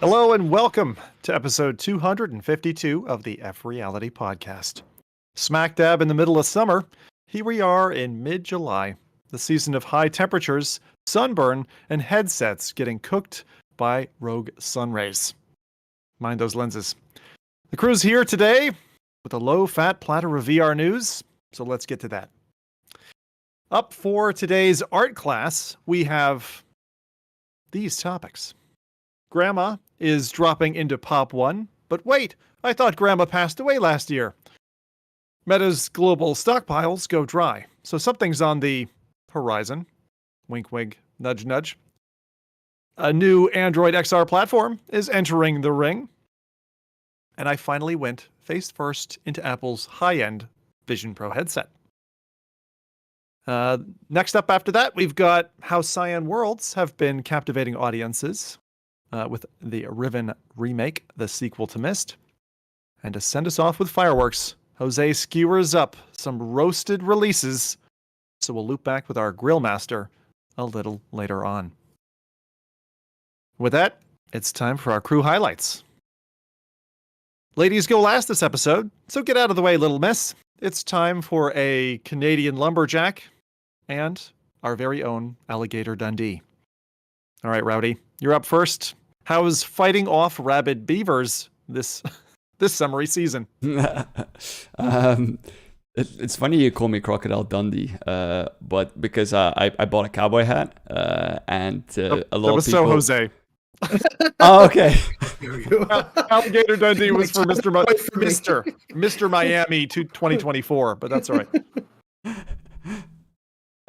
Hello and welcome to episode 252 of the FReality Podcast. Smack dab in the middle of summer, here we are in mid-July, the season of high temperatures, sunburn, and headsets getting cooked by rogue sun rays. Mind those lenses. The crew's here today with a low-fat platter of VR news, so let's get to that. Up for today's art class, we have these topics. Grandma is dropping into Pop 1, but wait, I thought Grandma passed away last year. Meta's global stockpiles go dry, so something's on the horizon. Wink, wink, nudge, nudge. A new Android XR platform is entering the ring. And I finally went face first into Apple's high-end Vision Pro headset. Next up after that, we've got how Cyan Worlds have been captivating audiences with the Riven remake, the sequel to Myst. And to send us off with fireworks, Jose skewers up some roasted releases, so we'll loop back with our Grill Master a little later on. With that, it's time for our crew highlights. Ladies go last this episode, so get out of the way, little miss. It's time for a Canadian lumberjack and our very own Alligator Dundee. All right, Rowdy, you're up first. How is fighting off rabid beavers this summery season? It's funny you call me Crocodile Dundee, but because I bought a cowboy hat, and a lot of people. That was so Jose. Oh, okay. Alligator Dundee was for Mr. Miami 2024, but that's all right.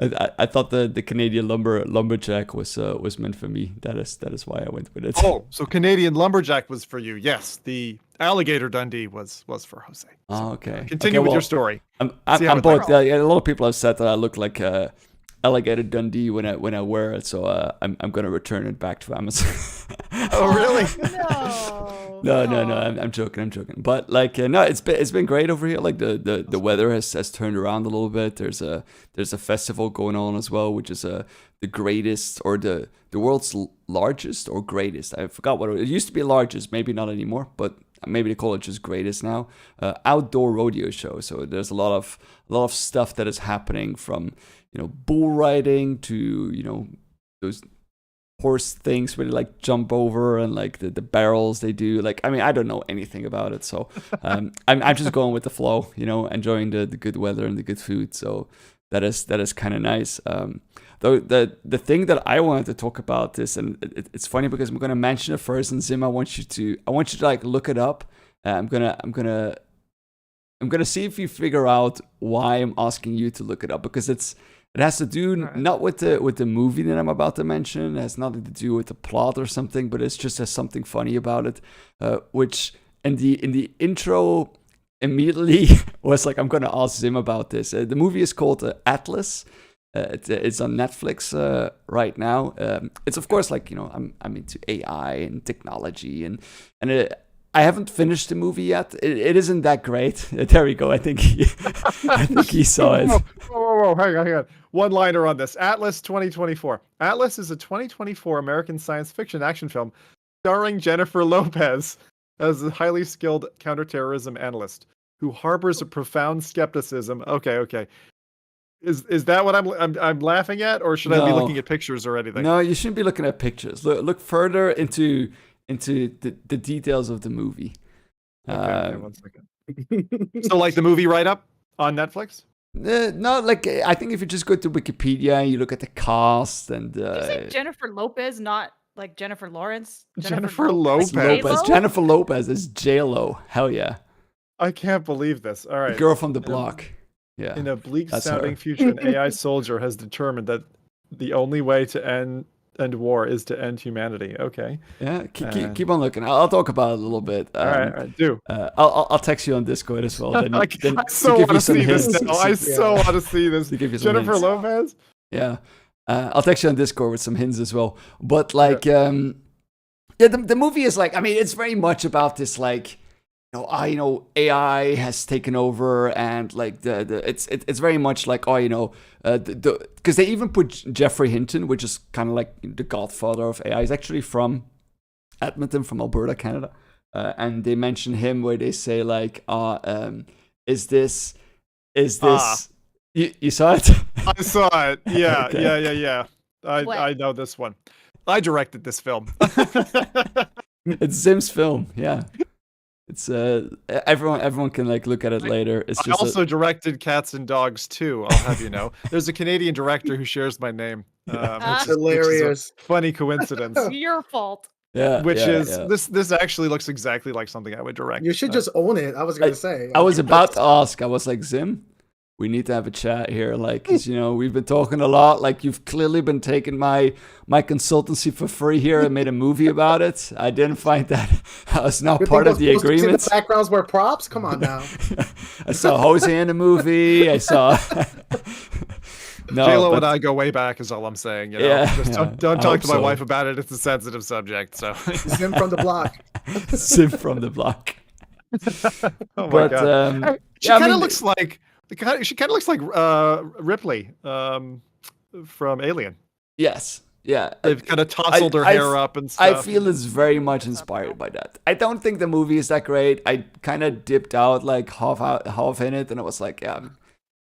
I thought the Canadian lumberjack was meant for me. That is why I went with it. Oh, so Canadian lumberjack was for you. Yes, the Alligator Dundee was for Jose. So, oh, okay. Continue with your story. I'm both. A lot of people have said that I look like Alligator Dundee when I wear it, so I'm gonna return it back to Amazon. Oh, really? No. I'm joking. But no, it's been great over here. Like the weather has turned around a little bit. There's a festival going on as well, which is the greatest or the world's largest or greatest. I forgot what it used to be. Largest, maybe not anymore, but maybe they call it just greatest now. Outdoor rodeo show. So there's a lot of stuff that is happening from bull riding to those horse things where they like jump over and like the barrels they do. Like, I mean, I don't know anything about it, so I'm just going with the flow, enjoying the good weather and the good food. So that is kind of nice. Though the thing that I wanted to talk about this, and it's funny because I'm gonna mention it first, and Zim, I want you to like look it up. I'm gonna see if you figure out why I'm asking you to look it up, because it has to do not with the movie that I'm about to mention. It has nothing to do with the plot or something, but it's just has something funny about it, which in the intro immediately was like, I'm gonna ask Zim about this. The movie is called Atlas. It's on Netflix right now. It's of course like I'm into AI and technology and I haven't finished the movie yet. It isn't that great. There we go. I think he saw it. Whoa, hang on. One liner on this. Atlas 2024. Atlas is a 2024 American science fiction action film starring Jennifer Lopez as a highly skilled counterterrorism analyst who harbors a profound skepticism. Okay. Is that what I'm laughing at, or should I be looking at pictures or anything? No, you shouldn't be looking at pictures. Look further into the details of the movie. Okay, 1 second. So like the movie write-up on Netflix? No, like I think if you just go to Wikipedia and you look at the cast and Did you say Jennifer Lopez, not like Jennifer Lawrence? Jennifer Lopez. Jennifer Lopez is J-Lo. Hell yeah. I can't believe this. All right. The girl from the block. Yeah. In a bleak-sounding future, an AI soldier has determined that the only way to end war is to end humanity. Okay. Yeah. Keep on looking. I'll talk about it a little bit. All right. Do. I'll text you on Discord as well. Then, I so want to see this now. I so want to see this. Jennifer Lopez. Yeah. I'll text you on Discord with some hints as well. But like, the movie is like, I mean, it's very much about this like. AI has taken over, and like it's very much like because they even put Jeffrey Hinton, which is kind of like the godfather of AI. He's actually from Edmonton from Alberta, Canada, and they mention him where they say like, is this you saw it? I saw it. Yeah, Okay. yeah. What? I know this one. I directed this film. It's Zim's film. Yeah, it's everyone can like look at it later. It's I just also directed Cats and Dogs too. I'll have you know. There's a Canadian director who shares my name. That's Which is hilarious. a funny coincidence. Your fault. This actually looks exactly like something I would direct. You should just own it. I was gonna say. I was about to ask. I was like, Zim, we need to have a chat here. Like, 'cause, you know, we've been talking a lot. Like, you've clearly been taking my consultancy for free here and made a movie about it. I didn't find that I was not part of the agreement. The backgrounds were props. Come on now. I saw Jose in the movie. I saw. No, J-Lo but- and I go way back, is all I'm saying. You know? Yeah, Just yeah, don't I talk hope to my so. wife about it. It's a sensitive subject. So, Zim from the block. Zim from the block. oh my But god, she yeah, I kind of mean, looks like she kind of looks like Ripley from Alien. yes, yeah. They've kind of tousled her hair up and stuff. I feel it's very much inspired by that. I don't think the movie is that great. I kind of dipped out like half in it, and I was like, yeah.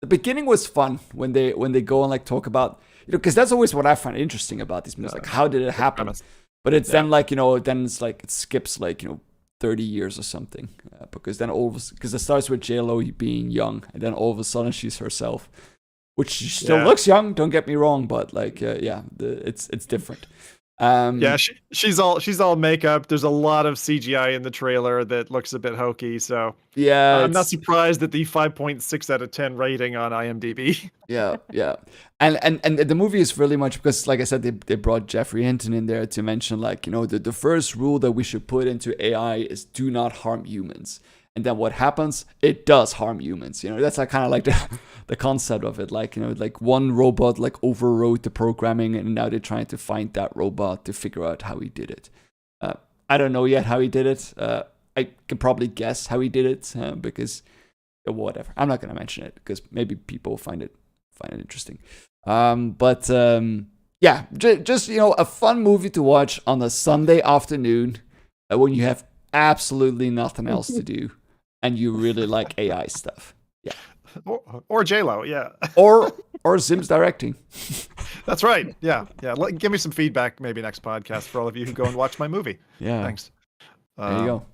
The beginning was fun when they go and like talk about, you know, because that's always what I find interesting about these movies. Like, how did it happen? premise. But it's then like, you know, then it's like it skips like, you know, 30 years or something, because then because it starts with J-Lo being young, and then all of a sudden she's herself, which she still looks young. Don't get me wrong, but like, it's different. She's all makeup. There's a lot of CGI in the trailer that looks a bit hokey. So yeah, I'm not surprised at the 5.6 out of 10 rating on IMDb. Yeah. And the movie is really much because, like I said, they brought Jeffrey Hinton in there to mention, like, you know, the first rule that we should put into AI is do not harm humans. And then what happens? It does harm humans. You know, that's like kind of like the concept of it. Like, you know, like one robot like overrode the programming, and now they're trying to find that robot to figure out how he did it. I don't know yet how he did it. I can probably guess how he did it because whatever. I'm not going to mention it because maybe people find it interesting. Yeah, just, you know, a fun movie to watch on a Sunday afternoon when you have absolutely nothing else to do and you really like AI stuff. Yeah. Or J-Lo, yeah. Or Zim's directing. That's right. Yeah. Give me some feedback maybe next podcast for all of you who go and watch my movie. Yeah. Thanks. There you go.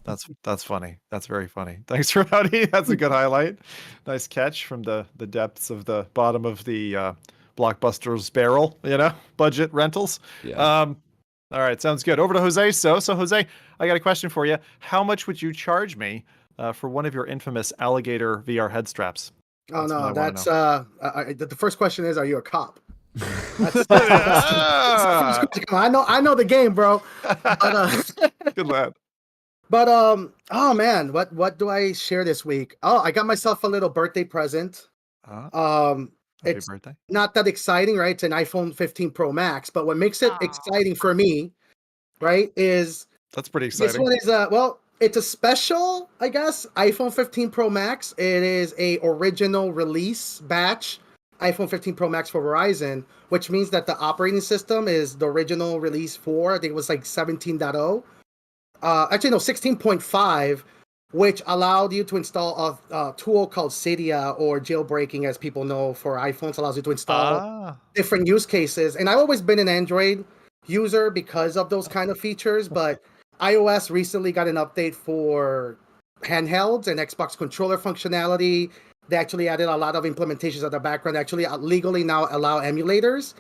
That's funny. That's very funny. Thanks, Rowdy. That's a good highlight. Nice catch from the depths of the bottom of the Blockbuster's barrel, you know, budget rentals. Yeah. All right, sounds good. Over to Jose. So Jose, I got a question for you. How much would you charge me for one of your infamous alligator VR head straps? Oh That's what I no, wanna that's know. the first question is, are you a cop? Ah, I know the game, bro. But, good lad. but oh man, what do I share this week? Oh, I got myself a little birthday present. Happy It's birthday. not that exciting, right? It's an iPhone 15 Pro Max, but what makes it Aw. exciting for me, right, is That's pretty this exciting. one is well, it's a special, I guess, iPhone 15 Pro Max. It is a original release batch iPhone 15 Pro Max for Verizon, which means that the operating system is the original release for, I think it was like 17.0. Actually, no, 16.5, which allowed you to install a tool called Cydia, or jailbreaking, as people know, for iPhones. Allows you to install different use cases. And I've always been an Android user because of those kind of features, but iOS recently got an update for handhelds and Xbox controller functionality. They actually added a lot of implementations at the background, actually legally now allow emulators.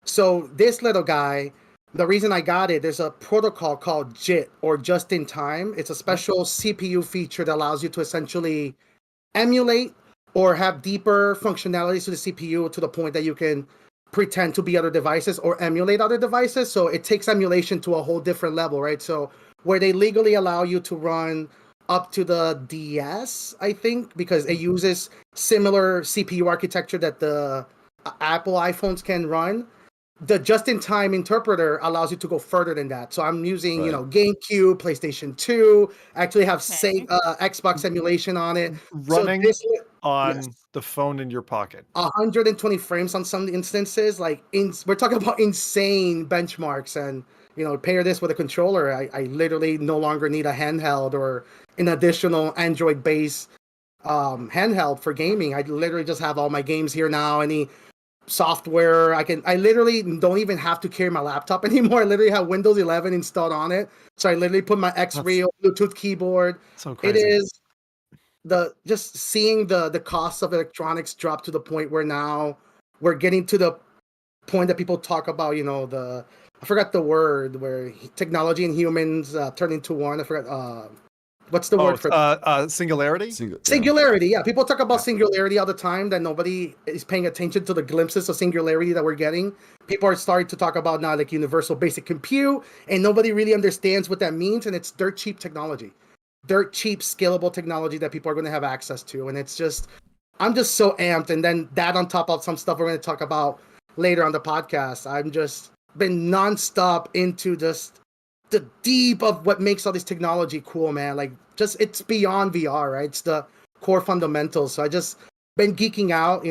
So this little guy, the reason I got it, there's a protocol called JIT, or just in time. It's a special CPU feature that allows you to essentially emulate or have deeper functionalities to the CPU to the point that you can pretend to be other devices or emulate other devices. So it takes emulation to a whole different level, right? So where they legally allow you to run up to the DS, I think, because it uses similar CPU architecture that the Apple iPhones can run. The just-in-time interpreter allows you to go further than that. So I'm using, Right. you know, GameCube, PlayStation 2. I actually have Xbox emulation on it. Running So this, on the phone in your pocket. 120 frames on some instances. Like we're talking about insane benchmarks, and pair this with a controller. I literally no longer need a handheld or an additional Android-based handheld for gaming. I literally just have all my games here now. Any software I literally don't even have to carry my laptop anymore. I literally have Windows 11 installed on it, so I literally put my X-Real Bluetooth keyboard. So crazy. It is just seeing the cost of electronics drop to the point where now we're getting to the point that people talk about, I forgot the word, where technology and humans turn into one. I forgot what's the word for singularity? Singularity, yeah. People talk about singularity all the time, that nobody is paying attention to the glimpses of singularity that we're getting. People are starting to talk about now like universal basic compute, and nobody really understands what that means, and it's dirt cheap technology. Dirt cheap, scalable technology that people are going to have access to. And it's just, I'm just so amped. And then that on top of some stuff we're going to talk about later on the podcast, I'm just been nonstop into just the deep of what makes all this technology cool, man. Like, just, it's beyond VR, right? It's the core fundamentals. So I just been geeking out,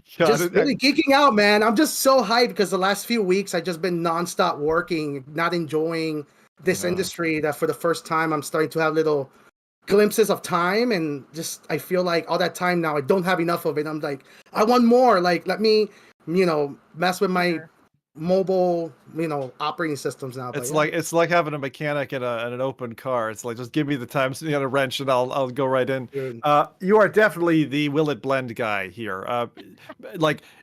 just really geeking out, man. I'm just so hyped because the last few weeks I just been nonstop working, not enjoying this industry, that for the first time I'm starting to have little glimpses of time, and just I feel like all that time now I don't have enough of it. I'm like, I want more. Like, let me mess with my mobile operating systems now. It's like having a mechanic in an open car. It's like, just give me the time, a wrench, and I'll go right in. You are definitely the will it blend guy here.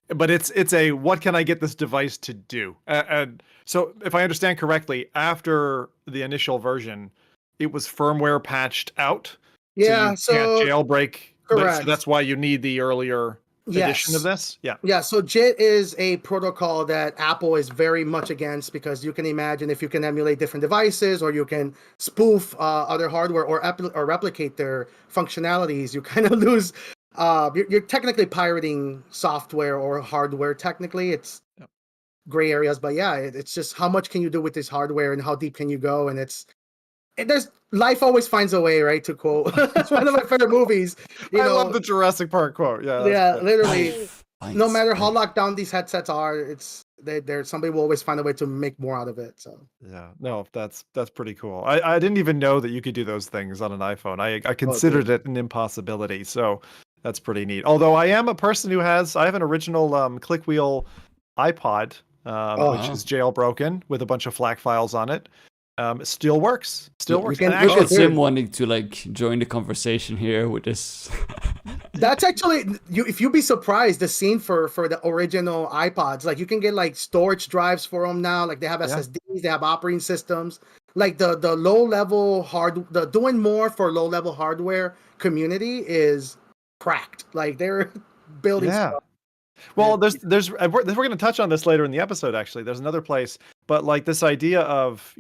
But it's a what can I get this device to do? And so if I understand correctly, after the initial version, it was firmware patched out. Yeah, so you can't jailbreak. Correct. So that's why you need the earlier edition of this. Yeah. So JIT is a protocol that Apple is very much against, because you can imagine if you can emulate different devices, or you can spoof other hardware, or replicate their functionalities, you kind of lose. You're technically pirating software or hardware. Technically, it's gray areas, but it's just how much can you do with this hardware and how deep can you go? And there's life always finds a way, right? To quote, it's one of my favorite movies. I love the Jurassic Park quote. Yeah, literally. No matter how locked down these headsets are, there's somebody will always find a way to make more out of it. So that's pretty cool. I didn't even know that you could do those things on an iPhone. I considered it an impossibility. So that's pretty neat. Although I am a person who I have an original click wheel iPod, which is jailbroken with a bunch of FLAC files on it. It still works. You can Sim wanting to join the conversation here with this. That's actually if you'd be surprised, the scene for the original iPods, like you can get storage drives for them now. Like they have SSDs, they have operating systems. Like the low level the doing more for low level hardware community is cracked. Like they're building stuff. Well, there's we're going to touch on this later in the episode. Actually, there's another place, but this idea of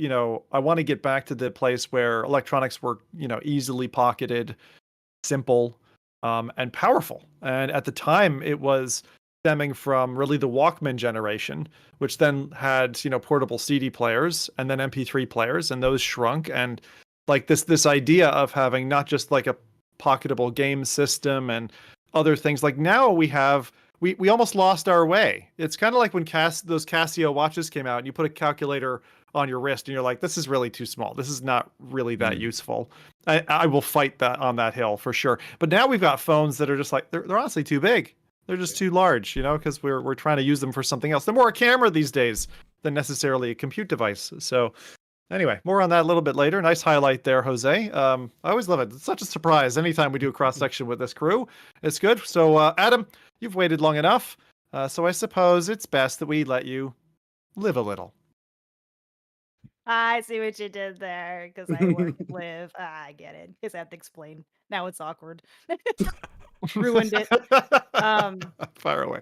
I want to get back to the place where electronics were easily pocketed, simple, and powerful. And at the time, it was stemming from really the Walkman generation, which then had portable CD players and then MP3 players, and those shrunk. And this idea of having not just a pocketable game system and other things. Like now we have. We almost lost our way. It's kind of like when those Casio watches came out and you put a calculator on your wrist and you're like, this is really too small. This is not really that useful. I will fight that on that hill for sure. But now we've got phones that are just they're honestly too big. They're just too large, because we're trying to use them for something else. They're more a camera these days than necessarily a compute device. So anyway, more on that a little bit later. Nice highlight there, Jose. I always love it. It's such a surprise anytime we do a cross-section with this crew. It's good. So, Adam, you've waited long enough. So I suppose it's best that we let you live a little. I see what you did there, because I work live. I get it. Guess I have to explain. Now it's awkward. Ruined it. Fire away.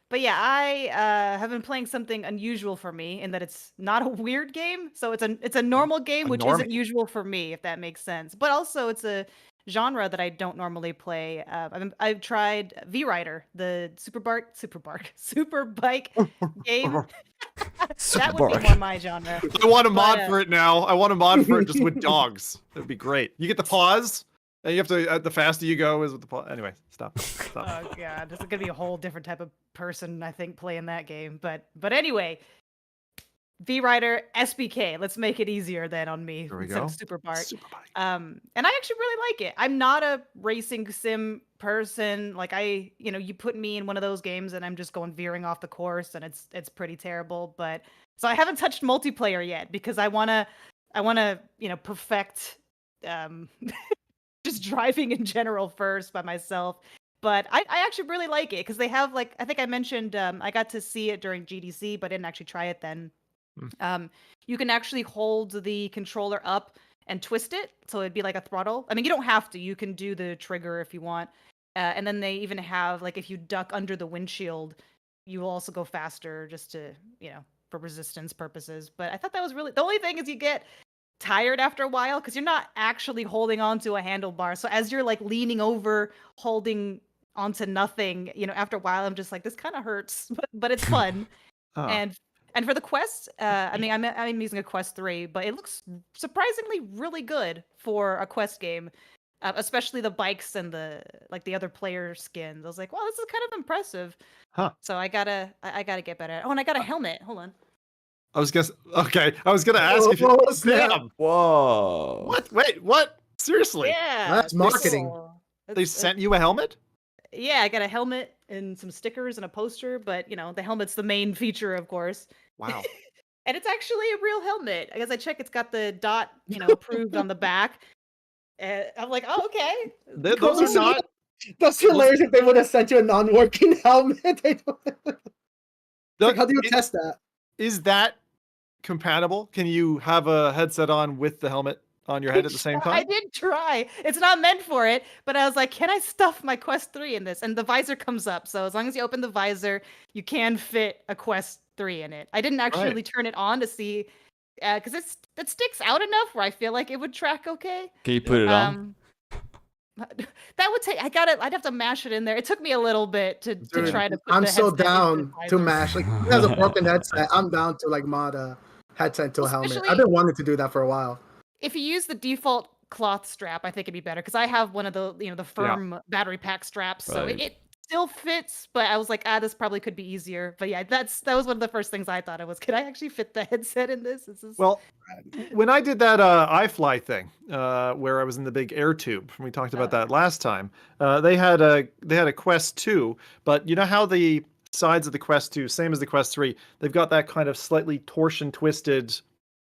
But yeah, I have been playing something unusual for me in that it's not a weird game. So it's a normal game, which isn't usual for me, if that makes sense. But also it's a genre that I don't normally play. I've tried V-Rider, the super bike game. That would be more my genre. I want a mod for it now. I want a mod for it just with dogs. That'd be great. You get the pause. And you have to, the faster you go is with the anyway, stop. Oh god, this is gonna be a whole different type of person, I think, playing that game. But anyway, V-Rider SBK. Let's make it easier then on me instead of Super Bike. And I actually really like it. I'm not a racing sim person. Like you put me in one of those games and I'm just going veering off the course and it's pretty terrible. But so I haven't touched multiplayer yet because I wanna perfect just driving in general first by myself. But I actually really like it because they have I think I mentioned I got to see it during GDC, but didn't actually try it then. You can actually hold the controller up and twist it, so it'd be like a throttle. I mean, you don't have to. You can do the trigger if you want. And then they even have if you duck under the windshield, you will also go faster just to for resistance purposes. But I thought that was really the only thing is you get tired after a while because you're not actually holding onto a handlebar. So as you're leaning over, holding onto nothing, after a while, I'm just this kind of hurts, but it's fun. And for the quest, I mean, I'm using a Quest 3, but it looks surprisingly really good for a Quest game, especially the bikes and the other player skins. I was like, wow, this is kind of impressive. So I gotta get better. Oh, and I got a helmet. Hold on. I was gonna ask if you. Damn. Whoa. What? Wait, what? Seriously? Yeah. That's marketing. They sent you a helmet? Yeah, I got a helmet and some stickers and a poster, but the helmet's the main feature, of course. Wow. And it's actually a real helmet. I guess I check it's got the dot, approved on the back. And I'm like, oh, okay. Those are not. That's hilarious if they would have sent you a non-working helmet. How do you test that? Is that compatible? Can you have a headset on with the helmet on your head at the same time? I did try. It's not meant for it, but I was like, can I stuff my Quest 3 in this? And the visor comes up. So as long as you open the visor, you can fit a Quest 3 in it. I didn't actually turn it on to see, because it sticks out enough where I feel like it would track okay. Can you put it on? That would take. I'd have to mash it in there. It took me a little bit to try to. I'm so down to mash. As a broken headset, I'm down to mod a headset to a helmet. I've been wanting to do that for a while. If you use the default cloth strap, I think it'd be better because I have one of the the firm battery pack straps, so it still fits. But I was like, this probably could be easier. But yeah, that was one of the first things I thought. Could I actually fit the headset in this? Well, when I did that iFly thing, where I was in the big air tube, we talked about that last time. They had a Quest 2, but you know how the sides of the Quest 2, same as the Quest 3, they've got that kind of slightly torsion twisted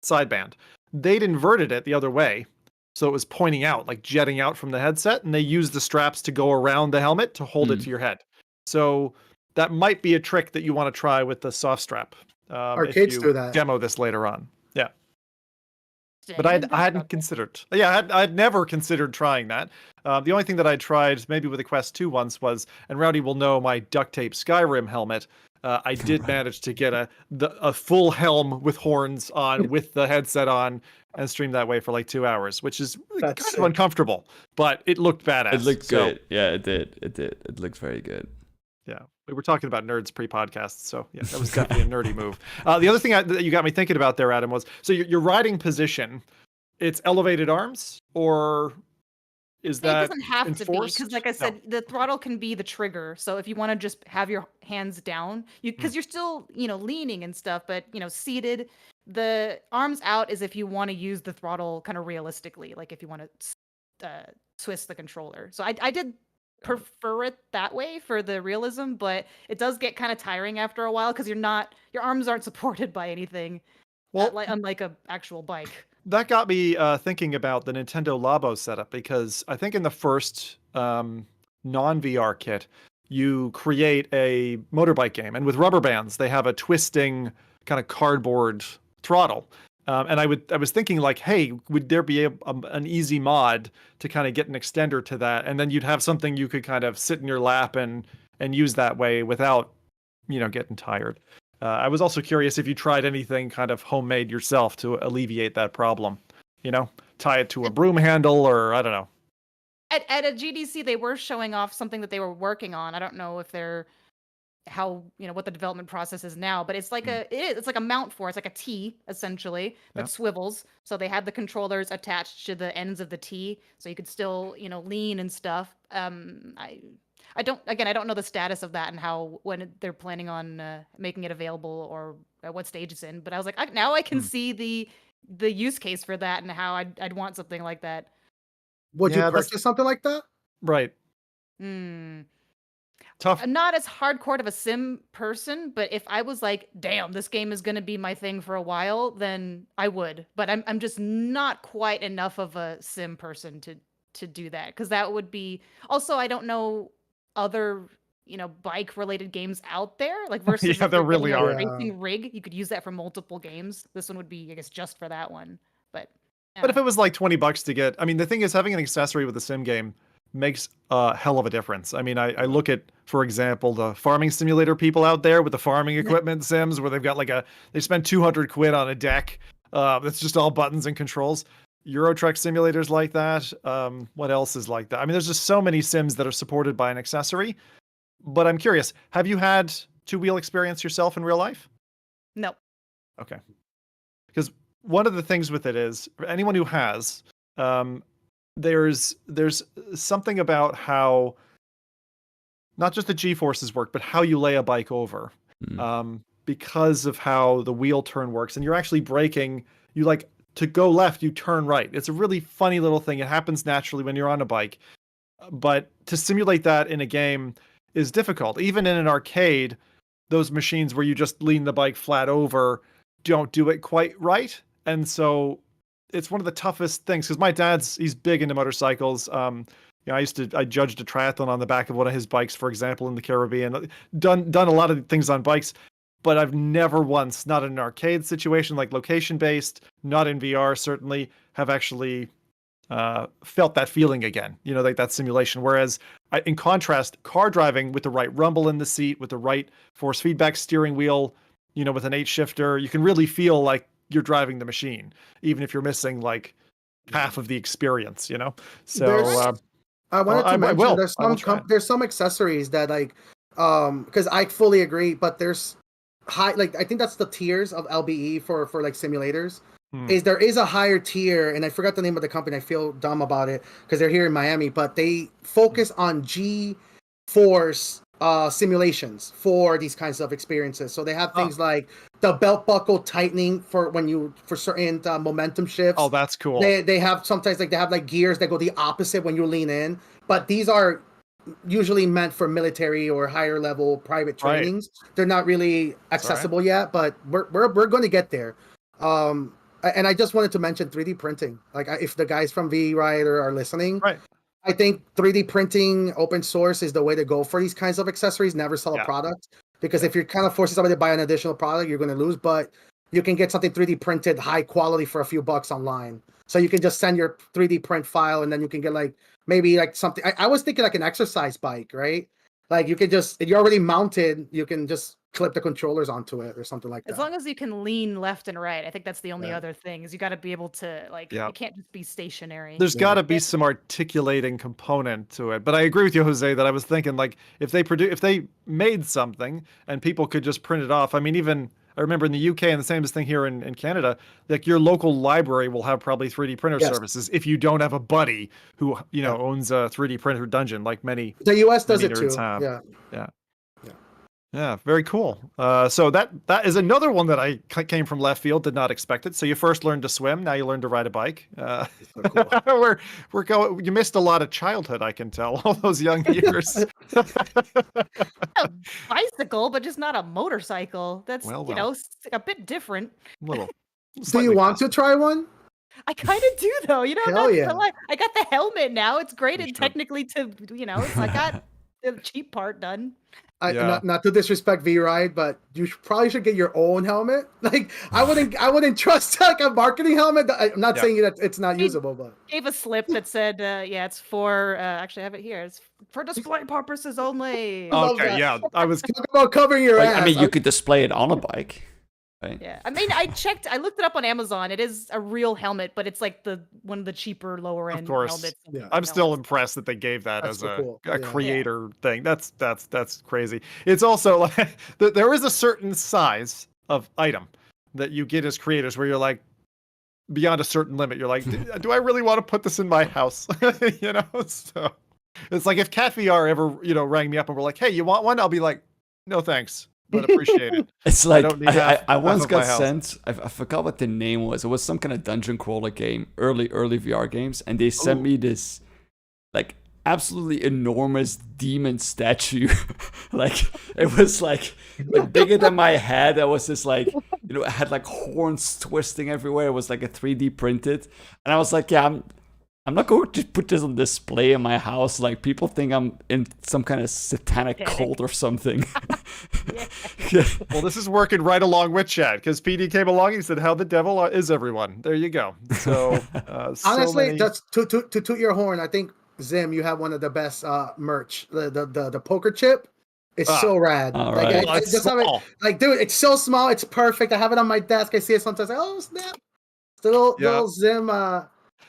sideband. They'd inverted it the other way, so it was pointing out, jetting out from the headset, and they used the straps to go around the helmet to hold it to your head. So that might be a trick that you want to try with the soft strap. Arcades do that. Demo this later on. Yeah. But I hadn't considered. Yeah, I'd never considered trying that. The only thing that I tried, maybe with the Quest 2 once, was, and Rowdy will know my duct tape Skyrim helmet. I did manage to get a full helm with horns on, with the headset on, and stream that way for 2 hours, which is kind of uncomfortable, but it looked badass. It looked good. Yeah, it did. It looked very good. Yeah, we were talking about nerds pre-podcast, so yeah, that was definitely a nerdy move. The other thing that you got me thinking about there, Adam, was so your riding position. It's elevated arms, or is that it doesn't have enforced? To be because, like I said, the throttle can be the trigger. So if you want to just have your hands down, because you're still leaning and stuff, but seated, the arms out is if you want to use the throttle kind of realistically, like if you want to twist the controller. So I did prefer it that way for the realism, but it does get kind of tiring after a while because your arms aren't supported by anything. Well, unlike a actual bike. That got me thinking about the Nintendo Labo setup, because I think in the first non-VR kit, you create a motorbike game, and with rubber bands, they have a twisting kind of cardboard throttle. And I was thinking hey, would there be an easy mod to kind of get an extender to that, and then you'd have something you could kind of sit in your lap and use that way without getting tired. I was also curious if you tried anything kind of homemade yourself to alleviate that problem. Tie it to a broom handle, or I don't know. At a GDC, they were showing off something that they were working on. I don't know if they're how what the development process is now, but it's like it's like a mount for it's like a T essentially that swivels. So they have the controllers attached to the ends of the T, so you could still lean and stuff. I don't know the status of that and how when they're planning on making it available or at what stage it's in. But I was like, now I can see the use case for that and how I'd want something like that. Would you purchase something like that? Right. Tough. I'm not as hardcore of a sim person, but if I was like, damn, this game is going to be my thing for a while, then I would. But I'm just not quite enough of a sim person to do that, because that would be. Also, I don't know other bike related games out there, like versus there really are. Racing rig. You could use that for multiple games. This one would be, I guess, just for that one. But if it was like $20 to get, I mean, the thing is, having an accessory with a sim game makes a hell of a difference. I mean, I look at, for example, the farming simulator people out there with the farming equipment sims where they've got they spend 200 quid on a deck that's just all buttons and controls. Euro Truck simulators like that. What else is like that? I mean, there's just so many sims that are supported by an accessory. But I'm curious, have you had two-wheel experience yourself in real life? No. Okay. Because one of the things with it is, for anyone who has, there's something about how not just the G-forces work, but how you lay a bike over, because of how the wheel turn works. And you're actually braking, to go left, you turn right. It's a really funny little thing. It happens naturally when you're on a bike. But to simulate that in a game is difficult. Even in an arcade, those machines where you just lean the bike flat over don't do it quite right. And so it's one of the toughest things, because my he's big into motorcycles. I judged a triathlon on the back of one of his bikes, for example, in the Caribbean. Done a lot of things on bikes, but I've never once, not in an arcade situation, like location based, not in VR, certainly, have actually felt that feeling again, like that simulation. Whereas in contrast, car driving with the right rumble in the seat, with the right force feedback steering wheel, with an 8 shifter, you can really feel like you're driving the machine, even if you're missing like half of the experience, So I wanted to mention there's some accessories that because I fully agree, but there's high, I think that's the tiers of LBE for simulators. There is a higher tier, and I forgot the name of the company. I feel dumb about it because they're here in Miami, but they focus on G-force simulations for these kinds of experiences. So they have things like the belt buckle tightening for certain momentum shifts. Oh, that's cool. They have sometimes they have gears that go the opposite when you lean in, but these are usually meant for military or higher level private trainings. Right. They're not really accessible yet, but we're going to get there. And I just wanted to mention 3D printing. If the guys from V-Ride are listening, right. I think 3D printing, open source is the way to go for these kinds of accessories. Never sell a product, because if you're kind of forcing somebody to buy an additional product, you're going to lose. But you can get something 3D printed, high quality for a few bucks online. So you can just send your 3D print file, and then you can get maybe something. I was thinking an exercise bike, right? You could just, if you're already mounted, you can just clip the controllers onto it or something like that. As long as you can lean left and right. I think that's the only other thing, is you got to be able to you can't just be stationary. There's got to be some articulating component to it. But I agree with you, Jose, that I was thinking if they made something and people could just print it off. I mean, even I remember in the UK, and the same thing here in Canada, your local library will have probably 3D printer services if you don't have a buddy who owns a 3D printer dungeon, like many. The US does it too. Yeah, very cool. So that is another one that I came from left field, did not expect it. So you first learned to swim, now you learn to ride a bike. So cool. we're going. You missed a lot of childhood, I can tell, all those young years. A bicycle, but just not a motorcycle. That's a bit different. Little. Do you want to try one? I kind of do, though. Hell yeah. I got the helmet now. It's graded technically to, I got the cheap part done. Not to disrespect V-Ride, but you probably should get your own helmet. I wouldn't trust a marketing helmet. I'm not saying that it's not usable, but gave a slip that said, it's for actually I have it here. It's for display purposes only. Okay, yeah. I was talking about covering your ass. I mean, you could display it on a bike. Right. Yeah, I mean, I looked it up on Amazon. It is a real helmet, but it's like one of the cheaper, lower Of end course. helmets. Yeah. I'm still impressed that they gave that That's as so a, cool. a Yeah. creator thing. That's crazy. It's also like there is a certain size of item that you get as creators where you're like beyond a certain limit. You're like, do I really want to put this in my house? You know, so it's like if Cat VR ever rang me up and were like, hey, you want one? I'll be like, no thanks, but appreciate it. It's like don't need I half once of got my house. sent. I forgot what the name was. It was some kind of dungeon crawler game, early VR games, and they sent me this like absolutely enormous demon statue. Like it was like bigger than my head. It was just like it had like horns twisting everywhere. It was like a 3D printed, and I was like, yeah, I'm not going to put this on display in my house. Like people think I'm in some kind of satanic cult or something. Yeah. Well, this is working right along with Chad because PD came along. He said, "How the devil is everyone?" There you go. So Honestly, that's to toot your horn. I think Zim, you have one of the best merch. The poker chip. It's so rad. All Like, right. I It's just have it, small. like, dude, it's so small. It's perfect. I have it on my desk. I see it sometimes. Like, oh snap! It's a little Zim.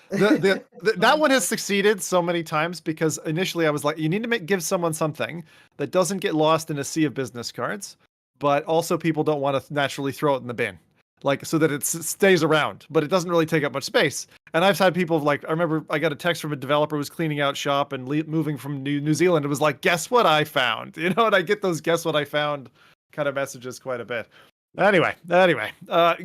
That one has succeeded so many times because initially I was like, you need to give someone something that doesn't get lost in a sea of business cards, but also people don't want to naturally throw it in the bin, like so that it stays around, but it doesn't really take up much space. And I've had people like, I remember I got a text from a developer who was cleaning out shop and moving from New Zealand. It was like, guess what I found? And I get those guess what I found kind of messages quite a bit. Anyway,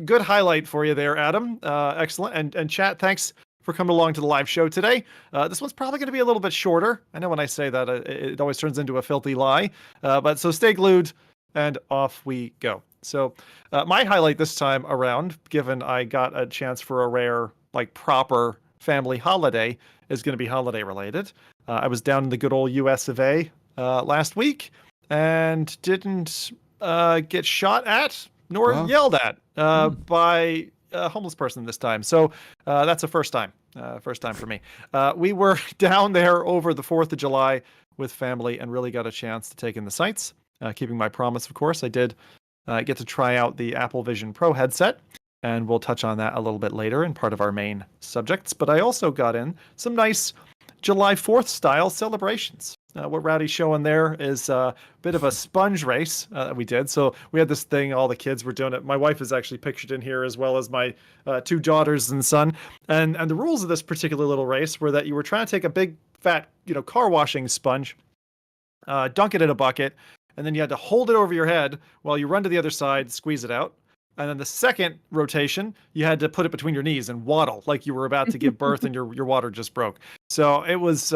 good highlight for you there, Adam. Excellent. And chat, thanks for coming along to the live show today. This one's probably going to be a little bit shorter. I know when I say that, it always turns into a filthy lie. But so stay glued, and off we go. So my highlight this time around, given I got a chance for a rare, like proper family holiday, is going to be holiday related. I was down in the good old US of A last week and didn't get shot at nor yelled at by a homeless person this time. So that's a first time for me. We were down there over the 4th of July with family and really got a chance to take in the sights. Keeping my promise, of course, I did get to try out the Apple Vision Pro headset, and we'll touch on that a little bit later in part of our main subjects. But I also got in some nice July 4th style celebrations. What Rowdy's showing there is a bit of a sponge race that we did. So we had this thing, all the kids were doing it. My wife is actually pictured in here as well as my 2 daughters and son. And the rules of this particular little race were that you were trying to take a big fat, car washing sponge, dunk it in a bucket, and then you had to hold it over your head while you run to the other side, squeeze it out. And then the second rotation, you had to put it between your knees and waddle like you were about to give birth and your water just broke. So it was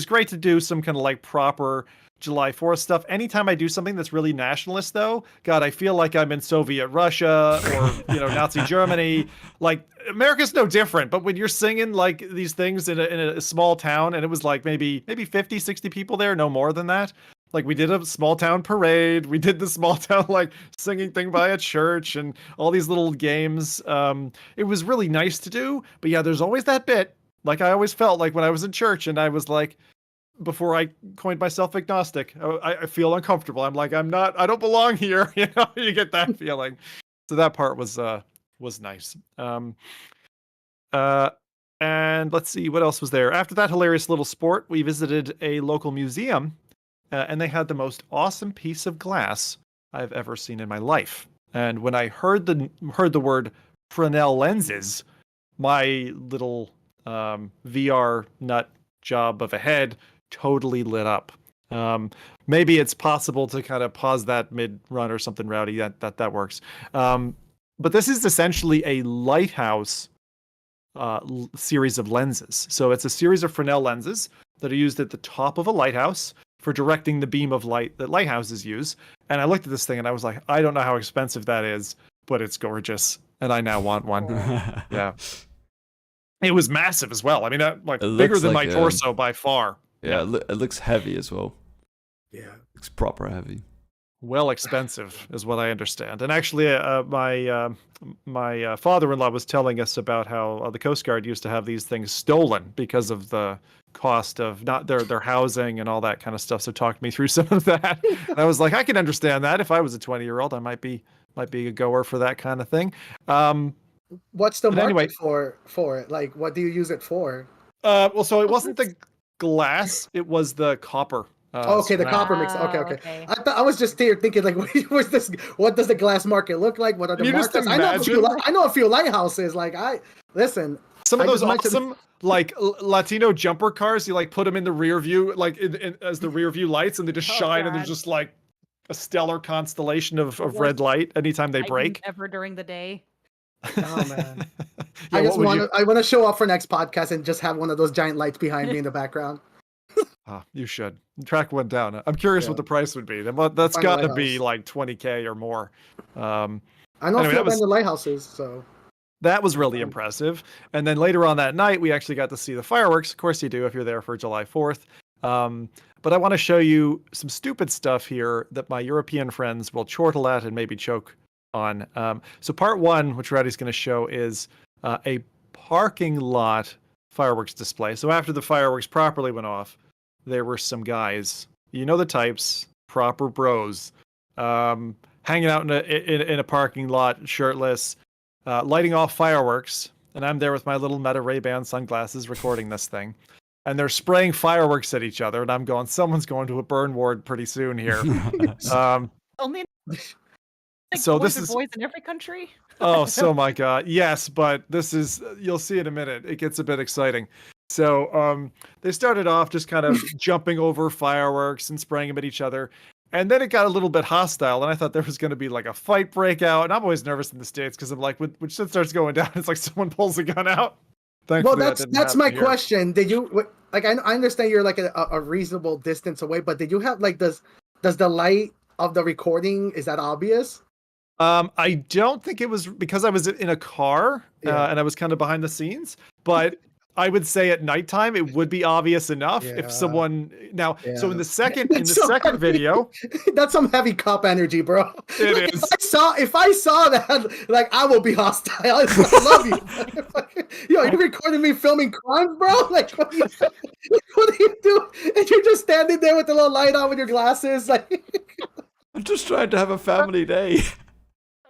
great to do some kind of like proper July 4th stuff. Anytime I do something that's really nationalist, though, God, I feel like I'm in Soviet Russia or Nazi Germany. Like America's no different. But when you're singing like these things in a small town, and it was like maybe 50, 60 people there, no more than that. Like we did a small town parade. We did the small town like singing thing by a church and all these little games. It was really nice to do. But yeah, there's always that bit. Like I always felt like when I was in church and I was like, before I coined myself agnostic, I feel uncomfortable. I'm like, I don't belong here. You get that feeling. So that part was nice. And let's see what else was there. After that hilarious little sport, we visited a local museum. And they had the most awesome piece of glass I've ever seen in my life. And when I heard the word Fresnel lenses, my little VR nut job of a head totally lit up. Maybe it's possible to kind of pause that mid-run or something, Rowdy. That works. But this is essentially a lighthouse series of lenses. So it's a series of Fresnel lenses that are used at the top of a lighthouse for directing the beam of light that lighthouses use. And I looked at this thing and I was like, I don't know how expensive that is, but it's gorgeous. And I now want one. Yeah. It was massive as well. I mean, bigger than my torso by far. Yeah, it looks heavy as well. Yeah. It's proper heavy. Well expensive is what I understand. And actually, my father-in-law was telling us about how the Coast Guard used to have these things stolen because of the cost of not their housing and all that kind of stuff. So talked me through some of that. And I was like, I can understand that. If I was a 20-year-old, I might be might be a goer for that kind of thing. What's the market anyway, for it? Like, what do you use it for? Well, so it wasn't the glass; it was the copper. Okay, the copper mix. Okay. I was just here thinking, like, what does the glass market look like? What are the markets? I know a few lighthouses. Like, some of those awesome like Latino jumper cars. You like put them in the rear view, like as the rear view lights, and they just shine, and there's just like a stellar constellation of red light anytime they break. Ever during the day. Oh man. I want to show up for next podcast and just have one of those giant lights behind me in the background. You should track one down. I'm curious what the price would be. That's got to be like $20,000 or more. I know a few of the lighthouses, so that was really impressive. And then later on that night, we actually got to see the fireworks. Of course, you do if you're there for July 4th. But I want to show you some stupid stuff here that my European friends will chortle at and maybe choke on. So part one, which Rowdy's going to show, is a parking lot fireworks display. So after the fireworks properly went off, there were some guys, you know the types, proper bros, hanging out in a parking lot, shirtless, lighting off fireworks. And I'm there with my little Meta Ray-Ban sunglasses recording this thing. And they're spraying fireworks at each other. And I'm going, someone's going to a burn ward pretty soon here. Only so this is boys in every country. So my God. Yes, but this is, you'll see in a minute. It gets a bit exciting. So they started off just kind of jumping over fireworks and spraying them at each other. And then it got a little bit hostile, and I thought there was going to be like a fight breakout. And I'm always nervous in the States because I'm like, when shit starts going down, it's like someone pulls a gun out. Thankfully, well, that's my question. Did you like? I understand you're like a reasonable distance away, but did you have like does the light of the recording, is that obvious? I don't think it was, because I was in a car and I was kind of behind the scenes, but I would say at nighttime it would be obvious enough if someone So in the second video, that's some heavy cop energy, bro. It is. If I saw that, like, I will be hostile. I love you. Yo, you're recording me filming crimes, bro. Like, what do you do? And you're just standing there with the little light on with your glasses, like. I'm just trying to have a family day.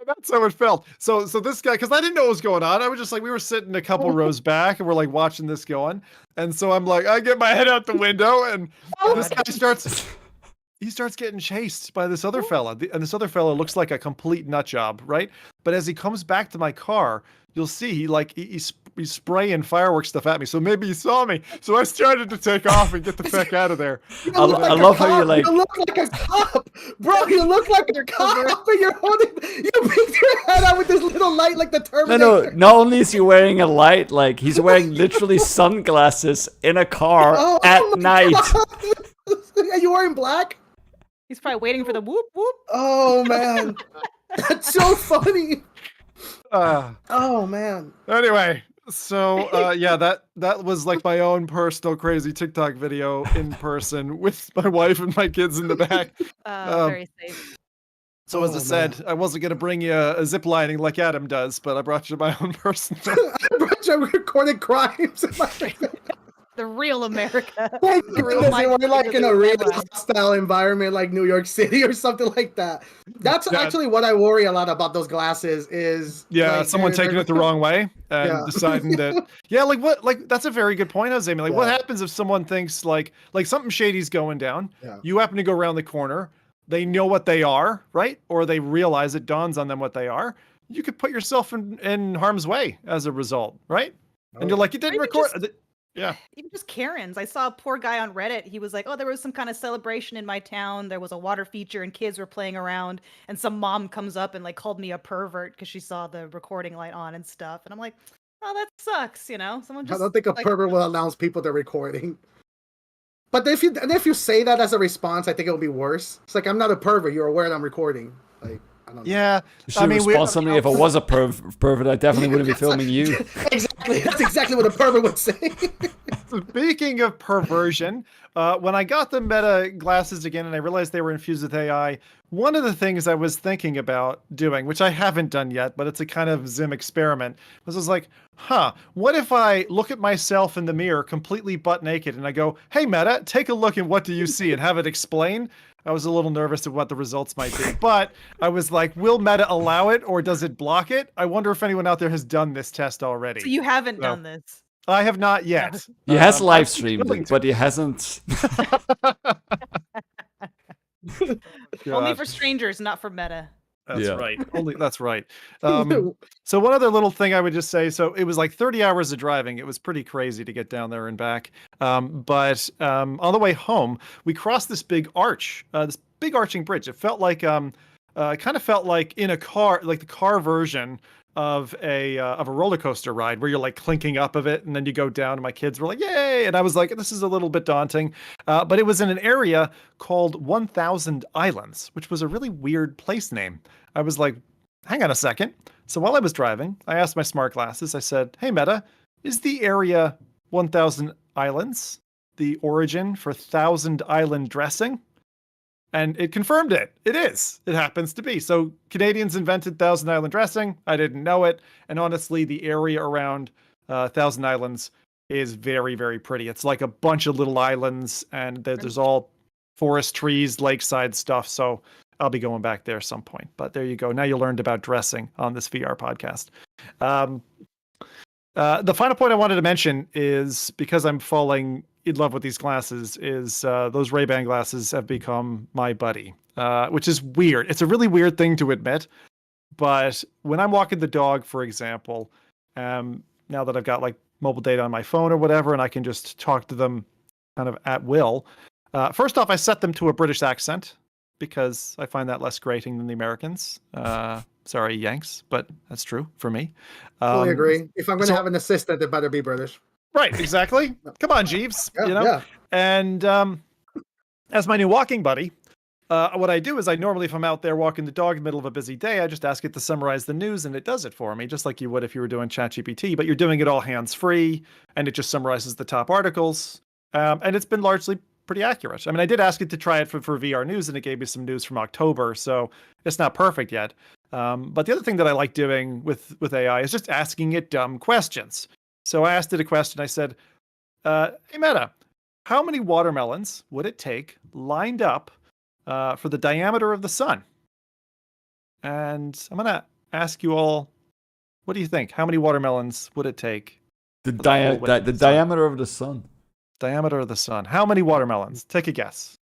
That's how it felt. So this guy, because I didn't know what was going on. I was just like, we were sitting a couple rows back and we're like watching this going. And so I'm like, I get my head out the window and this guy starts getting chased by this other fella. And this other fella looks like a complete nut job, right? But as he comes back to my car, you'll see he's spraying fireworks stuff at me. So maybe he saw me. So I started to take off and get the heck out of there. I love how you like. You look like a cop, bro. You look like a cop, and you're holding. You picked your head out with this little light, like the Terminator. No. Not only is he wearing a light, like he's wearing literally sunglasses in a car at night. Are you wearing black? He's probably waiting for the whoop whoop. Oh man, that's so funny. Oh man. Anyway, so that was like my own personal crazy TikTok video in person with my wife and my kids in the back. Very safe. So as I said, I wasn't gonna bring you a zip lining like Adam does, but I brought you my own personal. I brought you recorded crimes. The real America. We're like in a really hostile environment like New York City or something like that. That's actually what I worry a lot about those glasses is like, someone taking it the wrong way and deciding that that's a very good point, Jose. Like what happens if someone thinks like something shady's going down, you happen to go around the corner, they know what they are, right? Or they realize it dawns on them what they are. You could put yourself in harm's way as a result, right? And you're like, you didn't record. Even just Karens. I saw a poor guy on Reddit. He was like, there was some kind of celebration in my town. There was a water feature and kids were playing around. And some mom comes up and like called me a pervert because she saw the recording light on and stuff. And I'm like, oh, that sucks. You know, someone just. I don't think a pervert will announce people they're recording. But if you say that as a response, I think it'll be worse. It's like, I'm not a pervert. You're aware that I'm recording. Like. Yeah, I mean, something if I was a pervert, I definitely wouldn't be filming you. Exactly, that's exactly what a pervert would say. Speaking of perversion, when I got the Meta glasses again and I realized they were infused with AI, one of the things I was thinking about doing, which I haven't done yet, but it's a kind of Zim experiment, was like, what if I look at myself in the mirror completely butt naked and I go, hey Meta, take a look and what do you see, and have it explain? I was a little nervous of what the results might be, but I was like, will Meta allow it or does it block it? I wonder if anyone out there has done this test already. So you haven't done this. I have not yet. He has live streamed it, but he hasn't. Only for strangers, not for Meta. That's right. That's right. So one other little thing I would just say. So it was like 30 hours of driving. It was pretty crazy to get down there and back. But on the way home, we crossed this big arch, this big arching bridge. It felt like, kind of felt like in a car, like the car version of a roller coaster ride where you're like clinking up of it and then you go down and my kids were like, yay. And I was like, this is a little bit daunting. But it was in an area called 1000 Islands, which was a really weird place name. I was like, hang on a second. So while I was driving, I asked my smart glasses, I said, hey Meta, is the area 1000 Islands the origin for Thousand Island dressing? And it confirmed it. It is. It happens to be. So Canadians invented Thousand Island dressing. I didn't know it. And honestly, the area around Thousand Islands is very, very pretty. It's like a bunch of little islands and there's all forest trees, lakeside stuff. So I'll be going back there some point. But there you go. Now you learned about dressing on this VR podcast. The final point I wanted to mention is because I'm falling in love with these glasses is those Ray-Ban glasses have become my buddy, which is weird. It's a really weird thing to admit, but when I'm walking the dog, for example, now that I've got like mobile data on my phone or whatever, and I can just talk to them kind of at will. First off, I set them to a British accent because I find that less grating than the Americans. Sorry, Yanks, but that's true for me. Fully agree. If I'm going to have an assistant, it better be British. Right, exactly. Come on, Jeeves. Yeah. And as my new walking buddy, what I do is I normally, if I'm out there walking the dog in the middle of a busy day, I just ask it to summarize the news and it does it for me, just like you would if you were doing ChatGPT, but you're doing it all hands-free and it just summarizes the top articles. And it's been largely pretty accurate. I mean, I did ask it to try it for VR News and it gave me some news from October, so it's not perfect yet. But the other thing that I like doing with AI is just asking it dumb questions. So I asked it a question. I said, hey, Meta, how many watermelons would it take lined up for the diameter of the sun? And I'm going to ask you all, what do you think? How many watermelons would it take? The diameter of the sun. Diameter of the sun. How many watermelons? Take a guess.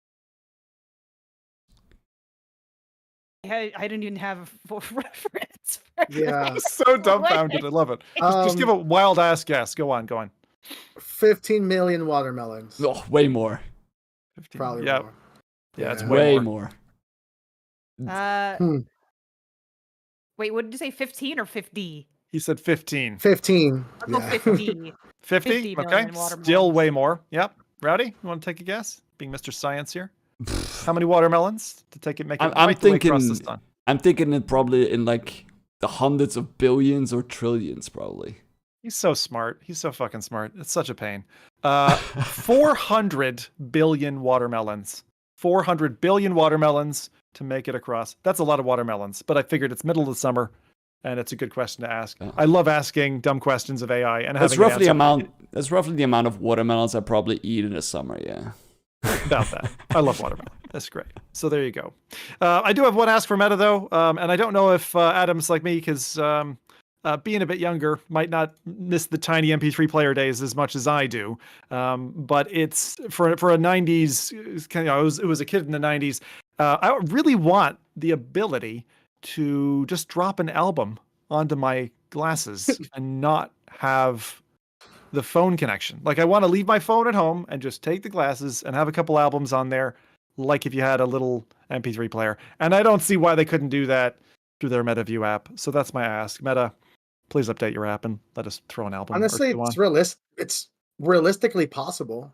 I didn't even have a reference. Yeah. So dumbfounded. I love it. Just give a wild ass guess. Go on. 15 million watermelons. Oh, way more. 15. Probably yeah. more. Yeah, it's way more. Wait, what did you say? 15 or 50? He said 15. 15. I'll go 50. 50? Okay. Still way more. Yep. Rowdy, you want to take a guess? Being Mr. Science here. How many watermelons to make it right the way across the sun? I'm thinking it probably in like the hundreds of billions or trillions, probably. He's so smart. He's so fucking smart. It's such a pain. 400 billion watermelons. 400 billion watermelons to make it across. That's a lot of watermelons, but I figured it's middle of the summer and it's a good question to ask. I love asking dumb questions of AI and that's roughly the amount of watermelons I probably eat in the summer, yeah. About that. I love watermelon. That's great. So there you go. I do have one ask for Meta, though, and I don't know if Adam's like me, because being a bit younger might not miss the tiny MP3 player days as much as I do. But it's for a 90s, it was a kid in the 90s. I really want the ability to just drop an album onto my glasses and not have the phone connection. Like I want to leave my phone at home and just take the glasses and have a couple albums on there, like if you had a little MP3 player. And I don't see why they couldn't do that through their MetaView app. So that's my ask. Meta, please update your app and let us throw an album. Honestly, it's realistically possible.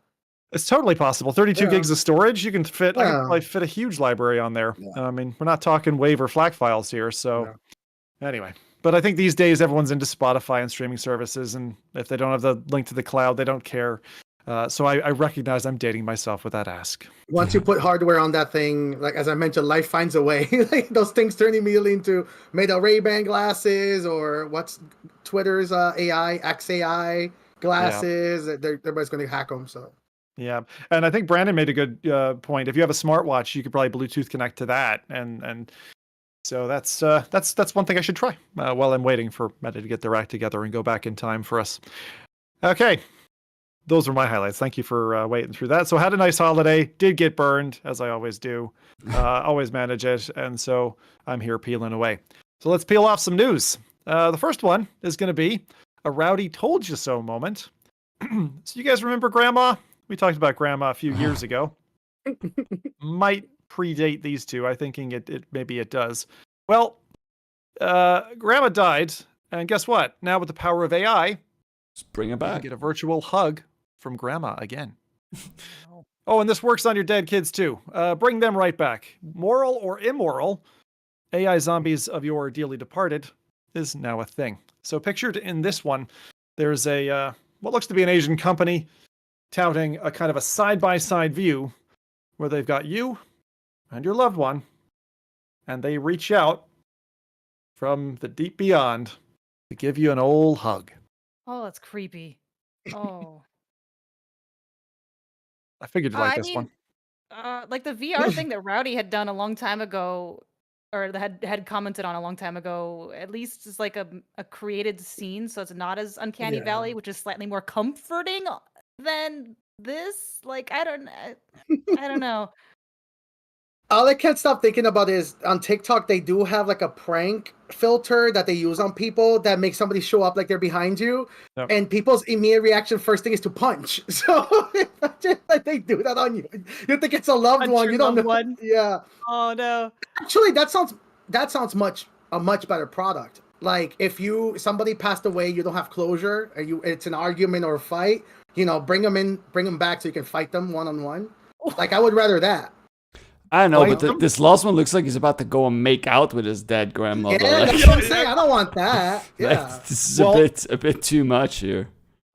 It's totally possible. 32 gigs of storage, you can fit. I can probably fit a huge library on there. Yeah. I mean, we're not talking WAV or FLAC files here. So anyway. But I think these days everyone's into Spotify and streaming services, and if they don't have the link to the cloud, they don't care. So I recognize I'm dating myself with that ask. Once you put hardware on that thing, like as I mentioned, life finds a way. Like those things turn immediately into Meta Ray-Ban glasses, or what's Twitter's AI XAI glasses. Everybody's going to hack them. So Yeah, and I think Brandon made a good point. If you have a smartwatch, you could probably Bluetooth connect to that, and so that's one thing I should try while I'm waiting for Meta to get their act together and go back in time for us. Okay, those are my highlights. Thank you for waiting through that. So had a nice holiday. Did get burned, as I always do. Always manage it, and so I'm here peeling away. So let's peel off some news. The first one is going to be a Rowdy told you so moment. So you guys remember Grandma? We talked about Grandma a few years ago. Might predate these two. I'm thinking maybe it does. Well, Grandma died, and guess what? Now with the power of AI, just bring it back. You get a virtual hug from Grandma again. Oh, and this works on your dead kids too. Bring them right back. Moral or immoral, AI zombies of your dearly departed is now a thing. So pictured in this one, there's a what looks to be an Asian company touting a kind of a side-by-side view where they've got you and your loved one, and they reach out from the deep beyond to give you an old hug. Oh, that's creepy. Oh. I figured you'd like this one. Like the VR thing that Rowdy had done a long time ago, or had commented on a long time ago, at least is like a created scene, so it's not as Uncanny Valley, which is slightly more comforting than this. Like, I don't know. All I can't stop thinking about is on TikTok, they do have like a prank filter that they use on people that makes somebody show up like they're behind you. Yep. And people's immediate reaction first thing is to punch. So imagine that they do that on you. You think it's a loved one. You don't know. One. Yeah. Oh no. Actually, that sounds a much better product. Like if somebody passed away, you don't have closure, and it's an argument or a fight, bring them back so you can fight them one-on-one. Like I would rather that. I know, but this last one looks like he's about to go and make out with his dead grandmother. Yeah, that's what I'm saying. I don't want that. Yeah, this is a bit too much here.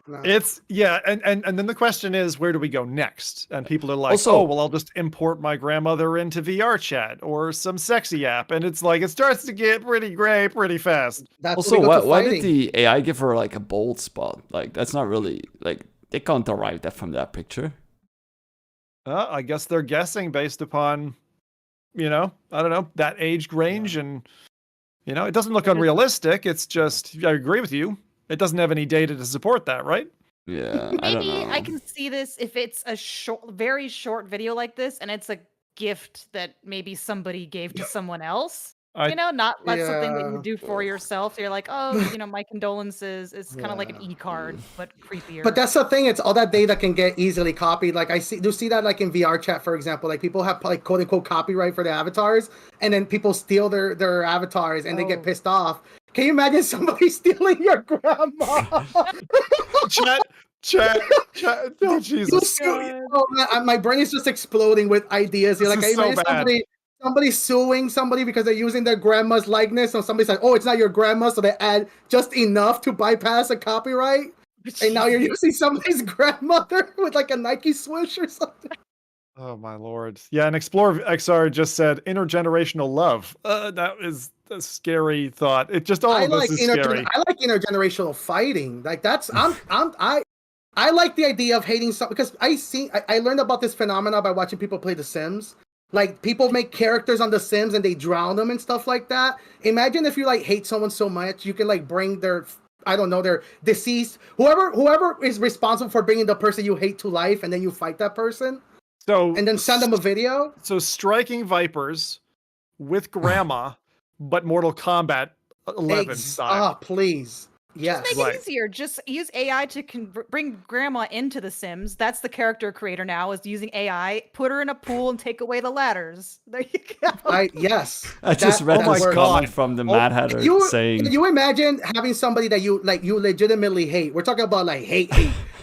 No. It's and then the question is, where do we go next? And people are like, I'll just import my grandmother into VR chat or some sexy app, and it's like it starts to get pretty gray pretty fast. Why did the AI give her like a bold spot? Like that's not really like they can't derive that from that picture. I guess they're guessing based upon, I don't know, that age range. And, it doesn't look unrealistic. It's just, I agree with you. It doesn't have any data to support that, right? Yeah, Maybe I can see this if it's a very short video like this and it's a gift that maybe somebody gave to someone else. Not something that you do for yourself. You're like, my condolences. It's kind of like an e-card, but creepier. But that's the thing. It's all that data can get easily copied. Like do see that like in VR chat, for example, like people have like quote unquote copyright for their avatars, and then people steal their avatars and they get pissed off. Can you imagine somebody stealing your grandma? Chat. Oh, Jesus. My brain is just exploding with ideas. You're like, I imagine somebody suing somebody because they're using their grandma's likeness, or somebody's like, it's not your grandma, so they add just enough to bypass a copyright, and now you're using somebody's grandmother with like a Nike swoosh or something. Oh my lord. Yeah, and Explorer XR just said intergenerational love. That is a scary thought. It just all of this is scary. I like intergenerational fighting. Like that's I like the idea of hating something because I learned about this phenomena by watching people play The Sims. Like people make characters on The Sims and they drown them and stuff like that. Imagine if you like hate someone so much, you can like bring their deceased, whoever is responsible for bringing the person you hate to life, and then you fight that person. And then send them a video. So striking vipers with grandma, but Mortal Kombat 11 style. Oh, please. Yes. Just make it easier. Just use AI to bring grandma into The Sims. That's the character creator now, is using AI. Put her in a pool and take away the ladders. There you go. Yes. I just read this comment from the Mad Hatter saying... Can you imagine having somebody that you legitimately hate? We're talking about like hate.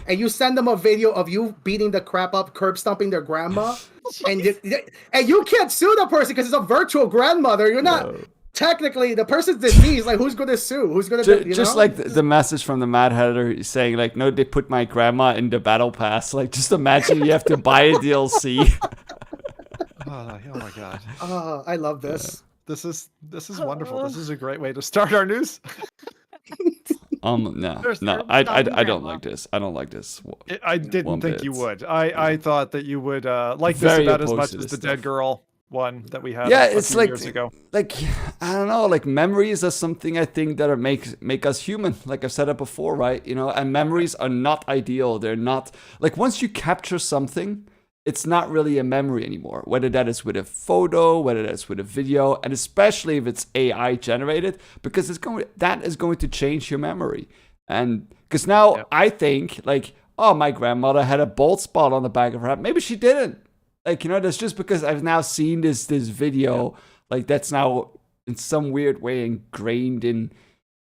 And you send them a video of you beating the crap up, curb stomping their grandma. and you can't sue the person because it's a virtual grandmother. You're not... No. Technically, the person's deceased. Like, who's going to sue? Who's going to just like the message from the Mad Hatter saying, like, no, they put my grandma in the battle pass. Like, just imagine you have to buy a DLC. Oh my god! Oh, I love this. This is wonderful. This is a great way to start our news. No, There's no, herbs I on don't grandma. like this. I don't like this. I didn't One think you bit. would. I thought that you would like Very this about as opposed much to as this the stuff. Dead Girl one that we had Yeah, a it's few years ago. like I don't know, like memories are something I think that are make us human. Like I've said it before, right? You know, and memories are not ideal. They're not like once you capture something, it's not really a memory anymore. Whether that is with a photo, whether that's with a video, and especially if it's AI generated, because that is going to change your memory. And because now I think like, oh, my grandmother had a bald spot on the back of her head. Maybe she didn't. Like, you know, that's just because I've now seen this video. Like that's now in some weird way ingrained in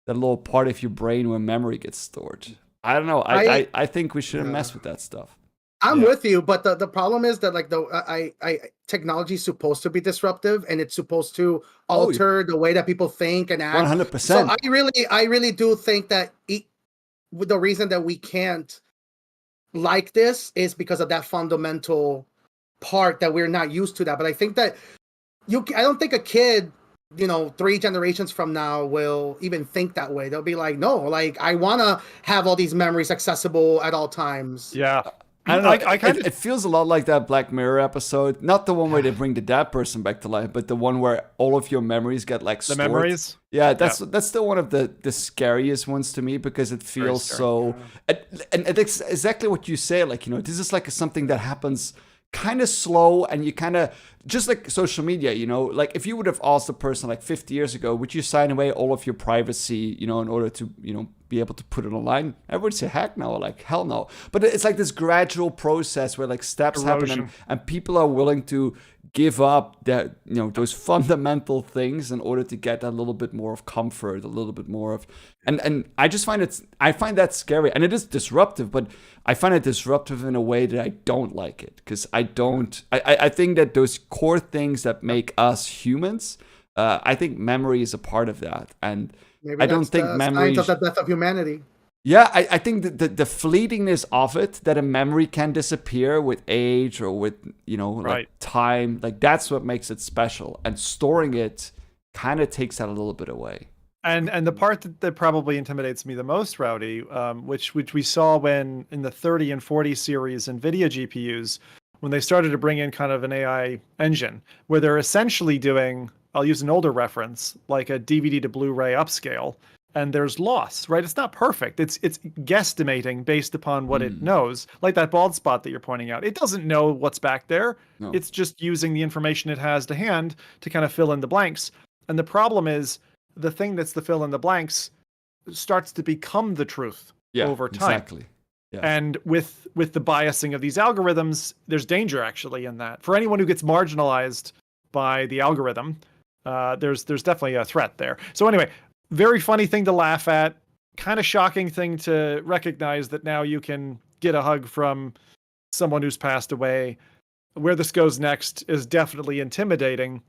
the little part of your brain where memory gets stored. I don't know. I think we shouldn't mess with that stuff. I'm with you, but the problem is that like technology is supposed to be disruptive and it's supposed to alter the way that people think and act. 100%. So I really do think that the reason that we can't like this is because of that fundamental part that we're not used to that. But I think that I don't think a kid, 3 generations from now will even think that way. They'll be like, no, like I want to have all these memories accessible at all times. Yeah. I don't know. It feels a lot like that Black Mirror episode. Not the one where they bring the dead person back to life, but the one where all of your memories get like stored. The memories? Yeah, that's still one of the scariest ones to me because it feels so. And it's exactly what you say. Like, this is like something that happens kind of slow, and you kind of just like social media, like if you would have asked a person like 50 years ago, would you sign away all of your privacy, in order to, be able to put it online? I would say heck no, like hell no. But it's like this gradual process where like steps happen and people are willing to give up that, those fundamental things in order to get a little bit more of comfort, a little bit more of, and I just find that scary, and it is disruptive, but I find it disruptive in a way that I don't like it, because I think that those core things that make us humans, I think memory is a part of that, and maybe I don't think memory of the death of humanity. Yeah, I think that the fleetingness of it, that a memory can disappear with age or with, like time, like that's what makes it special. And storing it kind of takes that a little bit away. And the part that probably intimidates me the most, Rowdy, which we saw when in the 30 and 40 series NVIDIA GPUs, when they started to bring in kind of an AI engine, where they're essentially doing, I'll use an older reference, like a DVD to Blu-ray upscale. And there's loss, right? It's not perfect. It's guesstimating based upon what it knows. Like that bald spot that you're pointing out. It doesn't know what's back there. No. It's just using the information it has to hand to kind of fill in the blanks. And the problem is the thing that's the fill in the blanks starts to become the truth over time. Exactly. Yeah. And with the biasing of these algorithms, there's danger actually in that. For anyone who gets marginalized by the algorithm, there's definitely a threat there. So anyway, very funny thing to laugh at, kind of shocking thing to recognize that now you can get a hug from someone who's passed away. Where this goes next is definitely intimidating.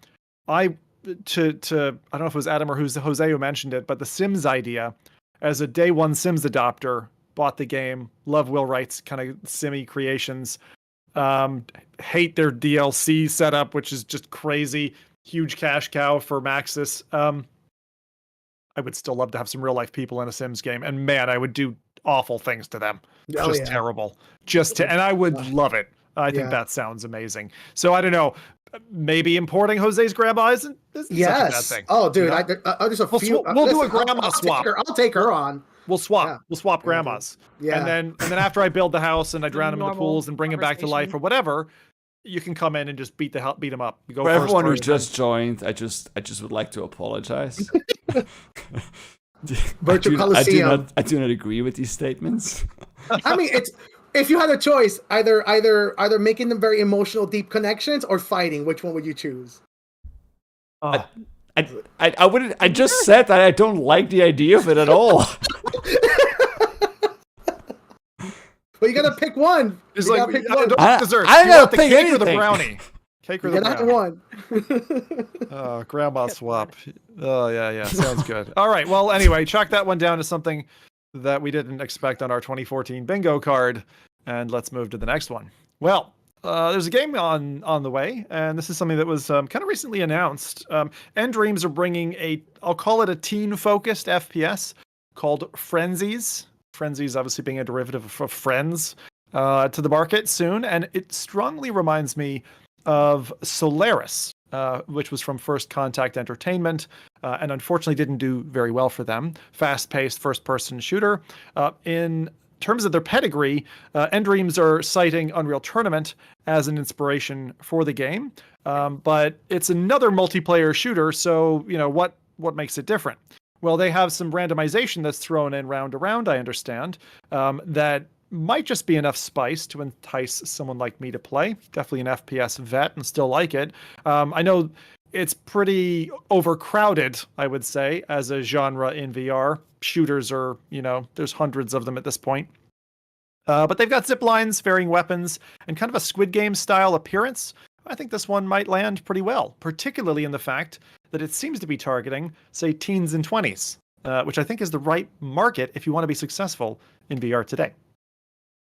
I don't know if it was Adam or Jose who mentioned it, but the Sims idea, as a day one Sims adopter, bought the game, love Will Wright's kind of Simmy creations, hate their DLC setup, which is just crazy, huge cash cow for Maxis. I would still love to have some real life people in a Sims game, and man, I would do awful things to them. Terrible. And I would love it. I think that sounds amazing. So I don't know. Maybe importing Jose's grandma isn't such a bad thing. Oh, dude, there's a few. We'll do a grandma swap. I'll take her on. We'll swap. Yeah. We'll swap grandmas. Yeah. And then after I build the house and I drown them in the pools and bring them back to life or whatever, you can come in and just beat them up. You go for everyone who just joined, I just would like to apologize. Virtual Coliseum. I do not agree with these statements. I mean, if you had a choice, either making them very emotional, deep connections, or fighting, which one would you choose? I wouldn't. I just said that I don't like the idea of it at all. Well, you gotta pick one. It's like pick one. Desserts. I gotta pick cake anything. or the brownie. Cake or the brownie. One. Grandma swap. Oh yeah, sounds good. All right. Well, anyway, chalk that one down to something that we didn't expect on our 2014 bingo card, and let's move to the next one. Well, there's a game on the way, and this is something that was kind of recently announced. End Dreams are bringing I'll call it a teen-focused FPS called Friendzies. Friendzies obviously being a derivative of Friends, to the market soon. And it strongly reminds me of Solaris, which was from First Contact Entertainment, and unfortunately didn't do very well for them. Fast-paced first-person shooter. In terms of their pedigree, Endreams are citing Unreal Tournament as an inspiration for the game, but it's another multiplayer shooter, so what makes it different? Well, they have some randomization that's thrown in round to round, I understand, that might just be enough spice to entice someone like me to play. Definitely an FPS vet and still like it. I know it's pretty overcrowded, I would say, as a genre in VR. Shooters are, there's hundreds of them at this point. But they've got zip lines, varying weapons, and kind of a Squid Game style appearance. I think this one might land pretty well, particularly in the fact that it seems to be targeting, say, teens and 20s, which I think is the right market if you want to be successful in VR today.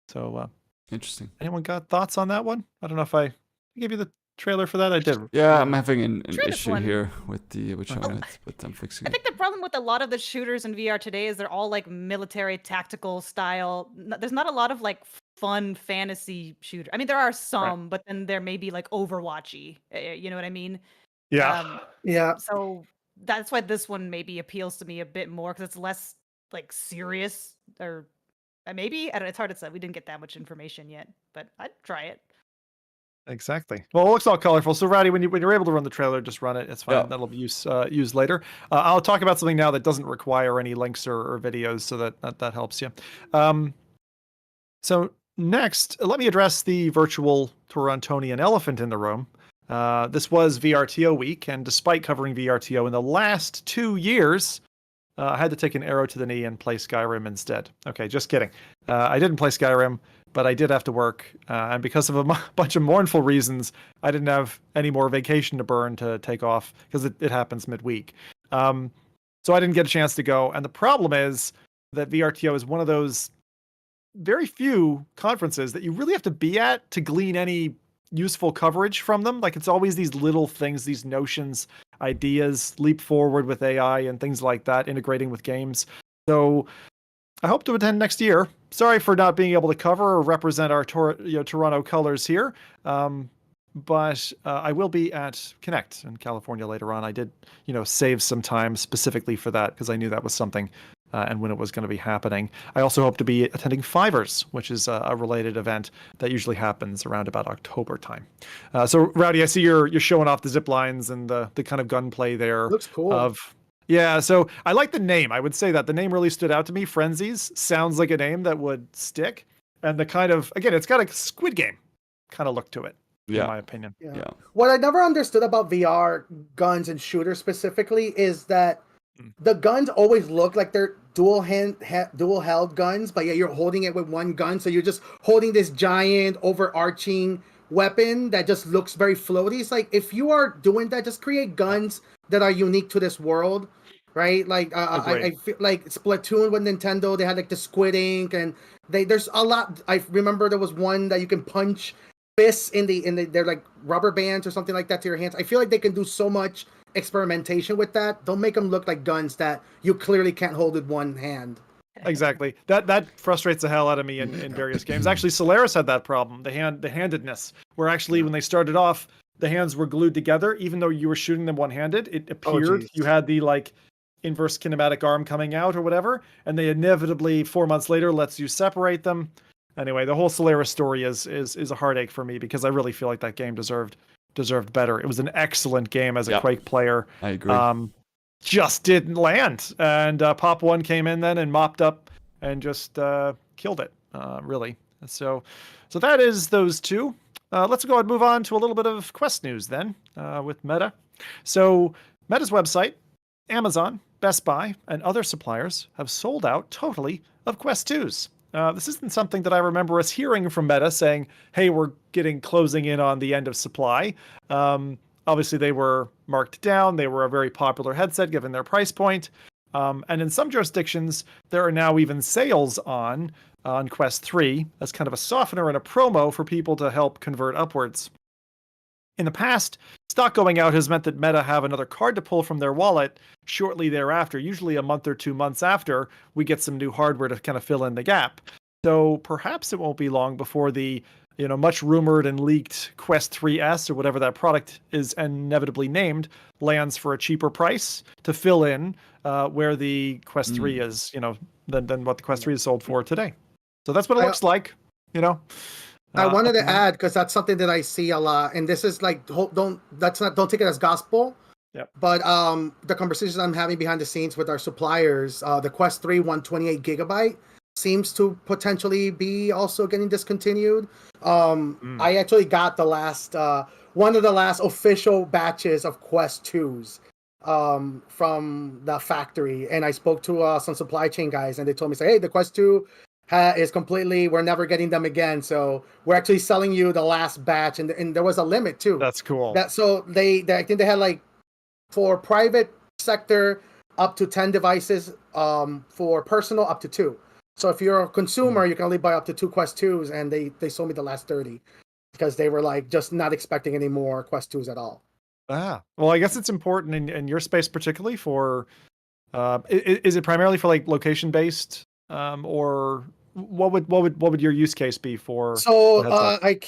So, interesting. Anyone got thoughts on that one? I don't know if I gave you the trailer for that. I did. Yeah, I'm having an issue here with showing it, but I'm fixing it. I think the problem with a lot of the shooters in VR today is they're all like military tactical style. There's not a lot of like fun fantasy shooter. I mean, there are some, but then there may be like Overwatchy. You know what I mean? Yeah. Yeah. So that's why this one maybe appeals to me a bit more because it's less like serious or maybe I don't know. It's hard to say. We didn't get that much information yet, but I'd try it. Exactly. Well, it looks all colorful. So, Rowdy, when you're able to run the trailer, just run it. It's fine. Yeah. That'll be used later. I'll talk about something now that doesn't require any links or videos, so that helps you. So next, let me address the virtual Torontonian elephant in the room. This was VRTO week, and despite covering VRTO in the last 2 years, I had to take an arrow to the knee and play Skyrim instead. Okay, just kidding. I didn't play Skyrim, but I did have to work, and because of a bunch of mournful reasons, I didn't have any more vacation to burn to take off, because it happens midweek. So I didn't get a chance to go, and the problem is that VRTO is one of those very few conferences that you really have to be at to glean any useful coverage from them. Like, it's always these little things, these notions, ideas, leap forward with AI and things like that, integrating with games. So I hope to attend next year. Sorry for not being able to cover or represent our Toronto colors here. But I will be at Connect in California later on. I did, save some time specifically for that because I knew that was something and when it was going to be happening. I also hope to be attending Fivers, which is a related event that usually happens around about October time. So, Rowdy, I see you're showing off the zip lines and the kind of gunplay there. Looks cool. Yeah, so I like the name. I would say that the name really stood out to me. Friendzies sounds like a name that would stick. And the kind of, again, it's got a Squid Game kind of look to it, in my opinion. Yeah. What I never understood about VR guns and shooters specifically is that the guns always look like they're dual held guns, but you're holding it with one gun. So you're just holding this giant overarching weapon that just looks very floaty. It's like, if you are doing that, just create guns that are unique to this world, right? Like I feel like Splatoon with Nintendo, they had like the Squid Ink, and there's a lot. I remember there was one that you can punch fists in the they're like rubber bands or something like that to your hands. I feel like they can do so much experimentation with that. Don't make them look like guns that you clearly can't hold with one hand. Exactly. That frustrates the hell out of me in various games. Actually, Solaris had that problem, the handedness, where actually when they started off, the hands were glued together, even though you were shooting them one-handed. It appeared you had the inverse kinematic arm coming out or whatever, and they inevitably 4 months later lets you separate them. Anyway, the whole Solaris story is a heartache for me because I really feel like that game deserved better. It was an excellent game as a Quake player. I agree. Just didn't land, and Pop One came in then and mopped up and just killed it. Really. So that is those two. Let's go ahead and move on to a little bit of Quest news then with Meta. So Meta's website, Amazon, Best Buy, and other suppliers have sold out totally of Quest 2s. This isn't something that I remember us hearing from Meta saying, hey, we're closing in on the end of supply. Obviously, they were marked down. They were a very popular headset given their price point. And in some jurisdictions, there are now even sales on Quest 3 as kind of a softener and a promo for people to help convert upwards. In the past, stock going out has meant that Meta have another card to pull from their wallet shortly thereafter, usually a month or 2 months after we get some new hardware to kind of fill in the gap. So perhaps it won't be long before the much rumored and leaked Quest 3S or whatever that product is inevitably named lands for a cheaper price to fill in where the Quest 3 is, than what the Quest 3 is sold for today. So that's what it looks like, I wanted to add, because that's something that I see a lot, and this is like, don't take it as gospel. Yep. But the conversations I'm having behind the scenes with our suppliers, the Quest 3 128 gigabyte seems to potentially be also getting discontinued. I actually got the last one of the last official batches of Quest 2s from the factory, and I spoke to some supply chain guys, and they told me, hey, the Quest 2 is completely, we're never getting them again, so we're actually selling you the last batch, and there was a limit too. That's cool. So they I think they had like, for private sector up to 10 devices, for personal up to 2. So if you're a consumer, you can only buy up to 2 Quest 2s, and they sold me the last 30 because they were like just not expecting any more Quest 2s at all. Well, I guess it's important in your space, particularly for is it primarily for like location based, or what would your use case be for? So I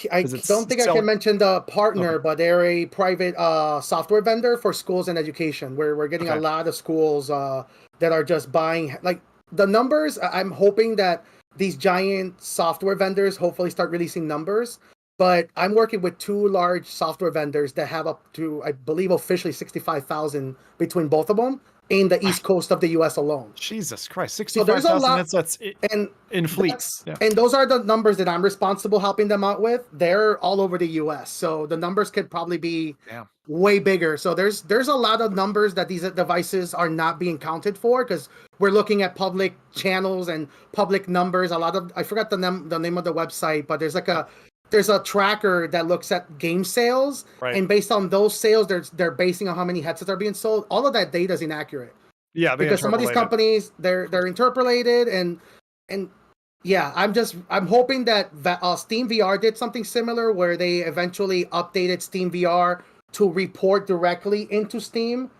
don't think I can mention the partner, Okay. but they're a private software vendor for schools and education, where we're getting a lot of schools that are just buying, like, the numbers. I'm hoping that these giant software vendors hopefully start releasing numbers, but I'm working with 2 large software vendors that have up to, I believe, officially 65,000 between both of them in the East Coast of the US alone. Jesus Christ, 65,000. So there's a lot, that's in fleets. And those are the numbers that I'm responsible helping them out with. They're all over the US, so the numbers could probably be way bigger. So there's a lot of numbers that these devices are not being counted for, because we're looking at public channels and public numbers. A lot of, I forgot the name of the website, but there's a tracker that looks at game sales, and based on those sales, they're basing on how many headsets are being sold. All of that data is inaccurate. Yeah, because some of these companies they're interpolated, and yeah, I'm hoping that Steam VR did something similar, where they eventually updated Steam VR to report directly into Steam,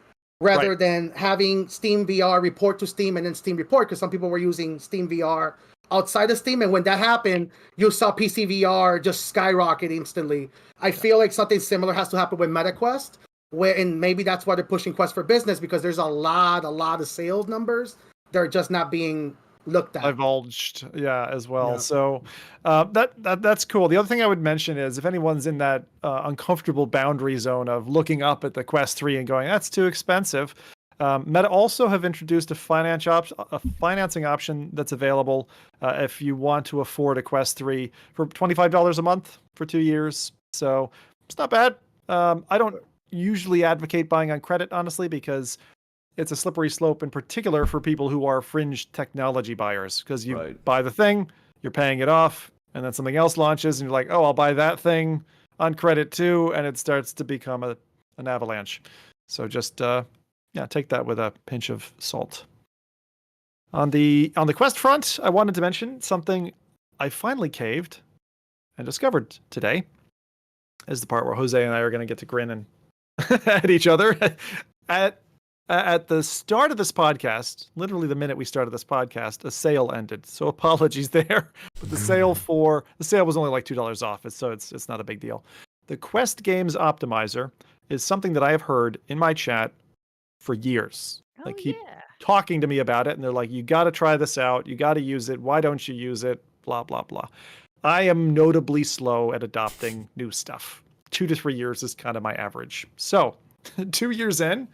rather than having Steam VR report to Steam and then Steam report, because some people were using Steam VR outside of Steam, and when that happened, you saw PC VR just skyrocket instantly. I feel like something similar has to happen with MetaQuest, and maybe that's why they're pushing Quest for Business, because there's a lot of sales numbers that are just not being looked at. Divulged, as well. Yeah. So that's cool. The other thing I would mention is, if anyone's in that uncomfortable boundary zone of looking up at the Quest 3 and going, that's too expensive, Meta also have introduced a financing option that's available if you want to afford a Quest 3 for $25 a month for 2 years. So it's not bad. I don't usually advocate buying on credit, honestly, because it's a slippery slope, in particular for people who are fringe technology buyers, because you buy the thing, you're paying it off, and then something else launches, and you're like, oh, I'll buy that thing on credit too, and it starts to become an avalanche. So just take that with a pinch of salt. On the Quest front, I wanted to mention something I finally caved and discovered today. Is the part where Jose and I are going to get to grin and at each other. At the start of this podcast, literally the minute we started this podcast, a sale ended. So apologies there. But the sale was only like $2 off, so it's not a big deal. The Quest Games Optimizer is something that I have heard in my chat for years. They keep talking to me about it, and they're like, you got to try this out. You got to use it. Why don't you use it? Blah, blah, blah. I am notably slow at adopting new stuff. 2 to 3 years is kind of my average. So 2 years in,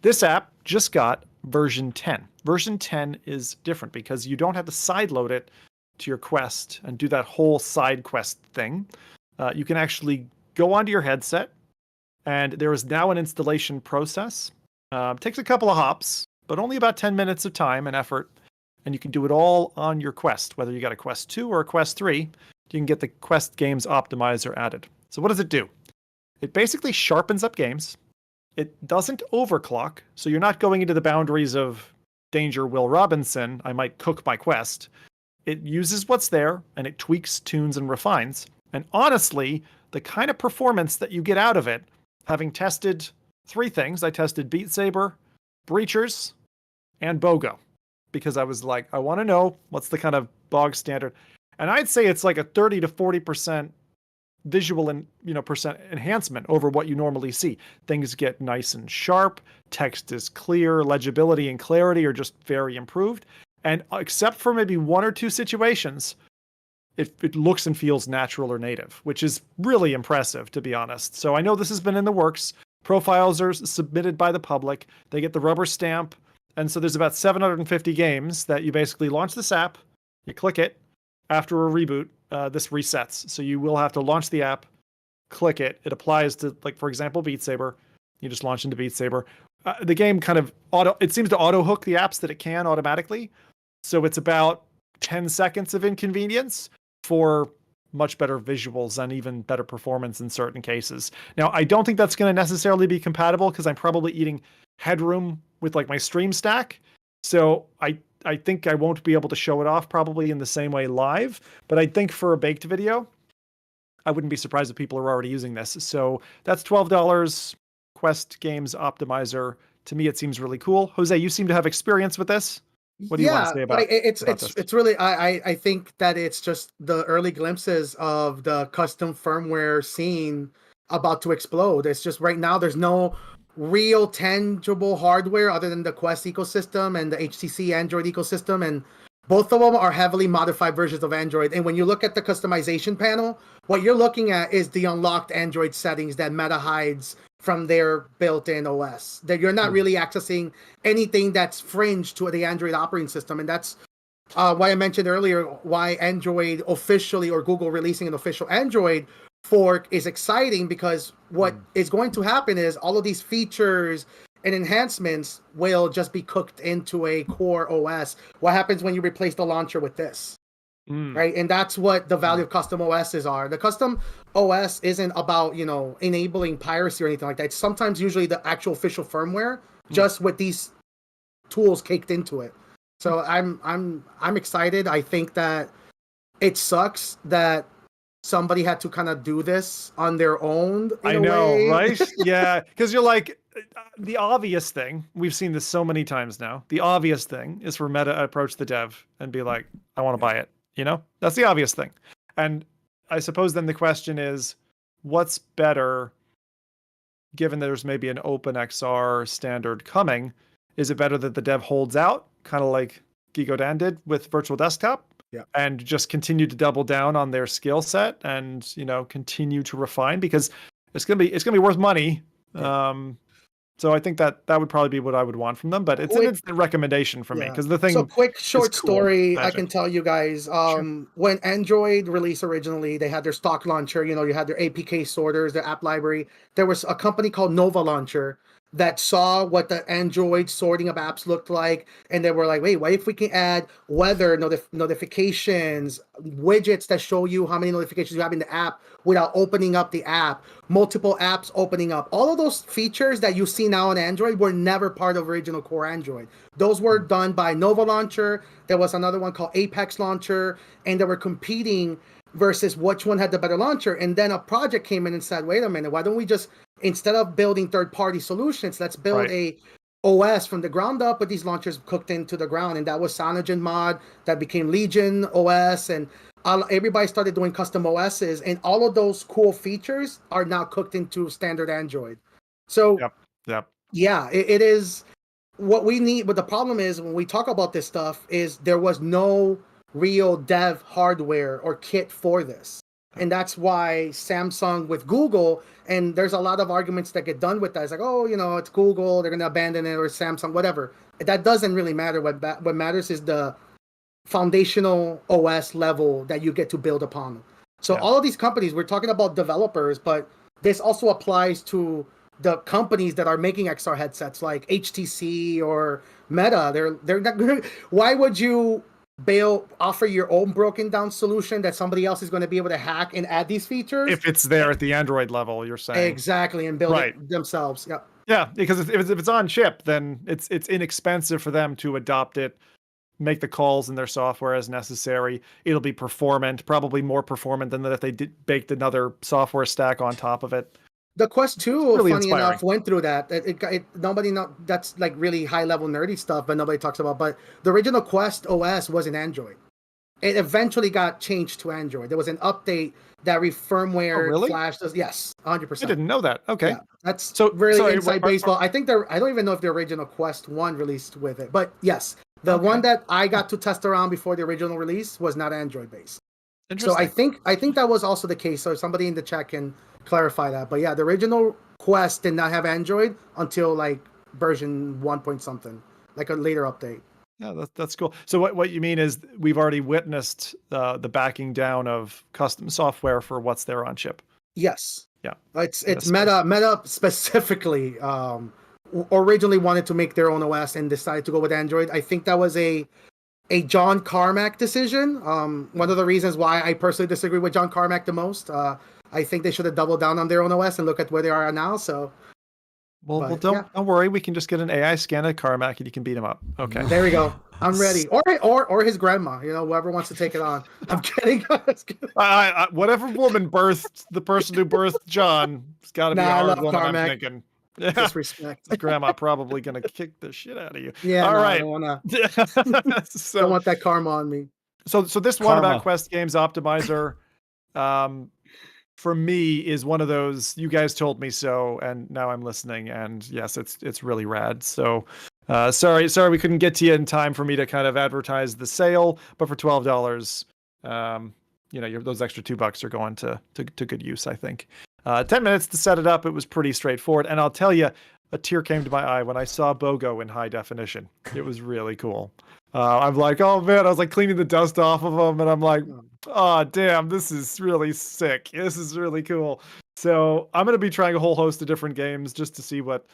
this app just got version 10. Version 10 is different because you don't have to sideload it to your Quest and do that whole side quest thing. You can actually go onto your headset, and there is now an installation process. It takes a couple of hops, but only about 10 minutes of time and effort, and you can do it all on your Quest. Whether you got a Quest 2 or a Quest 3, you can get the Quest Games Optimizer added. So what does it do? It basically sharpens up games. It doesn't overclock, so you're not going into the boundaries of danger Will Robinson, I might cook my Quest. It uses what's there, and it tweaks, tunes, and refines. And honestly, the kind of performance that you get out of it having tested 3 things. I tested Beat Saber, Breachers, and BOGO, because I was like, I want to know what's the kind of bog standard. And I'd say it's like a 30 to 40% visual and percent enhancement over what you normally see. Things get nice and sharp, text is clear, legibility and clarity are just very improved. And except for maybe 1 or 2 situations, it looks and feels natural or native, which is really impressive, to be honest. So I know this has been in the works. Profiles are submitted by the public. They get the rubber stamp. And so there's about 750 games that you basically launch this app, you click it. After a reboot, this resets. So you will have to launch the app, click it. It applies to, like, for example, Beat Saber. You just launch into Beat Saber. The game kind of it seems to auto hook the apps that it can automatically. So it's about 10 seconds of inconvenience for much better visuals and even better performance in certain cases. Now, I don't think that's going to necessarily be compatible because I'm probably eating headroom with like my stream stack. So I think I won't be able to show it off probably in the same way live, but I think for a baked video, I wouldn't be surprised if people are already using this. So that's $12. Quest Games Optimizer. To me, it seems really cool. Jose, you seem to have experience with this. What do you want to say about it? This? It's really, I think that it's just the early glimpses of the custom firmware scene about to explode. It's just right now there's no real tangible hardware other than the Quest ecosystem and the HTC Android ecosystem, and both of them are heavily modified versions of Android. And when you look at the customization panel, what you're looking at is the unlocked Android settings that Meta hides from their built-in OS. That you're not really accessing anything that's fringe to the Android operating system. And that's why I mentioned earlier why Android officially, or Google releasing an official Android fork, is exciting, because what is going to happen is all of these features and enhancements will just be cooked into a core OS. What happens when you replace the launcher with this? Right? And that's what the value of custom OSs are. The custom OS isn't about, enabling piracy or anything like that. It's sometimes usually the actual official firmware, just with these tools caked into it. So I'm excited. I think that it sucks that somebody had to kind of do this on their own. I know, right? Yeah, because you're like, the obvious thing, we've seen this so many times now, the obvious thing is for Meta to approach the dev and be like, I want to buy it. That's the obvious thing. And I suppose then the question is, what's better, given there's maybe an OpenXR standard coming? Is it better that the dev holds out, kind of like Gigodan did with Virtual Desktop? Yeah. And just continue to double down on their skill set and, continue to refine, because it's gonna be worth money. Yeah. So I think that would probably be what I would want from them, but it's an instant recommendation for me, because the thing. So quick short story, magic. I can tell you guys. When Android released originally, they had their stock launcher. You had their APK sorters, their app library. There was a company called Nova Launcher that saw what the Android sorting of apps looked like, and they were like, wait, what if we can add weather notifications, widgets that show you how many notifications you have in the app without opening up the app, multiple apps opening up. All of those features that you see now on Android were never part of original core Android. Those were done by Nova Launcher. There was another one called Apex Launcher, and they were competing versus which one had the better launcher. And then a project came in and said, wait a minute, why don't we just, instead of building third-party solutions, let's build a OS from the ground up with these launchers cooked into the ground. And that was Cyanogen Mod, that became Legion OS, and everybody started doing custom OSs, and all of those cool features are now cooked into standard Android. So yeah, it is what we need. But the problem is, when we talk about this stuff, is there was no real dev hardware or kit for this. And that's why Samsung with Google, and there's a lot of arguments that get done with that. It's like, oh, it's Google, they're going to abandon it, or Samsung, whatever. That doesn't really matter. What matters is the foundational OS level that you get to build upon. So all of these companies, we're talking about developers, but this also applies to the companies that are making XR headsets, like HTC or Meta. They're not going to, why would you offer your own broken down solution that somebody else is going to be able to hack and add these features? If it's there at the Android level, you're saying. Exactly, and build it themselves. Yeah. Yeah, because if it's on chip, then it's inexpensive for them to adopt it, make the calls in their software as necessary. It'll be performant, probably more performant than that if they baked another software stack on top of it. The Quest 2, really funny inspiring. enough, went through that. That's like really high level nerdy stuff, but nobody talks about. But the original Quest OS was in Android. It eventually got changed to Android. There was an update that firmware flashed. Yes, 100%. I didn't know that. Okay, yeah, that's inside baseball. I think I don't even know if the original Quest 1 released with it, but yes, the one that I got to test around before the original release was not Android based. So I think that was also the case. So somebody in the chat can clarify that. But yeah, the original Quest did not have Android until like version 1 point something, like a later update. Yeah, that's cool. So what you mean is we've already witnessed the backing down of custom software for what's there on chip. Yes. Yeah. It's Meta specifically originally wanted to make their own OS and decided to go with Android. I think that was a John Carmack decision. One of the reasons why I personally disagree with John Carmack the most. I think they should have doubled down on their own OS and look at where they are now. So, don't worry. We can just get an AI scan of Carmack and you can beat him up. Okay. There we go. I'm ready. Or his grandma. Whoever wants to take it on. I'm kidding. Whatever woman birthed the person who birthed John, it's got to be a hard one. I'm thinking. Yeah. Disrespect. His grandma probably gonna kick the shit out of you. Yeah. All right. I don't want that karma on me. So this one about Quest Games Optimizer, for me is one of those, you guys told me so, and now I'm listening, and yes, it's really rad. So sorry we couldn't get to you in time for me to kind of advertise the sale, but for $12, those extra $2 are going to good use, I think. 10 minutes to set it up. It was pretty straightforward, and I'll tell you, a tear came to my eye when I saw BOGO in high definition. It was really cool. I'm like, oh man, I was like cleaning the dust off of them, and I'm like, oh damn, this is really sick. This is really cool. So I'm going to be trying a whole host of different games just to see what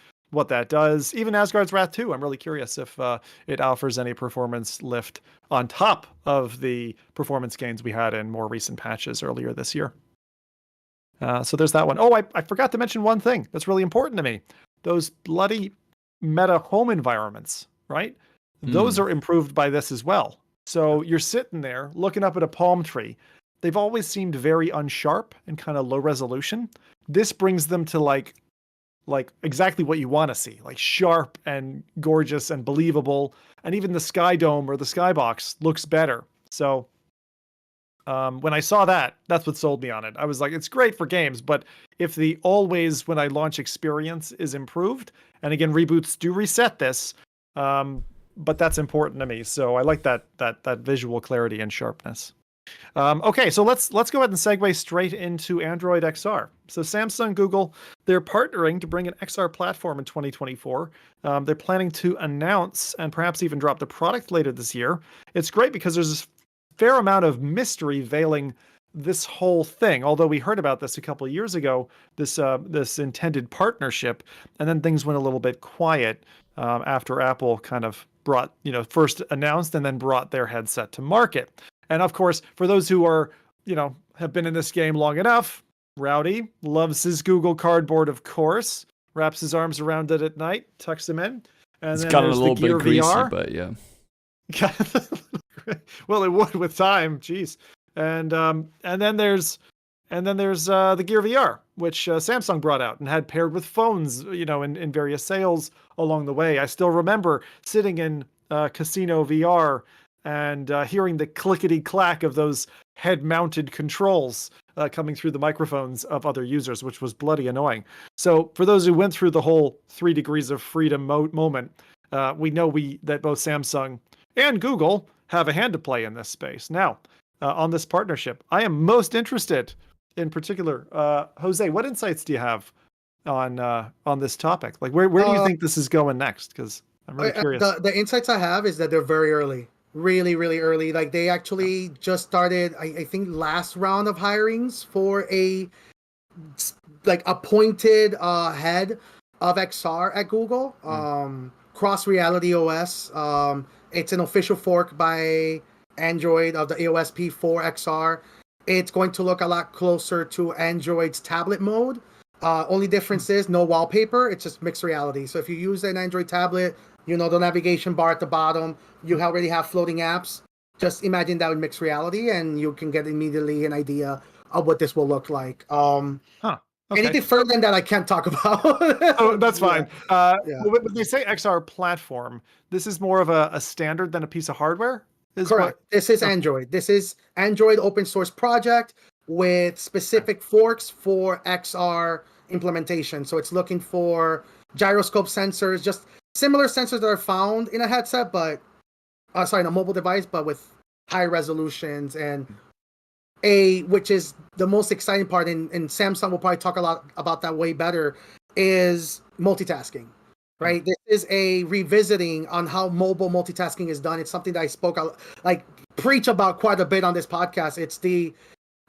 that does. Even Asgard's Wrath 2, I'm really curious if it offers any performance lift on top of the performance gains we had in more recent patches earlier this year. So there's that one. Oh, I forgot to mention one thing that's really important to me. Those bloody meta home environments, right? Those are improved by this as well. So you're sitting there looking up at a palm tree. They've always seemed very unsharp and kind of low resolution. This brings them to like exactly what you want to see, like sharp and gorgeous and believable. And even the Sky Dome or the Skybox looks better. So when I saw that, that's what sold me on it. I was like, it's great for games, but if the always when I launch experience is improved, and again, reboots do reset this, but that's important to me. So I like that visual clarity and sharpness. Okay, so let's go ahead and segue straight into Android XR. So Samsung, Google, they're partnering to bring an XR platform in 2024. They're planning to announce and perhaps even drop the product later this year. It's great because there's a fair amount of mystery veiling this whole thing. Although we heard about this a couple of years ago, this intended partnership, and then things went a little bit quiet after Apple kind of brought, first announced and then brought their headset to market. And of course, for those who are, have been in this game long enough, Rowdy loves his Google Cardboard, of course, wraps his arms around it at night, tucks them in. And it's then got a little bit greasy, VR. But yeah. Well, it would with time. Jeez. And then there's the Gear VR, which Samsung brought out and had paired with phones, in various sales along the way. I still remember sitting in Casino VR and hearing the clickety-clack of those head-mounted controls coming through the microphones of other users, which was bloody annoying. So for those who went through the whole 3 degrees of freedom moment, we know that both Samsung and Google have a hand to play in this space. Now, on this partnership, I am most interested in particular. Jose, what insights do you have on this topic? Like, where do you think this is going next? Because I'm really curious. The insights I have is that they're very early. Really, really early. Like they actually just started, I think, last round of hirings for a appointed head of XR at Google. Cross Reality OS. It's an official fork by Android of the AOS P4 XR. It's going to look a lot closer to Android's tablet mode. Only difference is no wallpaper. It's just mixed reality. So if you use an Android tablet, the navigation bar at the bottom, you already have floating apps. Just imagine that with mixed reality, and you can get immediately an idea of what this will look like. Anything further than that, I can't talk about. Oh, that's fine. Yeah. When they say XR platform, this is more of a standard than a piece of hardware? Correct. This is Android. This is Android open source project with specific forks for XR implementation. So it's looking for gyroscope sensors, just similar sensors that are found in a headset, but in a mobile device, but with high resolutions and which is the most exciting part, and Samsung will probably talk a lot about that way better, is multitasking, right? This is a revisiting on how mobile multitasking is done. It's something that I preach about quite a bit on this podcast. It's the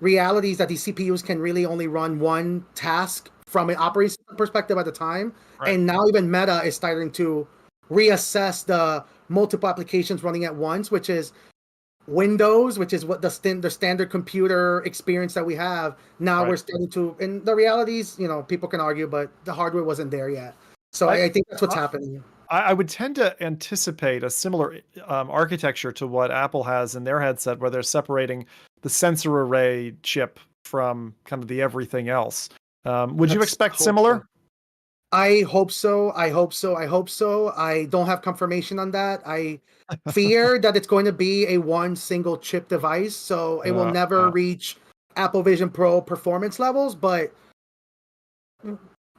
realities that these CPUs can really only run one task from an operating system perspective at a time. Right. And now even Meta is starting to reassess the multiple applications running at once, which is Windows, which is what the standard computer experience that we have. Now we're starting to, and the realities, people can argue, but the hardware wasn't there yet. So I think that's what's happening. I would tend to anticipate a similar architecture to what Apple has in their headset, where they're separating the sensor array chip from kind of the everything else. Would you expect similar? I hope so. I don't have confirmation on that. I fear that it's going to be a one single chip device, so it will never reach Apple Vision Pro performance levels, but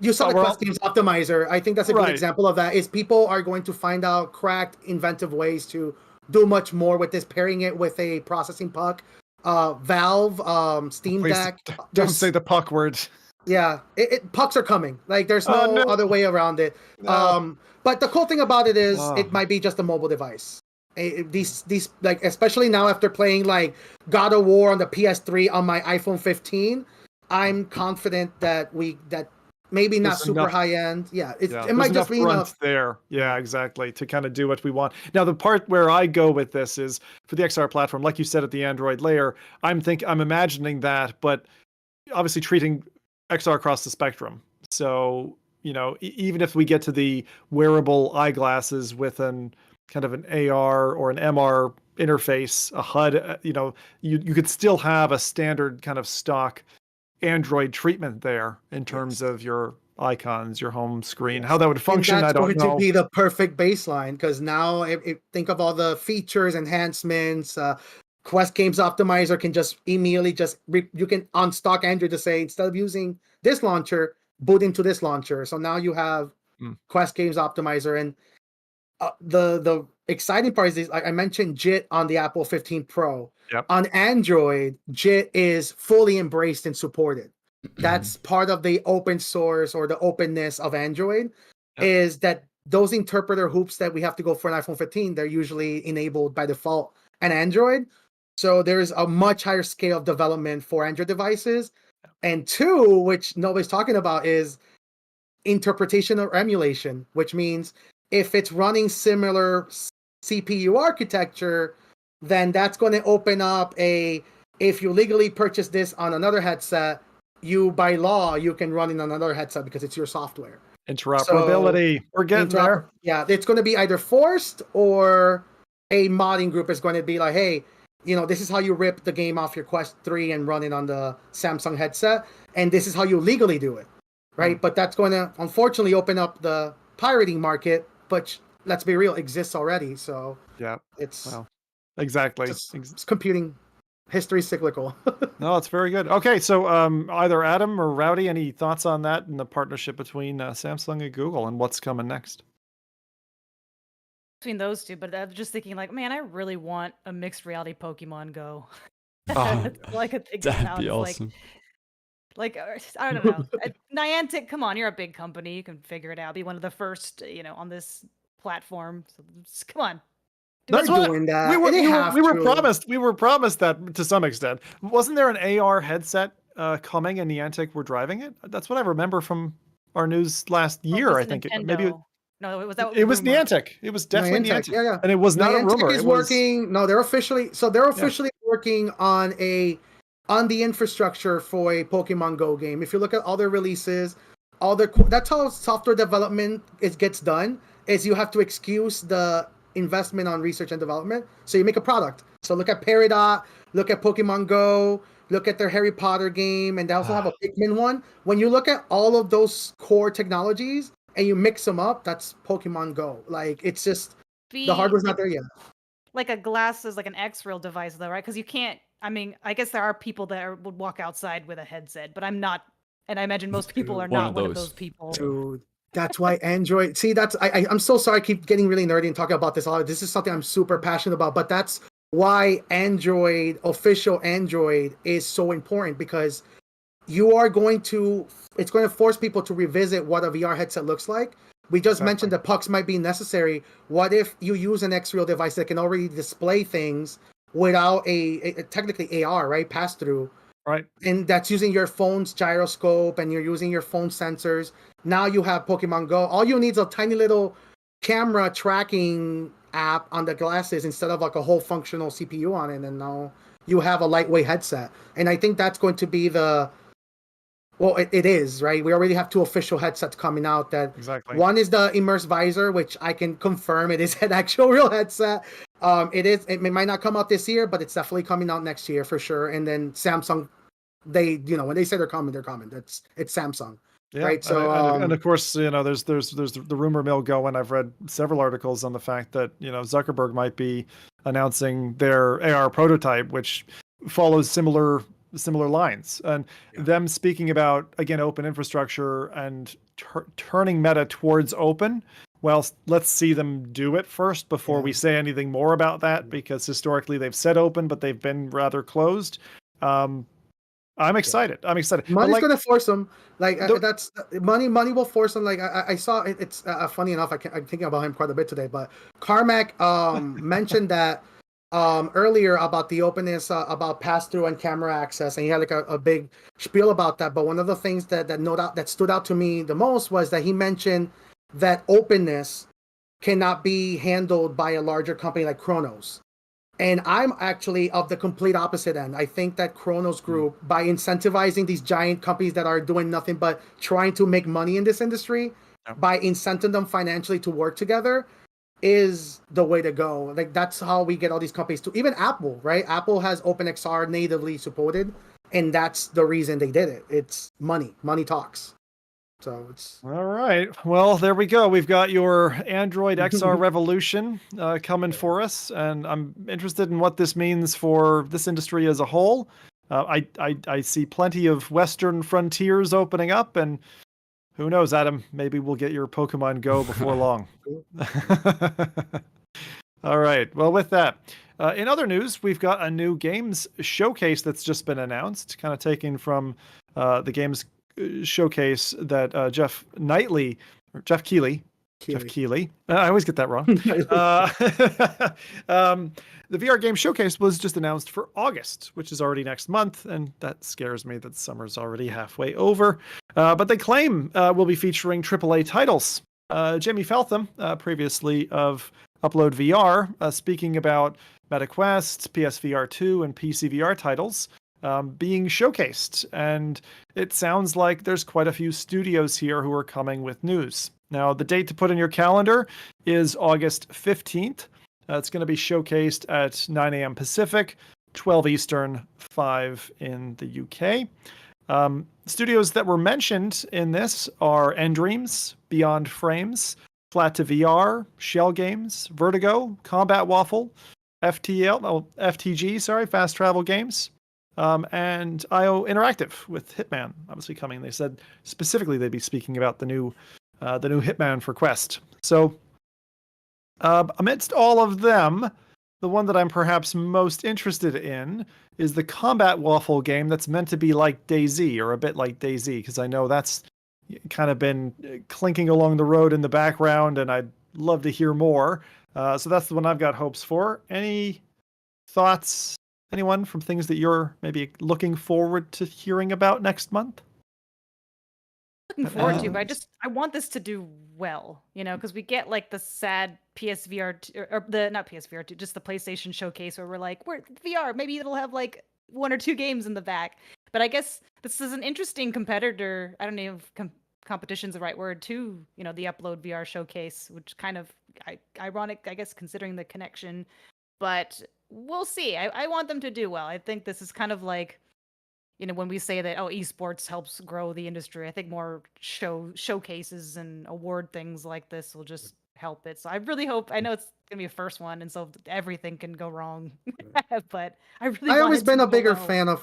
you saw the Quest Games Optimizer. I think that's a good example of that, is people are going to find out cracked, inventive ways to do much more with this, pairing it with a processing puck. Valve, Steam Deck. Don't say the puck word. Yeah, pucks are coming. Like, there's no other way around it. No. But the cool thing about it is it might be just a mobile device. These like, especially now after playing like God of War on the PS3 on my iPhone 15, I'm confident that maybe not super high end. It might just be enough there. Yeah, exactly, to kind of do what we want. Now, the part where I go with this is for the XR platform, like you said, at the Android layer. I'm imagining that, but obviously treating XR across the spectrum. So, even if we get to the wearable eyeglasses with an kind of an AR or an MR interface, a HUD, you could still have a standard kind of stock Android treatment there in terms of your icons, your home screen. How that would function, I don't know. That's going to be the perfect baseline, because now think of all the features, enhancements. Quest Games Optimizer can just immediately you can on stock Android to say, instead of using this launcher, boot into this launcher. So now you have Quest Games Optimizer, and the exciting part is, like I mentioned, JIT on the Apple 15 Pro. Yep. On Android, JIT is fully embraced and supported. That's part of the open source or the openness of Android, is that those interpreter hoops that we have to go for an iPhone 15, they're usually enabled by default on Android. So there's a much higher scale of development for Android devices. And two, which nobody's talking about, is interpretation or emulation, which means if it's running similar CPU architecture, then that's going to open up if you legally purchase this on another headset, by law, you can run in another headset because it's your software. Interoperability. We're getting there. Yeah, it's going to be either forced, or a modding group is going to be like, hey, this is how you rip the game off your Quest 3 and run it on the Samsung headset, and this is how you legally do it, right? But that's going to, unfortunately, open up the pirating market, but let's be real, exists already. So exactly. It's computing history cyclical. No, it's very good. Okay, so either Adam or Rowdy, any thoughts on that and the partnership between Samsung and Google and what's coming next? Between those two, but I'm just thinking, like, man, I really want a mixed reality Pokemon Go. That'd be awesome. Like, I don't know. Niantic, come on, you're a big company. You can figure it out. Be one of the first, on this platform. So just, come on. That's what we were promised that to some extent. Wasn't there an AR headset coming and Niantic were driving it? That's what I remember from our news last year. I think No, it was that. It was Niantic. It was definitely Niantic. Yeah. And it was not Niantic a rumor. No, they're officially working on the infrastructure for a Pokemon Go game. If you look at all their releases, that's how software development gets done. Is you have to excuse the investment on research and development, so you make a product. So look at Peridot, look at Pokemon Go. Look at their Harry Potter game, and they also have a Pikmin one. When you look at all of those core technologies and you mix them up, that's Pokemon Go. Like, it's just the hardware's not there yet. Like a glasses, like an X-Real device, though, right? Because you can't. I mean, I guess there are people that would walk outside with a headset, but I'm not, and I imagine most people are not one of those people. Dude, that's why Android. See, I'm so sorry. I keep getting really nerdy and talking about this. This is something I'm super passionate about, but that's why official Android is so important, because it's going to force people to revisit what a VR headset looks like. We just mentioned that pucks might be necessary. What if you use an X-Real device that can already display things without a technically AR, right? Pass through. Right. And that's using your phone's gyroscope and you're using your phone sensors. Now you have Pokemon Go. All you need is a tiny little camera tracking app on the glasses instead of like a whole functional CPU on it. And now you have a lightweight headset. And I think that's going to be it is, right? We already have 2 official headsets coming out. One is the immersed visor, which I can confirm it is an actual real headset. It might not come out this year, but it's definitely coming out next year for sure. And then Samsung, when they say they're coming, it's Samsung. Yeah, right. So and of course, there's the rumor mill going. I've read several articles on the fact that Zuckerberg might be announcing their AR prototype, which follows similar lines, and them speaking about, again, open infrastructure and turning Meta towards open. Well, let's see them do it first before we say anything more about that, because historically they've said open, but they've been rather closed. I'm excited. Money's going to force them. Like, that's money will force them. Like, I saw it. It's funny enough. I'm thinking about him quite a bit today, but Carmack mentioned that earlier about the openness, about pass-through and camera access, and he had like a big spiel about that. But one of the things that stood out to me the most was that he mentioned that openness cannot be handled by a larger company like Kronos. And I'm actually of the complete opposite end. I think that Kronos Group, by incentivizing these giant companies that are doing nothing but trying to make money in this industry, by incenting them financially to work together, is the way to go. Like, that's how we get all these companies to, even Apple, right? Apple has OpenXR natively supported, and that's the reason they did it. It's money. Money talks. So it's all right. Well, there we go. We've got your Android XR revolution coming for us, and I'm interested in what this means for this industry as a whole. I see plenty of Western frontiers opening up, and who knows, Adam? Maybe we'll get your Pokemon Go before long. All right. Well, with that, in other news, we've got a new games showcase that's just been announced, kind of taken from the games showcase that Jeff Keighley. I always get that wrong. The VR game showcase was just announced for August, which is already next month, and that scares me that summer's already halfway over. But they claim we'll be featuring AAA titles. Jamie Feltham, previously of Upload VR, speaking about MetaQuest, PSVR2, and PCVR titles being showcased. And it sounds like there's quite a few studios here who are coming with news. Now, the date to put in your calendar is August 15th. It's going to be showcased at 9 a.m. Pacific, 12 Eastern, 5 in the UK. Studios that were mentioned in this are Endreams, Beyond Frames, Flat to VR, Shell Games, Vertigo, Combat Waffle, FTG, Fast Travel Games, and IO Interactive with Hitman obviously coming. They said specifically they'd be speaking about the new Hitman for Quest. So amidst all of them, the one that I'm perhaps most interested in is the Combat Waffle game that's meant to be like DayZ, or a bit like DayZ, because I know that's kind of been clinking along the road in the background, and I'd love to hear more. So that's the one I've got hopes for. Any thoughts, anyone, from things that you're maybe looking forward to hearing about next month? Looking forward to, but I want this to do well, because we get like the sad PSVR2, or not PSVR2, just the PlayStation showcase where we're VR, maybe it'll have like 1 or 2 games in the back. But I guess this is an interesting competitor. I don't know if competition's the right word, to the Upload VR showcase, which kind of ironic, I guess, considering the connection. But we'll see. I want them to do well. I think this is kind of like when we say that esports helps grow the industry, I think more showcases and award things like this will just help it. So I really hope. I know it's gonna be a first one, and so everything can go wrong. But I really I want always it to been a go bigger well. fan of,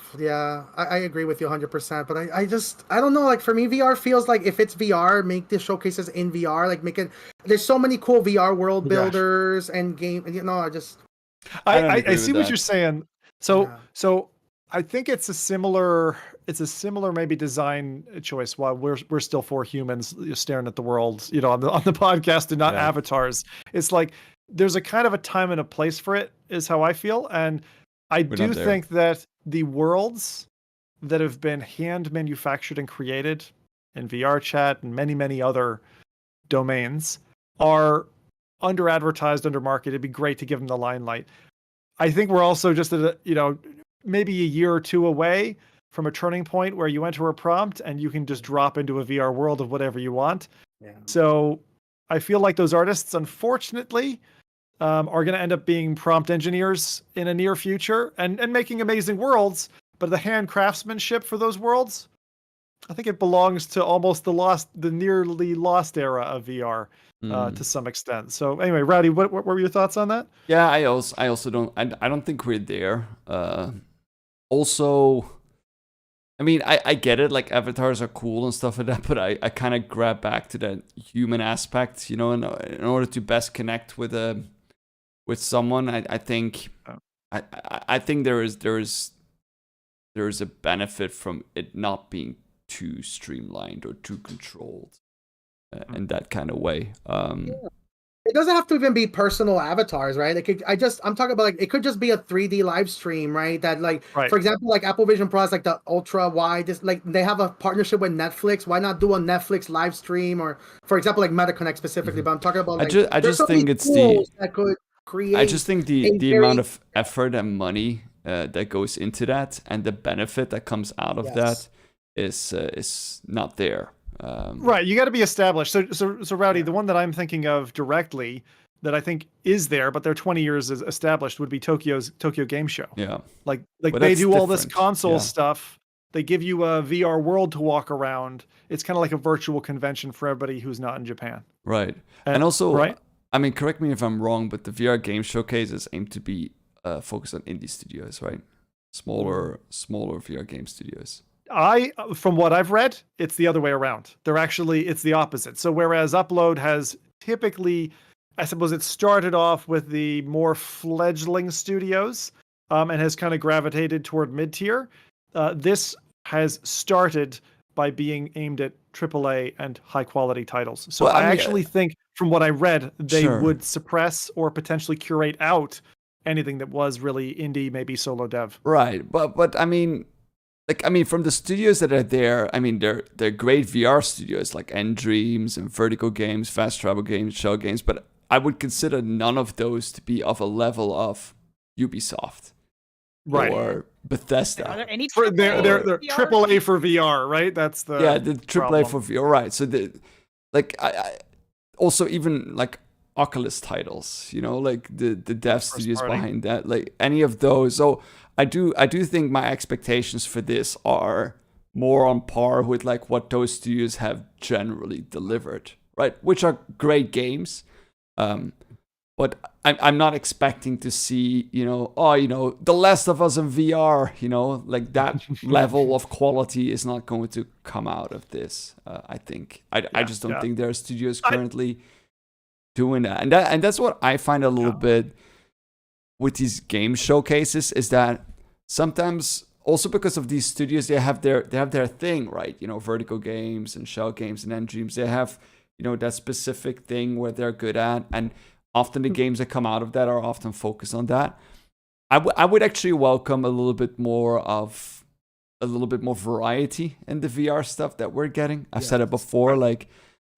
I agree with you 100%, but I don't know, like for me, VR feels like if it's VR, make the showcases in VR, like make it, there's so many cool VR world builders and game, I see what you're saying. So Yeah. so I think it's a similar maybe design choice. While we're still four humans staring at the world, on the podcast and not avatars. It's like there's a kind of a time and a place for it, is how I feel. And I do think that the worlds that have been hand manufactured and created in VR chat and many, many other domains are under advertised, under marketed. It'd be great to give them the limelight. I think we're also just at maybe a year or two away from a turning point where you enter a prompt and you can just drop into a VR world of whatever you want. Yeah. So I feel like those artists, unfortunately, are going to end up being prompt engineers in a near future and making amazing worlds. But the hand craftsmanship for those worlds, I think it belongs to almost the nearly lost era of VR. To some extent. So anyway, Rowdy, what were your thoughts on that? Yeah, I also don't think we're there. Also, I mean, I get it, like avatars are cool and stuff like that, but I kind of grab back to that human aspect, in order to best connect with someone. I think I think there is a benefit from it not being too streamlined or too controlled. In that kind of way. It doesn't have to even be personal avatars, right? I'm talking about it could just be a 3D live stream, right? That for example, like Apple Vision Pro has like the ultra wide, just like they have a partnership with Netflix. Why not do a Netflix live stream, or for example, like MetaConnect specifically? But I'm talking about I just think it's that could create. I just think the amount of effort and money that goes into that and the benefit that comes out of that is not there. Right, you got to be established. So Rowdy, the one that I'm thinking of directly that I think is there, but they're 20 years established, would be Tokyo Game Show. Yeah, like they do all this console stuff. They give you a VR world to walk around. It's kind of like a virtual convention for everybody who's not in Japan. Right, and also, I mean, correct me if I'm wrong, but the VR game showcase is aimed to be focused on indie studios, right? Smaller VR game studios. From what I've read, it's the other way around. It's the opposite. So whereas Upload has typically, I suppose it started off with the more fledgling studios and has kind of gravitated toward mid-tier. This has started by being aimed at AAA and high-quality titles. So I actually think, from what I read, they would suppress or potentially curate out anything that was really indie, maybe solo dev. Right, but I mean... from the studios that are there, I mean, they're great VR studios like Dreams and Vertigo Games, Fast Travel Games, Shell Games, but I would consider none of those to be of a level of Ubisoft, or Bethesda. Are there any they're AAA for VR, right? That's the the AAA for VR, right? So I also even like Oculus titles, like the dev studios behind that, like any of those. So I do think my expectations for this are more on par with like what those studios have generally delivered, right? Which are great games, but I'm not expecting to see The Last of Us in VR, like that level of quality is not going to come out of this. I think I just don't think there are studios currently doing that, and that's what I find a little bit with these game showcases, is that sometimes also because of these studios, they have their thing, right? Vertigo Games and Shell Games and Dreams, they have that specific thing where they're good at, and often the games that come out of that are often focused on that. I would actually welcome a little bit more variety in the VR stuff that we're getting. I've said it before, like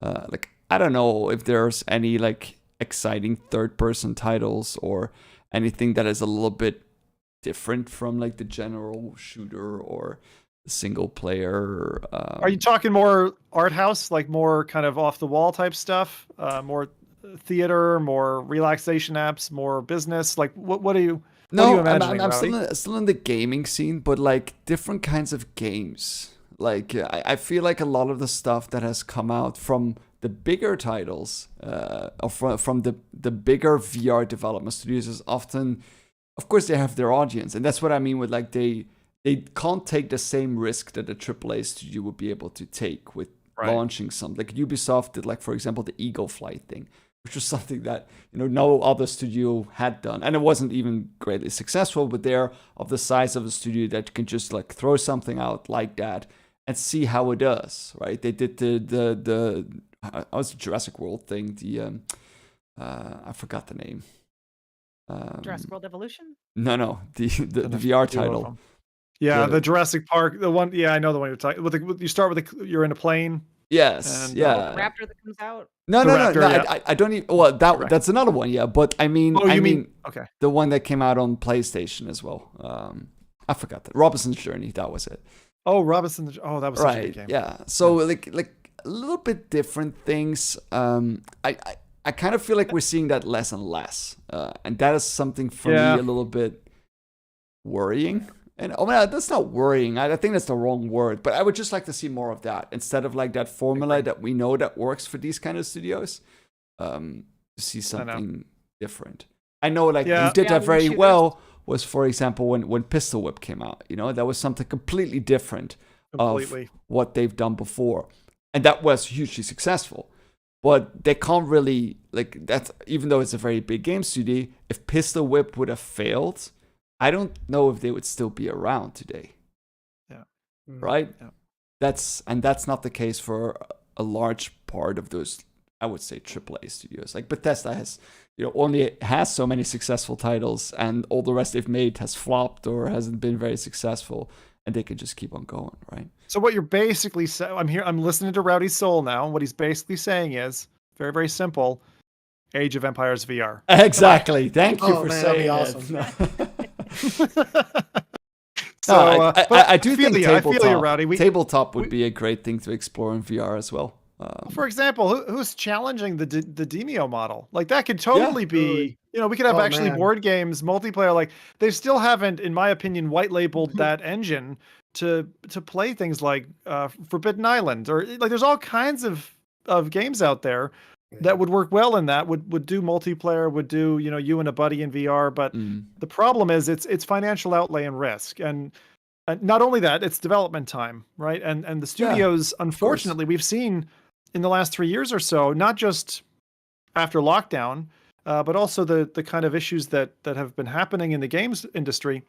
I don't know if there's any like exciting third-person titles or anything that is a little bit different from like the general shooter or single player. Are you talking more art house, like more kind of off the wall type stuff, more theater, more relaxation apps, more business? Like what are you? No, imagining, I'm still in the gaming scene, but like different kinds of games. Like I feel like a lot of the stuff that has come out from the bigger titles, or from the bigger VR development studios is often, of course, they have their audience, and that's what I mean with like they can't take the same risk that a AAA studio would be able to take with launching something. Like Ubisoft did, like for example, the Eagle Flight thing, which was something that no other studio had done, and it wasn't even greatly successful. But they're of the size of a studio that can just like throw something out like that and see how it does, right? They did the was the Jurassic World thing. The I forgot the name. Jurassic World Evolution? No, the VR title. Yeah, the Jurassic Park, the one. Yeah, I know the one you're talking. You start with you're in a plane. Yes, the raptor that comes out. No. Yeah. I don't even. Well, that's another one. Yeah, but I mean, okay, the one that came out on PlayStation as well. I forgot that. Robinson's Journey. That was it. Oh, Robinson. Oh, that was such a good game. Yeah. So like a little bit different things. I kind of feel like we're seeing that less and less, and that is something for me a little bit worrying. And that's not worrying. I think that's the wrong word. But I would just like to see more of that instead of like that formula that we know that works for these kind of studios. To see something different. I know, like you did that very well. Was, for example, when Pistol Whip came out. That was something completely different of what they've done before, and that was hugely successful. But they can't really like that. Even though it's a very big game studio, if Pistol Whip would have failed, I don't know if they would still be around today. Yeah. Right? Yeah. That's not the case for a large part of those, I would say, AAA studios. Like Bethesda has, only has so many successful titles, and all the rest they've made has flopped or hasn't been very successful, and they can just keep on going, right? So what you're basically saying, I'm listening to Rowdy's Soul now, and what he's basically saying is very, very simple: Age of Empires VR. Exactly. Thank you for saying awesome. So I do think tabletop, tabletop would be a great thing to explore in VR as well. For example, who's challenging the Demio model? Like that could totally be, we could have board games, multiplayer. Like they still haven't, in my opinion, white labeled that engine to play things like Forbidden Island, or like there's all kinds of games out there that would work well in that, would do multiplayer, would do, you and a buddy in VR. But the problem is it's financial outlay and risk. And not only that, it's development time, right? And the studios, unfortunately, we've seen in the last 3 years or so, not just after lockdown, but also the kind of issues that have been happening in the games industry.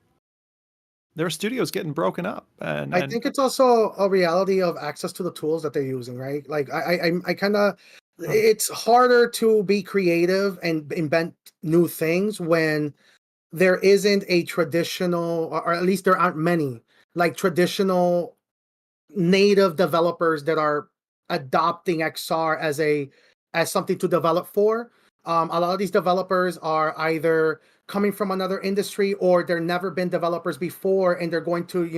There are studios getting broken up. And I think it's also a reality of access to the tools that they're using, right? Like I kind of, it's harder to be creative and invent new things when there isn't a traditional, or at least there aren't many, like traditional native developers that are adopting XR as something to develop for. A lot of these developers are either coming from another industry, or they're never been developers before, and they're going to,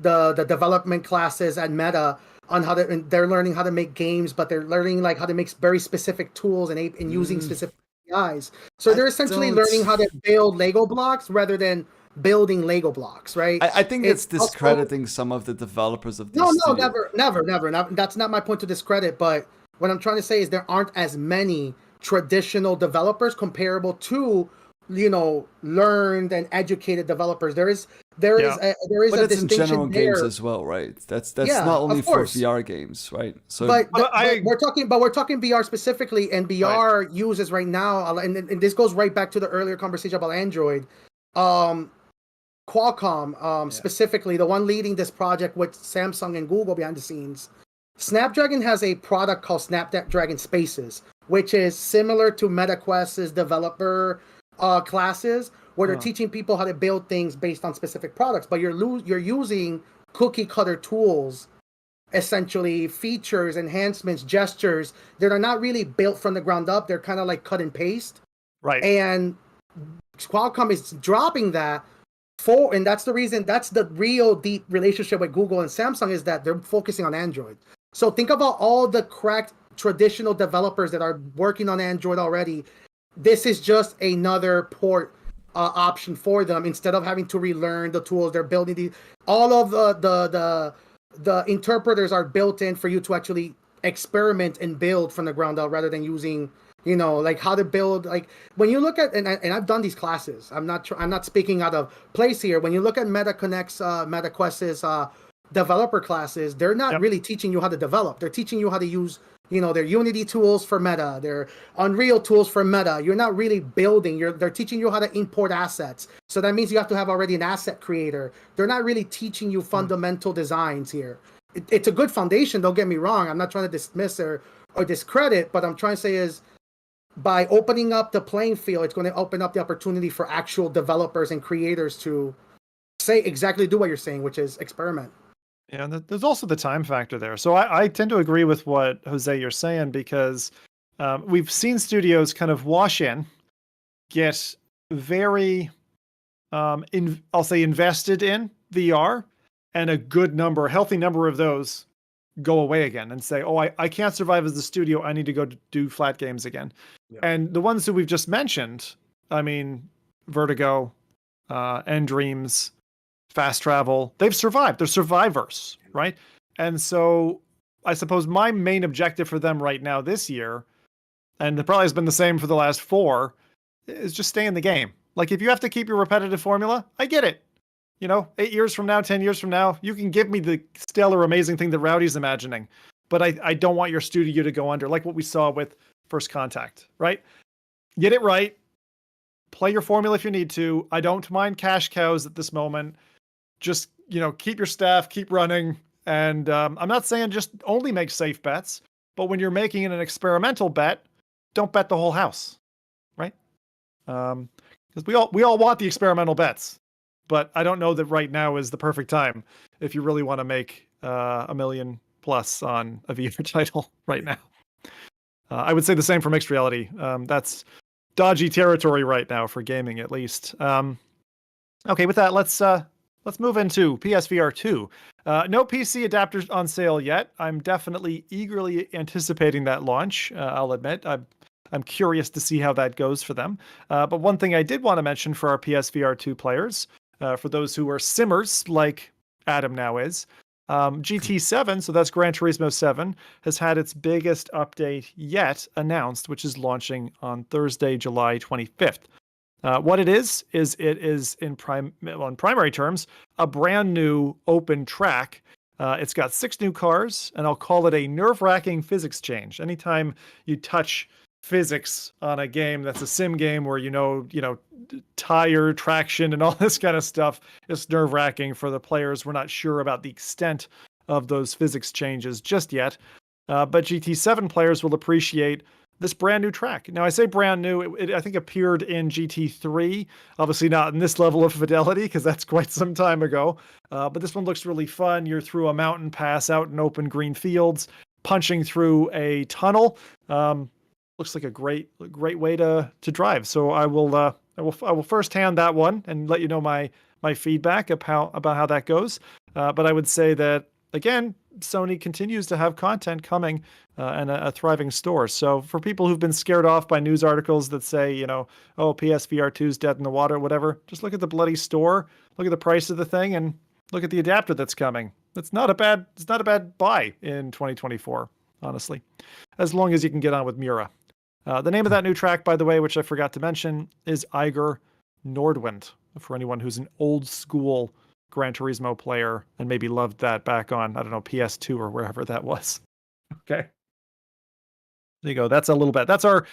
the development classes at Meta on and they're learning how to make games, but they're learning like how to make very specific tools and using specific APIs. So they're essentially learning how to build Lego blocks rather than building Lego blocks, right? I think it's discrediting some of the developers of these studios. Never. That's not my point to discredit, but what I'm trying to say is there aren't as many traditional developers comparable to, learned and educated developers. There is but a it's distinction in general there. games as well, right? That's not only for VR games, right? So, but we're talking VR specifically, and VR uses right now, and this goes right back to the earlier conversation about Android. Qualcomm, specifically, the one leading this project with Samsung and Google behind the scenes. Snapdragon has a product called Snapdragon Spaces, which is similar to MetaQuest's developer classes, where they're teaching people how to build things based on specific products, but you're using cookie cutter tools, essentially features, enhancements, gestures that are not really built from the ground up. They're kind of like cut and paste. Right. And Qualcomm is dropping that and that's the reason, that's the real deep relationship with Google and Samsung, is that they're focusing on Android. So think about all the cracked traditional developers that are working on Android already. This is just another port option for them instead of having to relearn the tools. They're building all of the interpreters are built in for you to actually experiment and build from the ground up rather than using, like how to build. Like when you look at, and I've done these classes, I'm not speaking out of place here. When you look at MetaQuest's developer classes, they're not really teaching you how to develop. They're teaching you how to use, their Unity tools for meta, their Unreal tools for meta. You're not really building. They're teaching you how to import assets. So that means you have to have already an asset creator. They're not really teaching you fundamental designs here. It's a good foundation, don't get me wrong. I'm not trying to dismiss or discredit, but I'm trying to say is by opening up the playing field, it's going to open up the opportunity for actual developers and creators to do what you're saying, which is experiment. Yeah, and there's also the time factor there. So I tend to agree with what, Jose, you're saying, because we've seen studios kind of wash in, get very, I'll say invested in VR, and a healthy number of those go away again and say, oh, I can't survive as a studio. I need to go do flat games again. Yeah. And the ones that we've just mentioned, I mean, Vertigo, End Dreams, Fast Travel, they've survived. They're survivors, right? And so I suppose my main objective for them right now this year, and it probably has been the same for the last 4, is just stay in the game. Like if you have to keep your repetitive formula, I get it. 8 years from now, 10 years from now, you can give me the stellar, amazing thing that Rowdy's imagining. But I don't want your studio to go under, like what we saw with First Contact, right? Get it right. Play your formula if you need to. I don't mind cash cows at this moment. Just, keep your staff, keep running. And I'm not saying just only make safe bets, but when you're making an experimental bet, don't bet the whole house, right? Because we all want the experimental bets, but I don't know that right now is the perfect time if you really want to make $1 million plus on a VR title right now. I would say the same for mixed reality. That's dodgy territory right now for gaming, at least. Okay, with that, let's move into PSVR2. No PC adapters on sale yet. I'm definitely eagerly anticipating that launch. I'll admit, I'm curious to see how that goes for them. But one thing I did want to mention for our PSVR2 players, for those who are simmers like Adam now is, GT7, so that's Gran Turismo 7, has had its biggest update yet announced, which is launching on Thursday, July 25th. What it is it is in primary terms, a brand new open track. It's got 6 new cars, and I'll call it a nerve-wracking physics change. Anytime you touch physics on a game that's a sim game where tire traction and all this kind of stuff, it's nerve-wracking for the players. We're not sure about the extent of those physics changes just yet, but GT7 players will appreciate this brand new track. Now, I say brand new, it I think appeared in GT3, obviously not in this level of fidelity because that's quite some time ago, but this one looks really fun. You're through a mountain pass out in open green fields, punching through a tunnel. Looks like a great way to drive. So I will firsthand that one and let you know my feedback about how that goes. But I would say that again, Sony continues to have content coming and a thriving store. So for people who've been scared off by news articles that say, oh, PSVR2 is dead in the water, whatever, just look at the bloody store, look at the price of the thing, and look at the adapter that's coming. It's not a bad buy in 2024, honestly, as long as you can get on with Mura. The name of that new track, by the way, which I forgot to mention, is Eiger Nordwind, for anyone who's an old school Gran Turismo player and maybe loved that back on, I don't know, PS2 or wherever that was. Okay. There you go. That's a little bit. That's our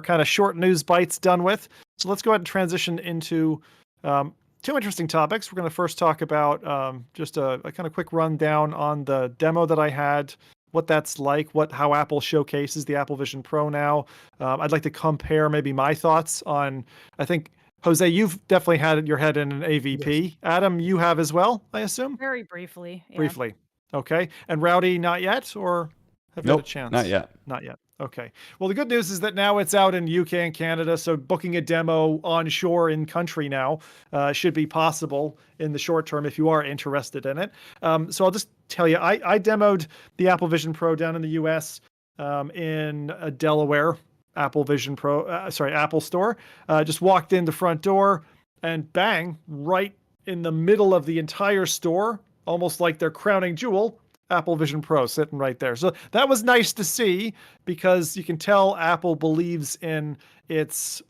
kind of short news bites done with. So let's go ahead and transition into 2 interesting topics. We're going to first talk about just a kind of quick rundown on the demo that I had, what that's like, how Apple showcases the Apple Vision Pro now. I'd like to compare maybe my thoughts on, I think, Jose, you've definitely had your head in an AVP. Yes. Adam, you have as well, I assume? Very briefly. Yeah. Briefly. Okay. And Rowdy, not yet? Or have you had a chance? Not yet. Not yet. Okay. Well, the good news is that now it's out in UK and Canada, so booking a demo onshore in country now should be possible in the short term if you are interested in it. So I'll just tell you, I demoed the Apple Vision Pro down in the US in Delaware. Apple Vision Pro, Apple Store. Just walked in the front door, and bang, right in the middle of the entire store, almost like their crowning jewel, Apple Vision Pro sitting right there. So that was nice to see, because you can tell Apple believes in its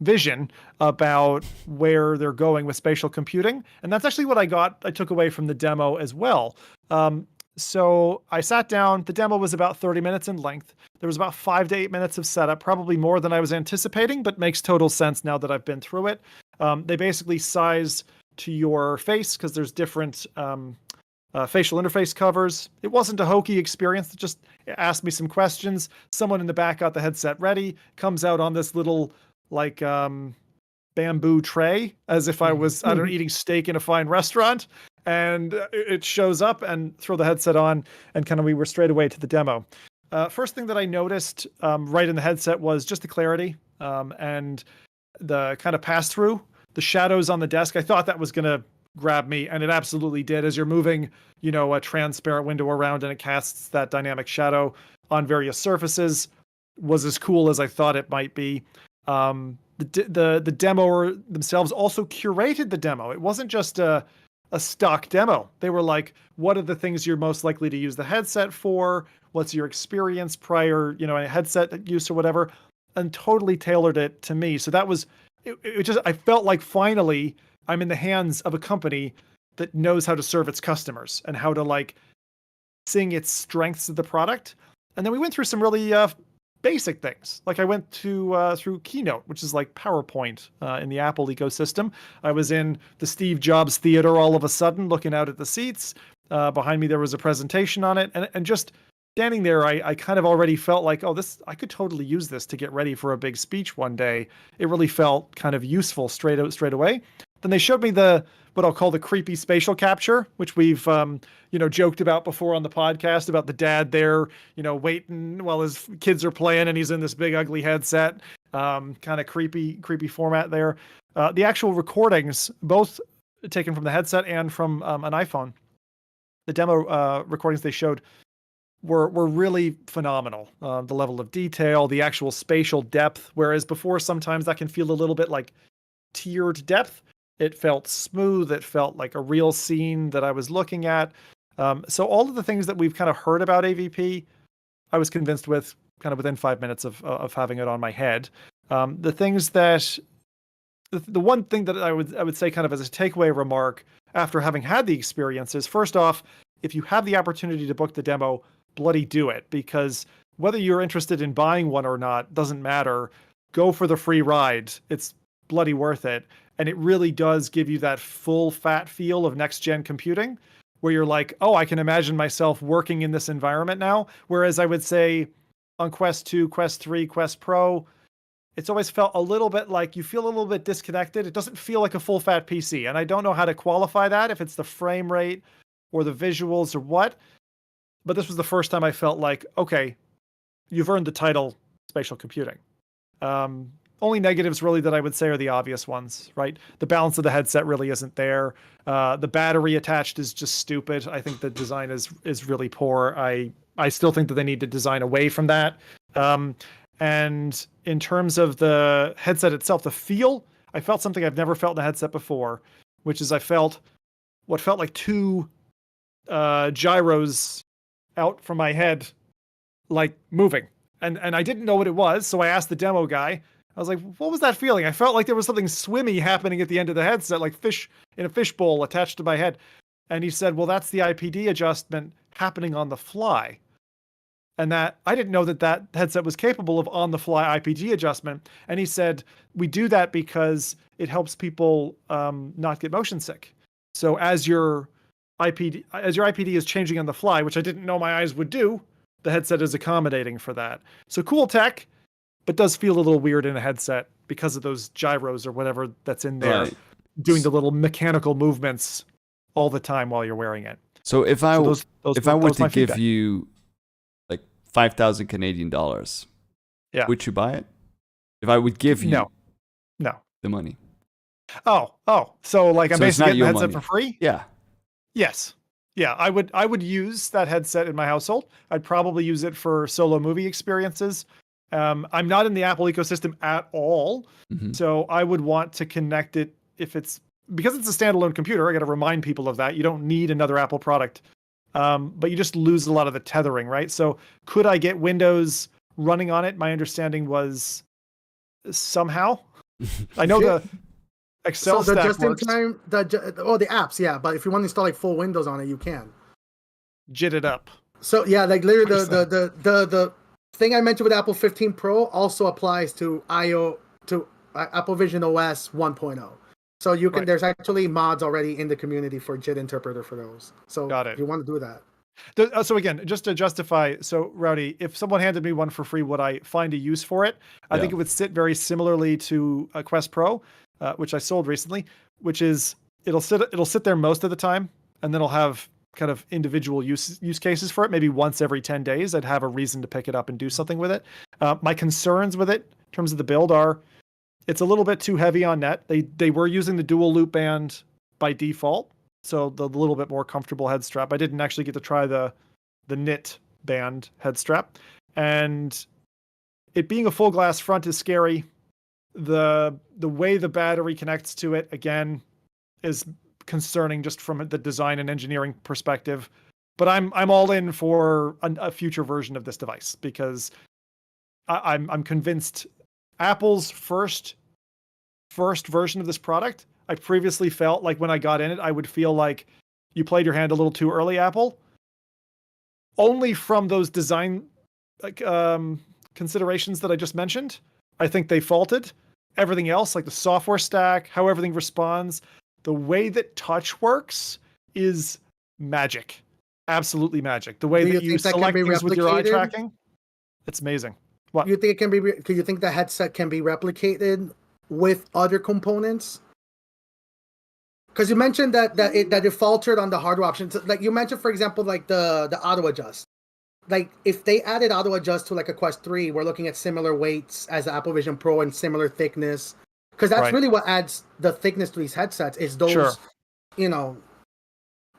vision about where they're going with spatial computing. And that's actually what I took away from the demo as well. So I sat down. The demo was about 30 minutes in length. There was about 5 to 8 minutes of setup, probably more than I was anticipating, but makes total sense now that I've been through it. They basically size to your face, because there's different facial interface covers. It wasn't a hokey experience. It just asked me some questions. Someone in the back got the headset ready, comes out on this little like bamboo tray, as if I was, I don't know, eating steak in a fine restaurant. And it shows up, and throw the headset on, and kind of we were straight away to the demo. First thing that I noticed right in the headset was just the clarity and the kind of pass through. The shadows on the desk, I thought that was going to grab me, and it absolutely did. As you're moving, a transparent window around, and it casts that dynamic shadow on various surfaces, was as cool as I thought it might be. The demo themselves also curated the demo. It wasn't just a stock demo. They were like, what are the things you're most likely to use the headset for? What's your experience prior, a headset use or whatever, and totally tailored it to me. So that was, it just, I felt like finally I'm in the hands of a company that knows how to serve its customers and how to like sing its strengths of the product. And then we went through some really basic things. Like I went through Keynote, which is like PowerPoint in the Apple ecosystem. I was in the Steve Jobs Theater all of a sudden, looking out at the seats. Behind me, there was a presentation on it. And just standing there, I kind of already felt like, oh, I could totally use this to get ready for a big speech one day. It really felt kind of useful straight away. Then they showed me what I'll call the creepy spatial capture, which we've joked about before on the podcast, about the dad there, waiting while his kids are playing, and he's in this big ugly headset, kind of creepy format there. The actual recordings, both taken from the headset and from an iPhone, the demo recordings they showed were really phenomenal. The level of detail, the actual spatial depth, whereas before sometimes that can feel a little bit like tiered depth. It felt smooth. It felt like a real scene that I was looking at. So all of the things that we've kind of heard about AVP, I was convinced with kind of within 5 minutes of having it on my head. The things that, the one thing that I would say kind of as a takeaway remark after having had the experience is, first off, if you have the opportunity to book the demo, bloody do it, because whether you're interested in buying one or not doesn't matter. Go for the free ride. It's bloody worth it. And it really does give you that full fat feel of next gen computing, where you're like, oh, I can imagine myself working in this environment now. Whereas I would say on Quest 2, Quest 3, Quest Pro, it's always felt a little bit like you feel a little bit disconnected. It doesn't feel like a full fat PC. And I don't know how to qualify that, if it's the frame rate or the visuals or what. But this was the first time I felt like, okay, you've earned the title spatial computing. Only negatives really that I would say are the obvious ones, right? The balance of the headset really isn't there. The battery attached is just stupid. I think the design is really poor. I still think that they need to design away from that. And in terms of the headset itself, the feel, I felt something I've never felt in a headset before, which is I felt what felt like two gyros out from my head, like moving. And I didn't know what it was, so I asked the demo guy. I was like, what was that feeling? I felt like there was something swimmy happening at the end of the headset, like fish in a fishbowl attached to my head. And he said, well, that's the IPD adjustment happening on the fly. And that I didn't know that headset was capable of on the fly IPG adjustment. And he said, we do that because it helps people not get motion sick. So as your IPD is changing on the fly, which I didn't know my eyes would do, the headset is accommodating for that. So cool tech, but does feel a little weird in a headset because of those gyros or whatever that's in there, doing the little mechanical movements all the time while you're wearing it. So if I were to give you like 5,000 Canadian dollars, would you buy it? If I would give you no the money. Oh, so like I'm basically getting the headset for free? Yeah. Yes. Yeah, I would use that headset in my household. I'd probably use it for solo movie experiences. I'm not in the Apple ecosystem at all, so I would want to connect it if it's because it's a standalone computer, I got to remind people of that. You don't need another Apple product, but you just lose a lot of the tethering, right? So could I get Windows running on it? My understanding was somehow. I know the Excel so the stack just in works. time, the apps, yeah. But if you want to install like full Windows on it, you can. Jit it up. So yeah, like literally the thing I mentioned with Apple 15 Pro also applies to Apple Vision OS 1.0. So you can there's actually mods already in the community for JIT interpreter for those. So Got it. if you want to do that. So again, just to justify, so Rowdy, if someone handed me one for free, would I find a use for it? I think it would sit very similarly to a Quest Pro, which I sold recently, which is it'll sit there most of the time, and then I'll have kind of individual use cases for it. Maybe once every 10 days, I'd have a reason to pick it up and do something with it. My concerns with it in terms of the build are it's a little bit too heavy on net. They were using the dual loop band by default, so the little bit more comfortable head strap. I didn't actually get to try the knit band head strap, and it being a full glass front is scary. The way the battery connects to it again is concerning just from the design and engineering perspective. But I'm all in for a future version of this device because I'm convinced Apple's first version of this product, I previously felt like when I got in it, I would feel like you played your hand a little too early, Apple. Only from those design considerations that I just mentioned, I think they faulted. Everything else, like the software stack, how everything responds, the way that touch works is magic. Absolutely magic. The way that you select things with your eye tracking, it's amazing. What? You think it can be? Do you think the headset can be replicated with other components? Because you mentioned that it faltered on the hardware options. Like you mentioned, for example, like the auto adjust. Like if they added auto adjust to like a Quest 3, we're looking at similar weights as the Apple Vision Pro and similar thickness. Because that's really what adds the thickness to these headsets is those,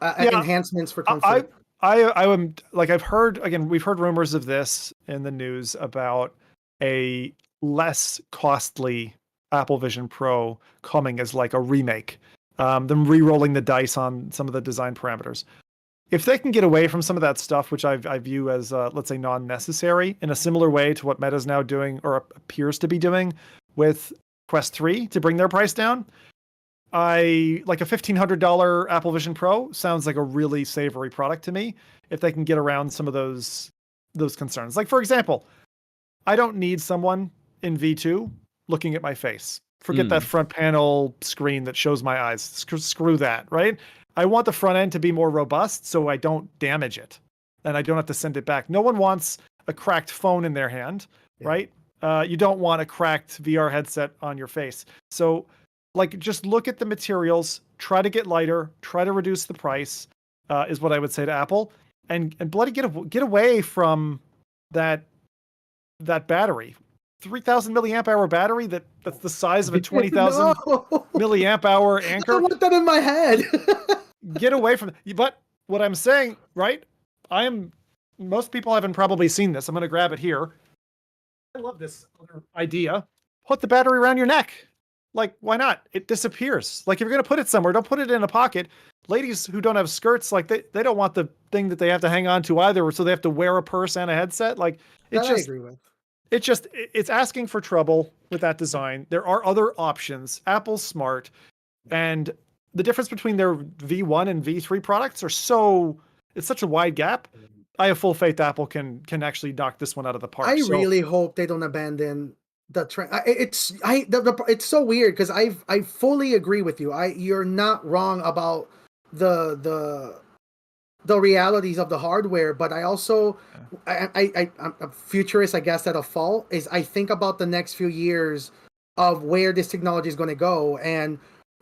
enhancements for comfort. I am like we've heard rumors of this in the news about a less costly Apple Vision Pro coming as like a remake, them re-rolling the dice on some of the design parameters. If they can get away from some of that stuff, which I view as let's say non-necessary, in a similar way to what Meta's now doing or appears to be doing with Quest 3 to bring their price down, I like a $1,500 Apple Vision Pro sounds like a really savory product to me if they can get around some of those concerns. Like for example, I don't need someone in V2 looking at my face. Forget that front panel screen that shows my eyes. Screw that, right? I want the front end to be more robust so I don't damage it and I don't have to send it back. No one wants a cracked phone in their hand, right? You don't want a cracked VR headset on your face. So like just look at the materials, try to get lighter, try to reduce the price, is what I would say to Apple. And bloody get away from that battery. 3,000 milliamp hour battery that's the size of a 20,000 milliamp hour Anker. I want that in my head. Get away from it. But what I'm saying, right? Most people haven't probably seen this. I'm going to grab it here. I love this other idea. Put the battery around your neck. Like, why not? It disappears. Like, if you're going to put it somewhere, don't put it in a pocket. Ladies who don't have skirts, like, they don't want the thing that they have to hang on to either, so they have to wear a purse and a headset. Like, I agree with. It's asking for trouble with that design. There are other options. Apple's smart. And the difference between their V1 and V3 products it's such a wide gap. I have full faith Apple can actually knock this one out of the park. I really hope they don't abandon the trend. It's so weird because I fully agree with you. You're not wrong about the realities of the hardware, but I also I'm a futurist, I guess, at a fault is I think about the next few years of where this technology is going to go, and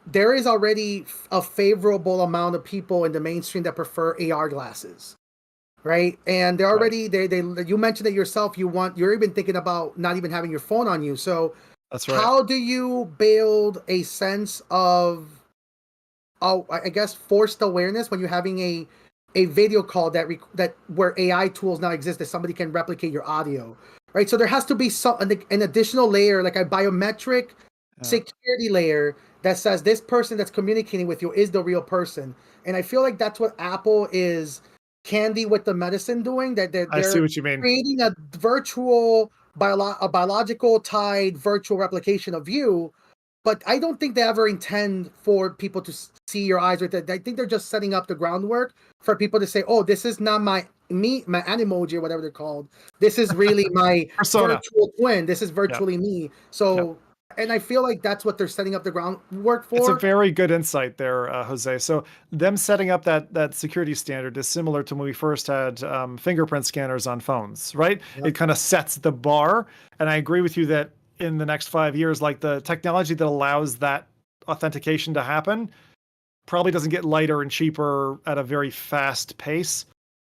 there is already a favorable amount of people in the mainstream that prefer AR glasses. Right. And they're already they you mentioned it yourself. You're even thinking about not even having your phone on you. So that's right. How do you build a sense of I guess forced awareness when you're having a video call that where AI tools now exist that somebody can replicate your audio. Right. So there has to be an additional layer, like a biometric security layer that says this person that's communicating with you is the real person. And I feel like that's what Apple is candy with the medicine doing, that they're I see what you mean. creating a virtual a biological tied virtual replication of you. But I don't think they ever intend for people to see your eyes with it. I think they're just setting up the groundwork for people to say, oh, this is not my Animoji or whatever they're called. This is really my virtual twin. This is virtually me. So, and I feel like that's what they're setting up the groundwork for. It's a very good insight there, Jose. So them setting up that security standard is similar to when we first had fingerprint scanners on phones, right? It kind of sets the bar. And I agree with you that in the next 5 years, like the technology that allows that authentication to happen probably doesn't get lighter and cheaper at a very fast pace,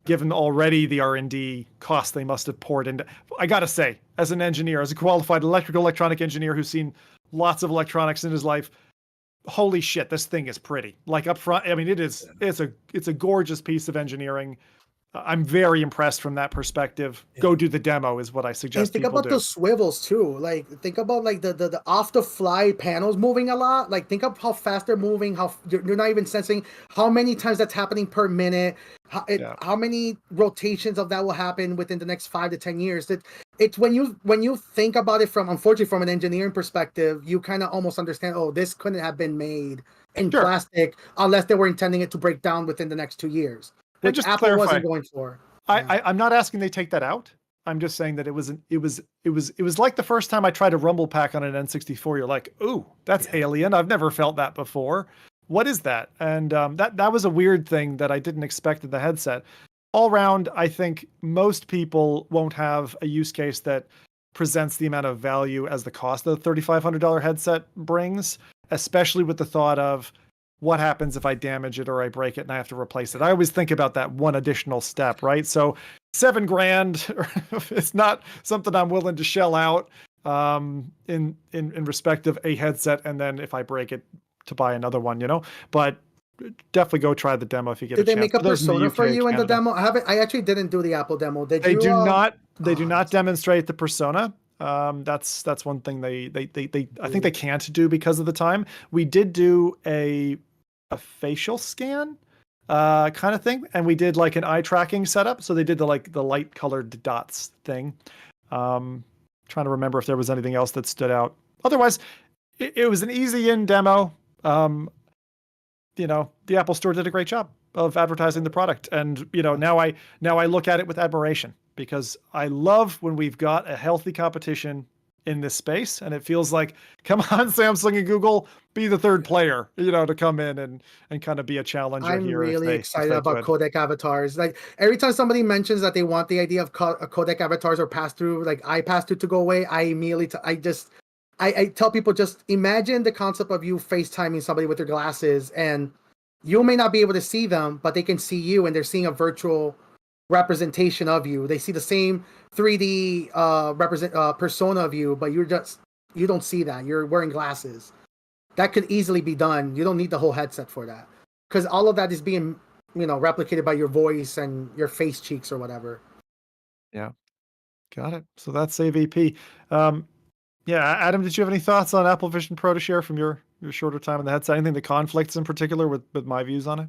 given already the R&D costs they must have poured into. I gotta say, as an engineer, as a qualified electronic engineer who's seen lots of electronics in his life, holy shit, this thing is pretty. Like up front, I mean, it's a gorgeous piece of engineering. I'm very impressed from that perspective. Go do the demo is what I suggest. And think about those swivels too. Like think about like the off the fly panels moving a lot. Like think of how fast they're moving. How you're not even sensing how many times that's happening per minute. How many rotations of that will happen within the next 5 to 10 years. It's when you think about it unfortunately from an engineering perspective, you kind of almost understand. Oh, this couldn't have been made in plastic unless they were intending it to break down within the next 2 years. Which just Apple wasn't going for. I'm not asking they take that out. I'm just saying that it was like the first time I tried a rumble pack on an N64. You're like, ooh, that's alien. I've never felt that before. What is that? And that was a weird thing that I didn't expect in the headset. All around, I think most people won't have a use case that presents the amount of value as the cost of the $3,500 headset brings, especially with the thought of, what happens if I damage it or I break it and I have to replace it? I always think about that one additional step, right? So $7,000 it's not something I'm willing to shell out in respect of a headset, and then if I break it to buy another one, but definitely go try the demo if you get a chance. Did they make a persona for you in the demo? I actually didn't do the Apple demo. Did they you? They do not demonstrate the persona. That's one thing they I think they can't do because of the time. We did do a facial scan kind of thing, and we did like an eye tracking setup. So they did the light colored dots thing. Trying to remember if there was anything else that stood out. Otherwise, it was an easy in demo. The Apple Store did a great job of advertising the product, and now I look at it with admiration, because I love when we've got a healthy competition in this space, and it feels like, come on, Samsung and Google, be the third player, to come in and kind of be a challenger. I'm really excited about codec avatars. Like every time somebody mentions that they want the idea of codec avatars or pass through, like I pass through to go away, I immediately I tell people, just imagine the concept of you FaceTiming somebody with their glasses, and you may not be able to see them, but they can see you, and they're seeing a virtual representation of you. They see the same 3D persona of you, but you don't see that. You're wearing glasses. That could easily be done. You don't need the whole headset for that, because all of that is being replicated by your voice and your face cheeks or whatever. Yeah, got it. So that's AVP. Adam, did you have any thoughts on Apple Vision Pro to share from your shorter time in the headset? Anything that conflicts in particular with my views on it?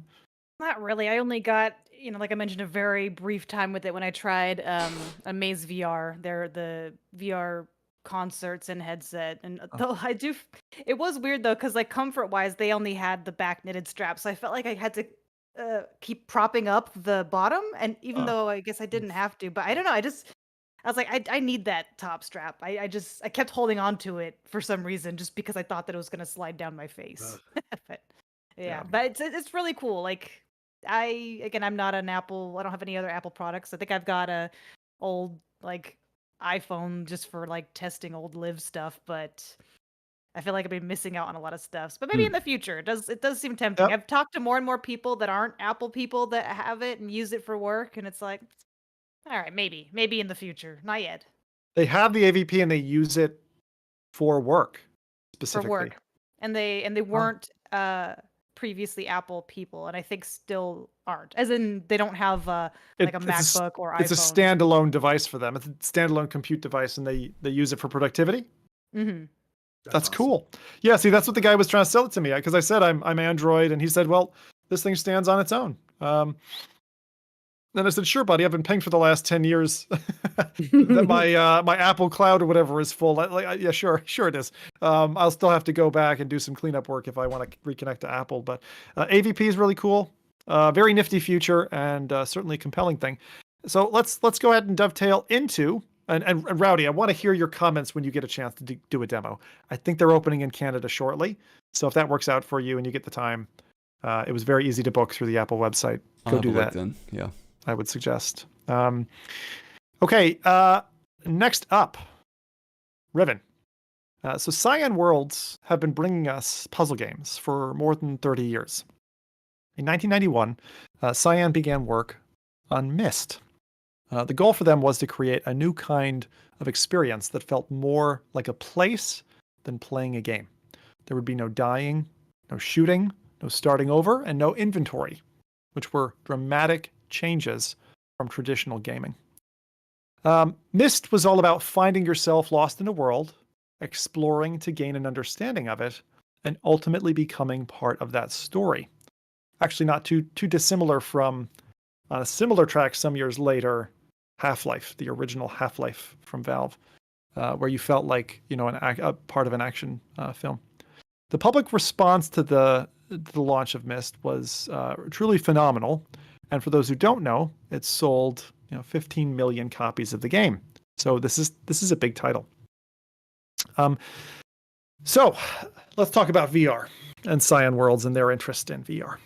Not really. I only got, like I mentioned, a very brief time with it when I tried Amaze VR. They're the VR concerts and headset. And though it was weird though, because like comfort wise, they only had the back knitted strap. So I felt like I had to keep propping up the bottom. And even though I guess I didn't have to, but I don't know. I was like, I need that top strap. I kept holding on to it for some reason, just because I thought that it was going to slide down my face. But but it's really cool. Like I'm not an Apple. I don't have any other Apple products. I think I've got a old like iPhone just for like testing old live stuff, but I feel like I've been missing out on a lot of stuff. But maybe in the future, it does seem tempting. I've talked to more and more people that aren't Apple people that have it and use it for work, and it's like, all right, maybe in the future, not yet. They have the AVP and they use it for work specifically. For work, and they weren't previously Apple people, and I think still aren't. As in, they don't have like a MacBook or iPhone. It's a standalone device for them. It's a standalone compute device, and they use it for productivity. Mm-hmm. That's awesome. Cool. Yeah, see, that's what the guy was trying to sell it to me, because I said I'm Android, and he said, well, this thing stands on its own. Then I said, sure, buddy, I've been paying for the last 10 years that my Apple Cloud or whatever is full. Yeah, sure it is. I'll still have to go back and do some cleanup work if I want to reconnect to Apple. But AVP is really cool. Very nifty future, and certainly a compelling thing. So let's go ahead and dovetail into, and Rowdy, I want to hear your comments when you get a chance to do a demo. I think they're opening in Canada shortly. So if that works out for you and you get the time, it was very easy to book through the Apple website. Go do that. Then. Yeah. I would suggest. Okay, next up, Riven. So Cyan Worlds have been bringing us puzzle games for more than 30 years. In 1991, Cyan began work on Myst. The goal for them was to create a new kind of experience that felt more like a place than playing a game. There would be no dying, no shooting, no starting over, and no inventory, which were dramatic changes from traditional gaming. Myst was all about finding yourself lost in a world, exploring to gain an understanding of it, and ultimately becoming part of that story. Actually, not too dissimilar from, on a similar track some years later, Half-Life, the original Half-Life from Valve, where you felt like a part of an action film. The public response to the launch of Myst was truly phenomenal. And for those who don't know, it sold 15 million copies of the game. So this is a big title. So let's talk about VR and Cyan Worlds and their interest in VR.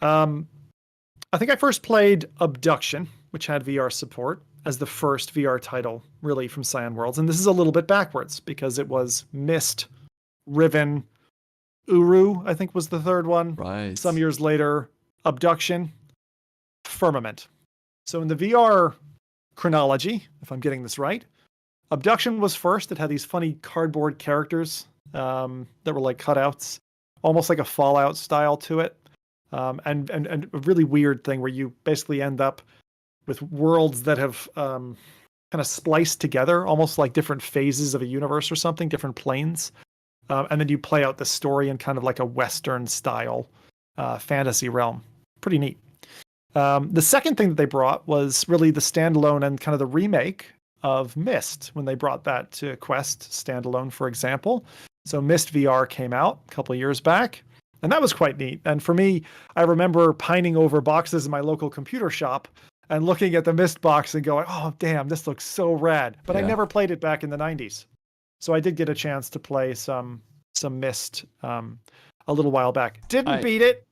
I think I first played Abduction, which had VR support, as the first VR title really from Cyan Worlds. And this is a little bit backwards because it was Myst, Riven, Uru, I think was the third one. Right. Some years later, Abduction, Firmament. So in the VR chronology, if I'm getting this right, Abduction was first. It had these funny cardboard characters that were like cutouts, almost like a Fallout style to it. And a really weird thing where you basically end up with worlds that have kind of spliced together, almost like different phases of a universe or something, different planes. And then you play out the story in kind of like a Western style fantasy realm. Pretty neat. The second thing that they brought was really the standalone and kind of the remake of Myst when they brought that to Quest standalone, for example. So Myst VR came out a couple of years back, and that was quite neat. And for me, I remember pining over boxes in my local computer shop and looking at the Myst box and going, oh, damn, this looks so rad. But I never played it back in the 90s. So I did get a chance to play some Myst a little while back. Didn't beat it,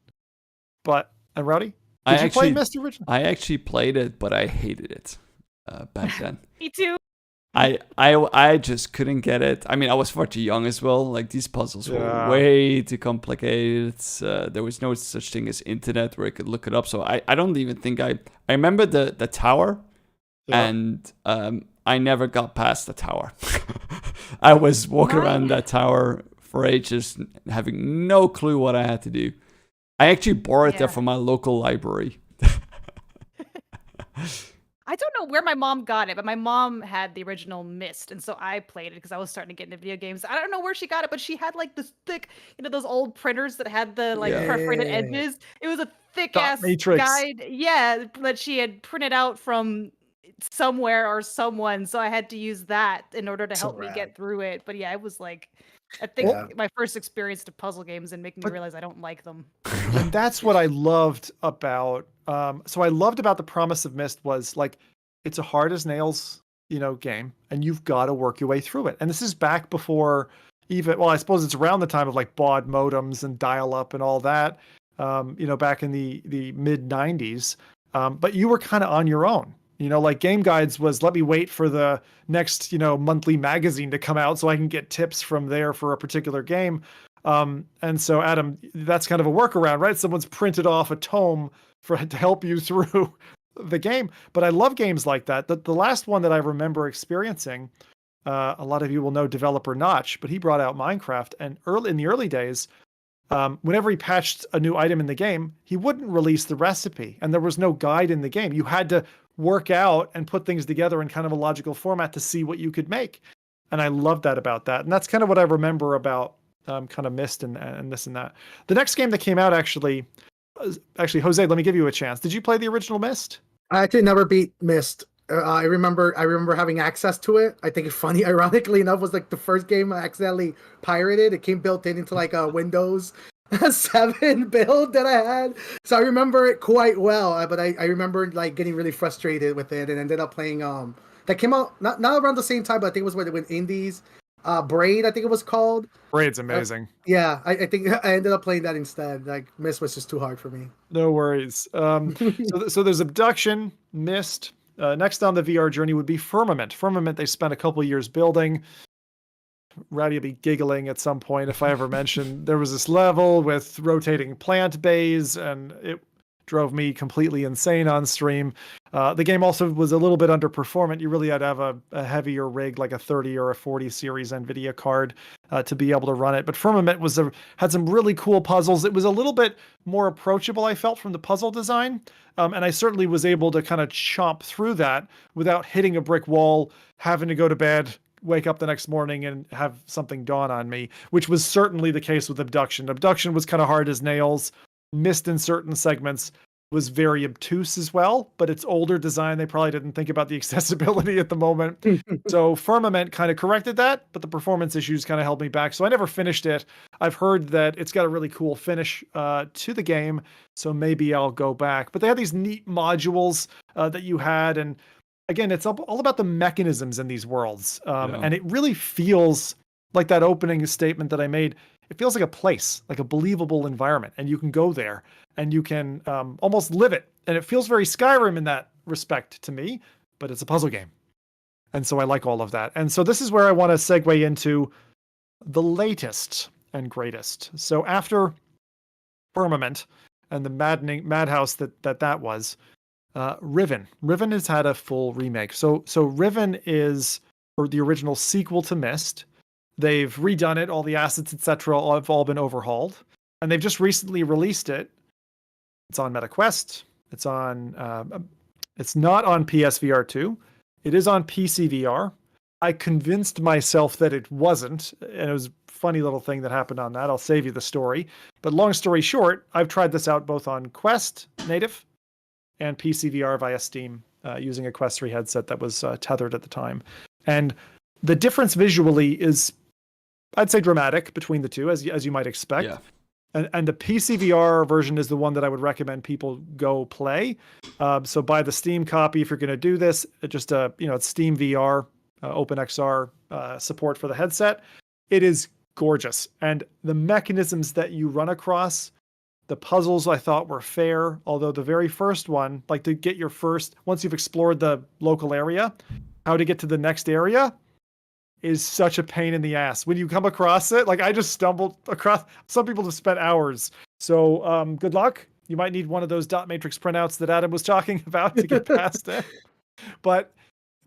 but, and Rowdy? Did you play Myst originally? I actually played it, but I hated it back then. Me too. I just couldn't get it. I mean, I was far too young as well. Like, these puzzles were way too complicated. There was no such thing as internet where I could look it up. So I don't even think I remember the tower, and I never got past the tower. I was walking around that tower for ages, having no clue what I had to do. I actually borrowed that from my local library. I don't know where my mom got it, but my mom had the original Myst, and so I played it because I was starting to get into video games. I don't know where she got it, but she had like this thick, those old printers that had the perforated edges. It was a thick ass guide, that she had printed out from somewhere or someone. So I had to use that in order to help me get through it. But yeah, it was like, I think my first experience to puzzle games and making me realize I don't like them. And that's what I loved about. So I loved about the promise of Myst was like, it's a hard as nails, game, and you've got to work your way through it. And this is back before even, well, I suppose it's around the time of like baud modems and dial-up and all that. Back in the mid 90s. But you were kind of on your own. Like Game Guides was, let me wait for the next, monthly magazine to come out so I can get tips from there for a particular game. And so, Adam, that's kind of a workaround, right? Someone's printed off a tome to help you through the game. But I love games like that. The last one that I remember experiencing, a lot of you will know Developer Notch, but he brought out Minecraft. And in the early days, whenever he patched a new item in the game, he wouldn't release the recipe. And there was no guide in the game. You had to work out and put things together in kind of a logical format to see what you could make. And I love that about that. And that's kind of what I remember about kind of Myst and this and that. The next game that came out actually, Jose, let me give you a chance. Did you play the original Myst? I actually never beat Myst. I remember having access to it. I think it's funny, ironically enough, was like the first game I accidentally pirated. It came built into like a Windows 7 build that I had. So I remember it quite well, but I remember like getting really frustrated with it and ended up playing that came out not around the same time, but I think it was when Indies Braid, I think it was called. Braid's amazing. Yeah, I think I ended up playing that instead. Like Myst was just too hard for me. No worries. So there's Abduction, Myst. Next on the VR journey would be Firmament. Firmament, they spent a couple years building. Rowdy will be giggling at some point if I ever mention there was this level with rotating plant bays, and it drove me completely insane on stream. The game also was a little bit underperformant. You really had to have a heavier rig, like a 30 or a 40 series NVIDIA card to be able to run it. But Firmament had some really cool puzzles. It was a little bit more approachable, I felt, from the puzzle design. And I certainly was able to kind of chomp through that without hitting a brick wall, having to go to bed, wake up the next morning and have something dawn on me, which was certainly the case with Abduction. Abduction was kind of hard as nails. Myst in certain segments was very obtuse as well, but it's older design. They probably didn't think about the accessibility at the moment. So Firmament kind of corrected that, but the performance issues kind of held me back. So I never finished it. I've heard that it's got a really cool finish to the game, so maybe I'll go back. But they had these neat modules that you had, and again, it's all about the mechanisms in these worlds. And it really feels like that opening statement that I made. It feels like a place, like a believable environment, and you can go there and you can almost live it. And it feels very Skyrim in that respect to me, but it's a puzzle game. And so I like all of that. And so this is where I want to segue into the latest and greatest. So after Firmament and the madhouse that was, Riven. Riven has had a full remake. So Riven is the original sequel to Myst. They've redone it. All the assets, etc., have all been overhauled, and they've just recently released it. It's on MetaQuest. It's on. It's not on PSVR2. It is on PCVR. I convinced myself that it wasn't, and it was a funny little thing that happened on that. I'll save you the story. But long story short, I've tried this out both on Quest native and PCVR via Steam using a Quest 3 headset that was tethered at the time. And the difference visually is, I'd say, dramatic between the two, as you might expect. Yeah. And the PCVR version is the one that I would recommend people go play. So buy the Steam copy if you're going to do this. It's Steam VR, OpenXR support for the headset. It is gorgeous. And the mechanisms that you run across, the puzzles I thought were fair, although the very first one, like to get once you've explored the local area, how to get to the next area is such a pain in the ass. When you come across it, like I just stumbled across, some people have spent hours. So good luck. You might need one of those dot matrix printouts that Adam was talking about to get past it. But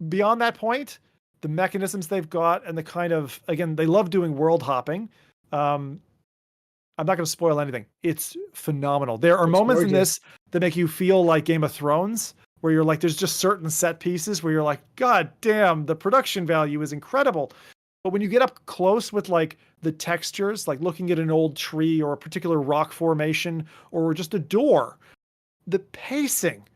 beyond that point, the mechanisms they've got and the kind of, again, they love doing world hopping. I'm not going to spoil anything. It's phenomenal. There are moments in this that make you feel like Game of Thrones, where you're like, there's just certain set pieces where you're like, God damn, the production value is incredible. But when you get up close with like the textures, like looking at an old tree or a particular rock formation or just a door, the pacing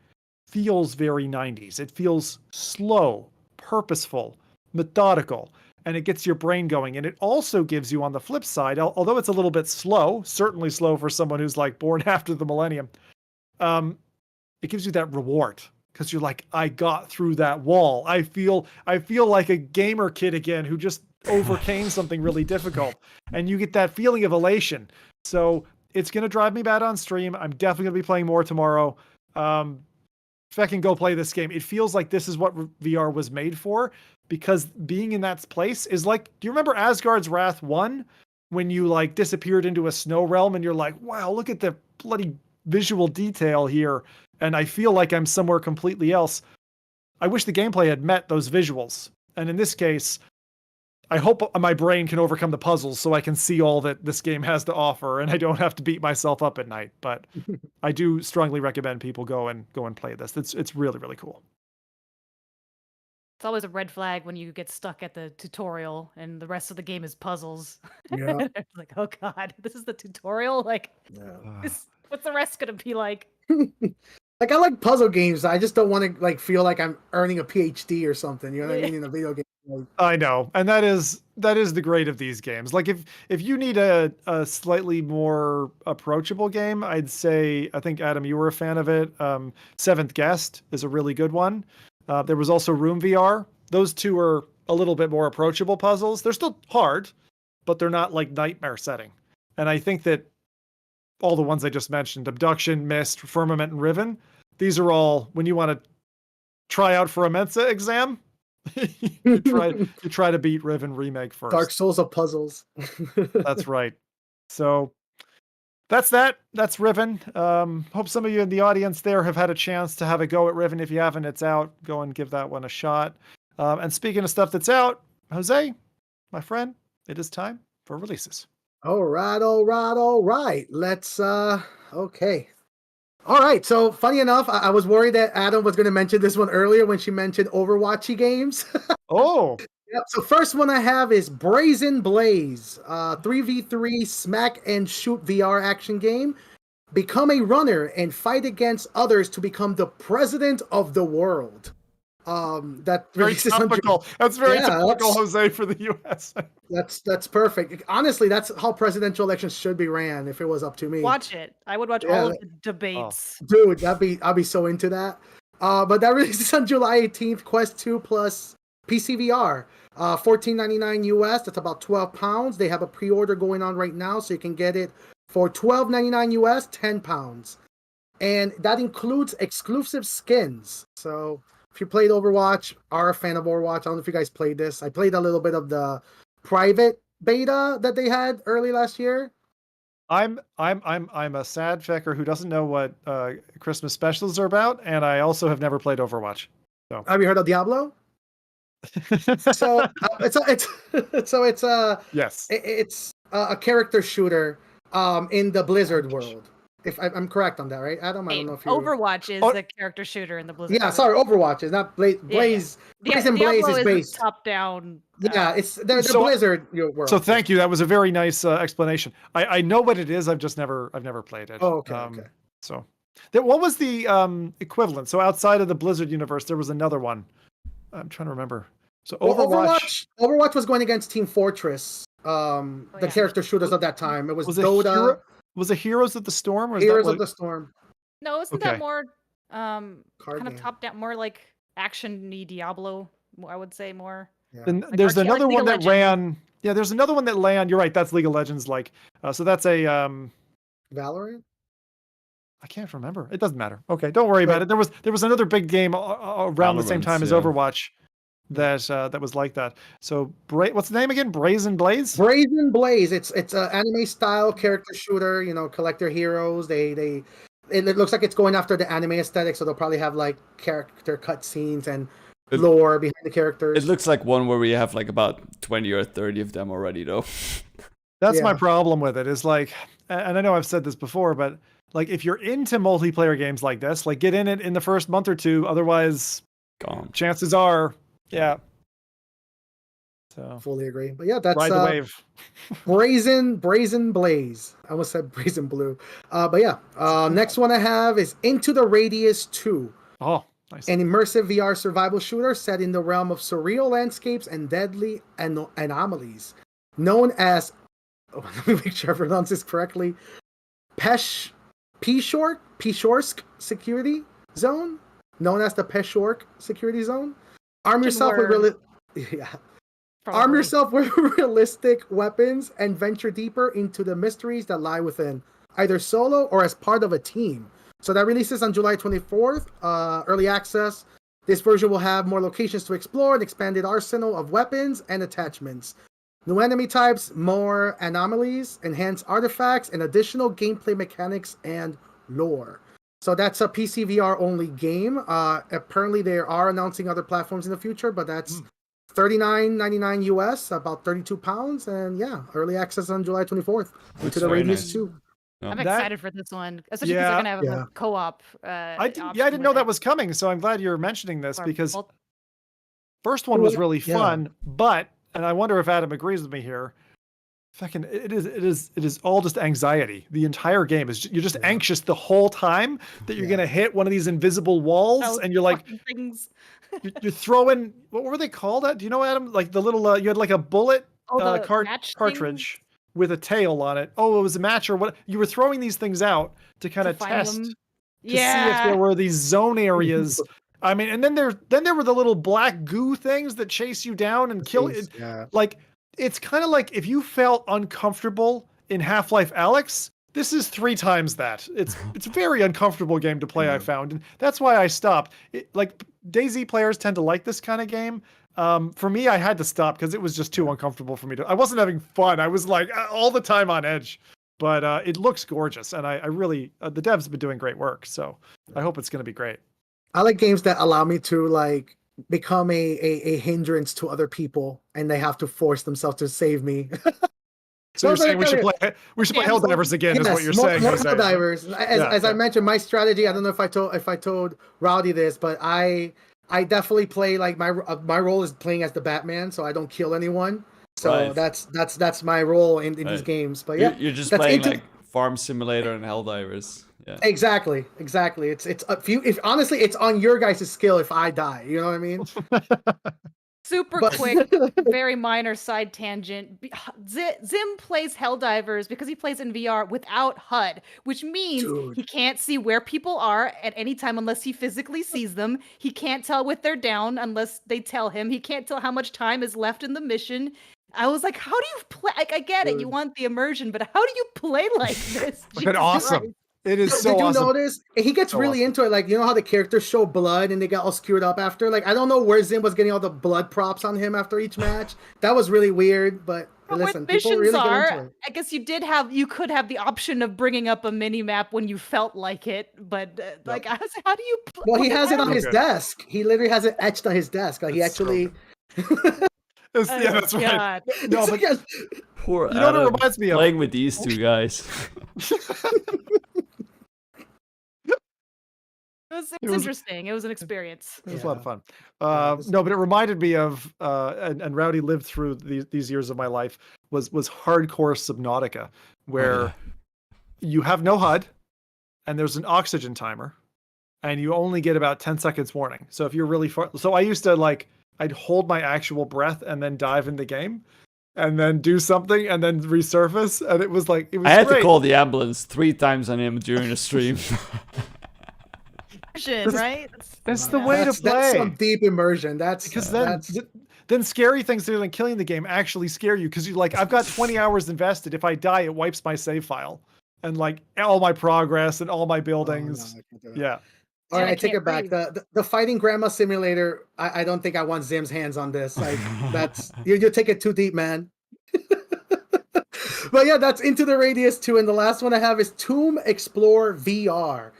feels very 90s. It feels slow, purposeful, methodical, and it gets your brain going. And it also gives you, on the flip side, although it's a little bit slow, certainly slow for someone who's like born after the millennium, it gives you that reward because you're like, I got through that wall. I feel like a gamer kid again who just overcame something really difficult, and you get that feeling of elation. So it's going to drive me bad on stream. I'm definitely going to be playing more tomorrow. If I can go play this game, it feels like this is what VR was made for, because being in that place is like, do you remember Asgard's Wrath 1 when you like disappeared into a snow realm and you're like, wow, look at the bloody visual detail here. And I feel like I'm somewhere completely else. I wish the gameplay had met those visuals. And in this case, I hope my brain can overcome the puzzles so I can see all that this game has to offer and I don't have to beat myself up at night. But I do strongly recommend people go and play this. It's really, really cool. It's always a red flag when you get stuck at the tutorial and the rest of the game is puzzles. Yeah. It's like, oh god, this is the tutorial. Like, what's the rest gonna be like? Like, I like puzzle games. I just don't want to like feel like I'm earning a PhD or something. You know what I mean? In a video game. Like, I know, and that is the great of these games. Like if you need a slightly more approachable game, I'd say, I think Adam, you were a fan of it. Seventh Guest is a really good one. There was also Room VR. Those two are a little bit more approachable puzzles. They're still hard, but they're not like nightmare setting. And I think that all the ones I just mentioned, Abduction, Myst, Firmament, and Riven, these are all when you want to try out for a Mensa exam. you try to beat Riven Remake first. Dark Souls of puzzles. That's right. So that's Riven. Hope some of you in the audience there have had a chance to have a go at Riven. If you haven't, it's out. Go and give that one a shot. And speaking of stuff that's out, Jose, my friend, it is time for releases. All right. Let's okay. All right. So funny enough, I was worried that Adam was going to mention this one earlier when she mentioned Overwatchy games. Oh. Yep. So first one I have is Brazen Blaze, 3v3 smack and shoot VR action game. Become a runner and fight against others to become the president of the world. That very typical. That's very typical, Jose, for the U.S. That's perfect. Honestly, that's how presidential elections should be ran if it was up to me. Watch it. I would watch all of the debates. Oh. Dude, I'd be so into that. But that releases on July 18th. Quest 2 plus PCVR, $14.99 US. That's about £12. They have a pre-order going on right now, so you can get it for $12.99 US, £10, and that includes exclusive skins. So if you played Overwatch, are a fan of Overwatch, I don't know if you guys played this. I played a little bit of the private beta that they had early last year. I'm a sad fecker who doesn't know what Christmas specials are about, and I also have never played Overwatch. So have you heard of Diablo? So it's a character shooter in the Blizzard world. If I'm correct on that, right, Adam? I don't know if you. Overwatch is the character shooter in the Blizzard. Yeah, sorry, Overwatch is not Blaze. Blaze and Blaze is based top down. Yeah, it's the Blizzard world. So thank you. That was a very nice explanation. I know what it is. I've never played it. Oh, okay. So, what was the equivalent? So outside of the Blizzard universe, there was another one. I'm trying to remember. So Overwatch was going against Team Fortress. The character shooters of that time. It was Dota. Was it Heroes of the Storm? Or Heroes of the Storm. No, isn't that more kind game. of top down, more like action-y Diablo? I would say more. Yeah. And like there's another one that ran. Yeah, there's another one that ran. You're right. That's League of Legends. Like, so that's a Valorant. I can't remember. It doesn't matter. Okay, don't worry about it. There was another big game around the same time as Overwatch that was like that. So what's the name again? Brazen Blaze? Brazen Blaze. It's an anime style character shooter, collector heroes. It looks like it's going after the anime aesthetic, so they'll probably have like character cutscenes and lore behind the characters. It looks like one where we have like about 20 or 30 of them already though. That's my problem with it, is like, and I know I've said this before, but like if you're into multiplayer games like this, like get in it in the first month or two, otherwise chances are so fully agree. But yeah, that's ride the wave. Brazen Blaze. I almost said Brazen Blue. But yeah. Next one I have is Into the Radius 2. Oh, nice. An immersive VR survival shooter set in the realm of surreal landscapes and deadly anomalies. Known as, let me make sure I pronounce this correctly, Peshorsk Security Zone. Known as the Peshork Security Zone. Arm yourself with realistic weapons and venture deeper into the mysteries that lie within, either solo or as part of a team. So that releases on July 24th, early access. This version will have more locations to explore, an expanded arsenal of weapons and attachments, new enemy types, more anomalies, enhanced artifacts, and additional gameplay mechanics and lore. So that's a PC VR only game. Apparently they are announcing other platforms in the future, but that's $39.99 US, about £32, and early access on July 24th. Into the Radius 2. I'm excited for this one, especially because they're gonna have a co-op. I didn't know that was coming, so I'm glad you're mentioning this because First one was really fun, but, and I wonder if Adam agrees with me here, fucking, it is all just anxiety. The entire game is you're just anxious the whole time that you're gonna hit one of these invisible walls, and you're like, things. you're throwing, what were they called? Do you know, Adam? Like the little you had like a bullet cartridge with a tail on it. Oh, it was a match or what? You were throwing these things out to kind of test to see if there were these zone areas. I mean, and then there were the little black goo things that chase you down and kill it. Yeah. Like, it's kind of like if you felt uncomfortable in Half-Life Alyx, this is 3 times that. It's a very uncomfortable game to play, I found. And that's why I stopped. Like, DayZ players tend to like this kind of game. For me, I had to stop because it was just too uncomfortable for me I wasn't having fun. I was like all the time on edge. But it looks gorgeous, and I really the devs have been doing great work. So I hope it's going to be great. I like games that allow me to like become a hindrance to other people, and they have to force themselves to save me. So you're saying we should play Helldivers again? Is what you're saying? More Helldivers. As I mentioned, my strategy. I don't know if I told Rowdy this, but I definitely play like my role is playing as the Batman, so I don't kill anyone. So that's my role in these games. But yeah, you're just playing like Farm Simulator and Helldivers. Yeah. Exactly. It's if honestly, it's on your guys' skill if I die. You know what I mean? Super quick, very minor side tangent. Zim plays Helldivers because he plays in VR without HUD, which means he can't see where people are at any time unless he physically sees them. He can't tell if they're down unless they tell him. He can't tell how much time is left in the mission. I was like, how do you play? Like, I get it, you want the immersion, but how do you play like this? But awesome. Christ. It is so awesome. Did you notice? He gets really into it. Like, you know how the characters show blood and they get all skewed up after? Like, I don't know where Zim was getting all the blood props on him after each match. That was really weird, but listen, people really get into it. I guess you could have the option of bringing up a mini map when you felt like it, but like, I was like, how do you play? Well, he has it on his desk. He literally has it etched on his desk. Like, he actually... yeah, that's right. No, but poor you know what it reminds me of? Playing with these two guys. It was interesting. It was an experience. It was a lot of fun. No, but it reminded me of, and Rowdy lived through these years of my life, was hardcore Subnautica, where you have no HUD, and there's an oxygen timer, and you only get about 10 seconds warning. So if you're really far... So I used to, like, I'd hold my actual breath and then dive in the game, and then do something, and then resurface, and it was like... It was I had great. to call the ambulance 3 times on him during the stream. Right? That's the way to play. That's some deep immersion. That's because then scary things other than killing the game actually scare you because you're like, I've got 20 hours invested. If I die, it wipes my save file and like all my progress and all my buildings. Yeah. All right, I take it back. The fighting grandma simulator. I don't think I want Zim's hands on this. Like that's you take it too deep, man. But yeah, that's Into the Radius 2, and the last one I have is Tomb Explorer VR.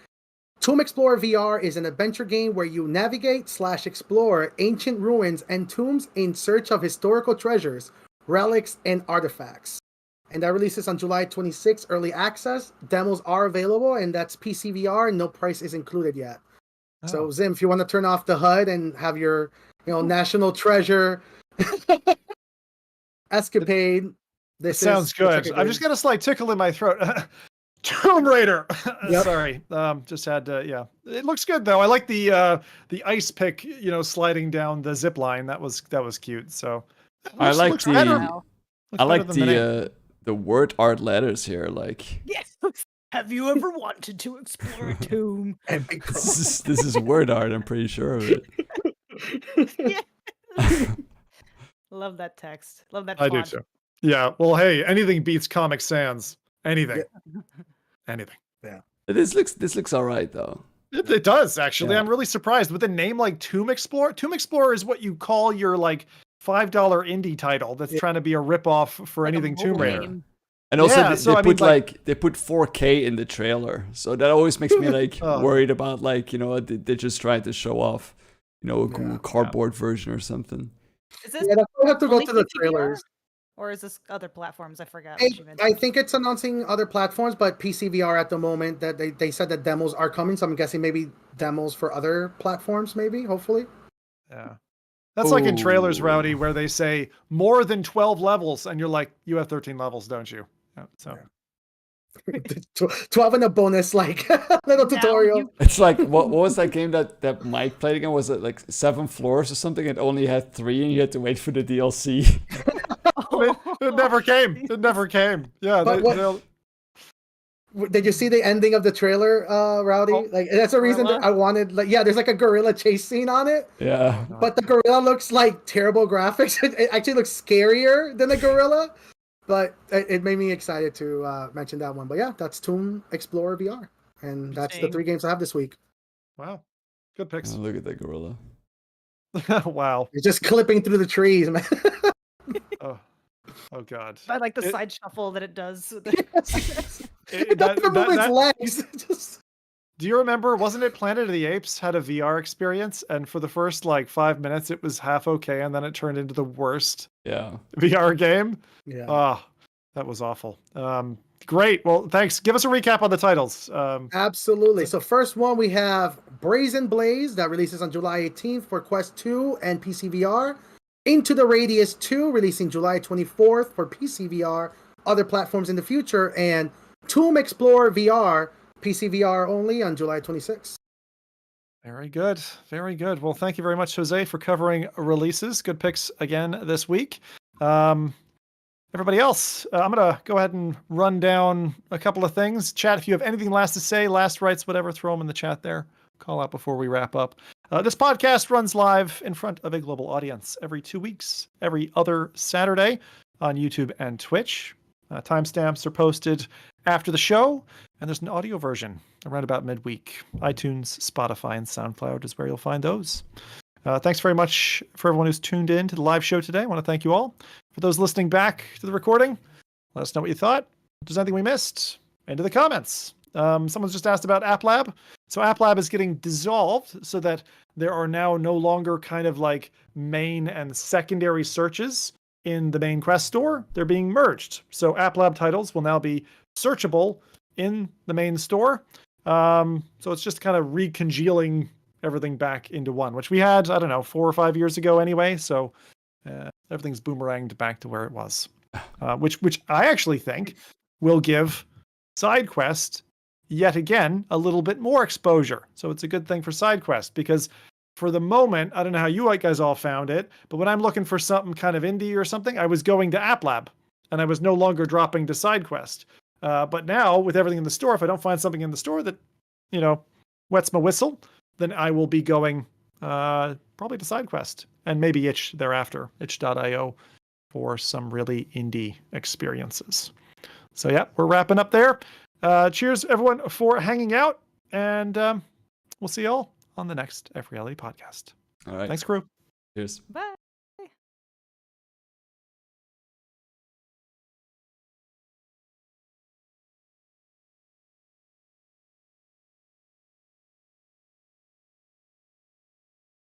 Tomb Explorer VR is an adventure game where you navigate/explore ancient ruins and tombs in search of historical treasures, relics, and artifacts. And that releases on July 26th, early access. Demos are available, and that's PC VR. No price is included yet. Oh. So, Zim, if you want to turn off the HUD and have your, national treasure escapade, this sounds good. I'm just gonna slight tickle in my throat. Tomb Raider. Yep. Sorry, just had to. Yeah, it looks good though. I like the ice pick. Sliding down the zip line. That was cute. So I like the word art letters here. Like, yes. Have you ever wanted to explore a tomb? this is word art. I'm pretty sure of it. Love that text. Love that. I do too. Yeah. Well, hey, anything beats Comic Sans. Anything. Yeah. Anything. Yeah. This looks all right though. It does actually. Yeah. I'm really surprised with a name like Tomb Explorer. Tomb Explorer is what you call your like $5 indie title that's trying to be a ripoff for like anything Tomb Raider. Game. And also they put 4K in the trailer, so that always makes me like worried about they're just trying to show off a cool cardboard version or something. Is this I have to go to the trailers. Or is this other platforms? I forgot. I think it's announcing other platforms, but PC VR at the moment that they said that demos are coming. So I'm guessing maybe demos for other platforms, maybe, hopefully. Yeah. That's like in trailers, Ooh. Rowdy, where they say more than 12 levels, and you're like, you have 13 levels, don't you? Yeah, so 12 and a bonus, like little tutorial. It's like what was that game that Mike played again? Was it like 7 floors or something? It only had 3, and you had to wait for the DLC. it never came. It never came. Yeah. Did you see the ending of the trailer, Rowdy? Oh, like that's a reason that I wanted. Like, yeah, there's like a gorilla chase scene on it. Yeah. But the gorilla looks like terrible graphics. It actually looks scarier than the gorilla. But it made me excited to mention that one. But yeah, that's Toon Explorer VR, and that's the 3 games I have this week. Wow, good picks. Oh, look at that gorilla. Wow. It's just clipping through the trees, man. Oh God. I like the side shuffle that it does. It doesn't move its legs. Do you remember, wasn't it Planet of the Apes had a VR experience, and for the first like 5 minutes it was half okay, and then it turned into the worst VR game? Yeah. That was awful. Great. Well, thanks. Give us a recap on the titles. Absolutely. So first one, we have Brazen Blaze that releases on July 18th for Quest 2 and PC VR. Into the Radius 2 releasing July 24th for PC VR, other platforms in the future, and Toon Explorer VR, PC VR only on July 26th. Very good. Very good. Well, thank you very much, Jose, for covering releases. Good picks again this week. Everybody else, I'm going to go ahead and run down a couple of things. Chat, if you have anything last to say, last rights, whatever, throw them in the chat there. Call out before we wrap up. This podcast runs live in front of a global audience every 2 weeks, every other Saturday on YouTube and Twitch. Timestamps are posted after the show, and there's an audio version around about midweek. iTunes, Spotify, and SoundCloud is where you'll find those. Thanks very much for everyone who's tuned in to the live show today. I want to thank you all. For those listening back to the recording, let us know what you thought. If there's anything we missed, into the comments. Someone's just asked about App Lab. So App Lab is getting dissolved so that there are now no longer kind of like main and secondary searches in the main Quest store. They're being merged. So App Lab titles will now be searchable in the main store. So it's just kind of recongealing everything back into one, which we had, 4 or 5 years ago anyway. So everything's boomeranged back to where it was, which I actually think will give SideQuest yet again a little bit more exposure. So it's a good thing for SideQuest, because for the moment, I don't know how you guys all found it, but when I'm looking for something kind of indie or something, I was going to App Lab and I was no longer dropping to SideQuest. But now with everything in the store, if I don't find something in the store that, wets my whistle, then I will be going probably to SideQuest and maybe Itch thereafter, itch.io, for some really indie experiences. So yeah, we're wrapping up there. Cheers everyone for hanging out, and we'll see y'all on the next FReality podcast. All right. Thanks, crew. Cheers. Bye.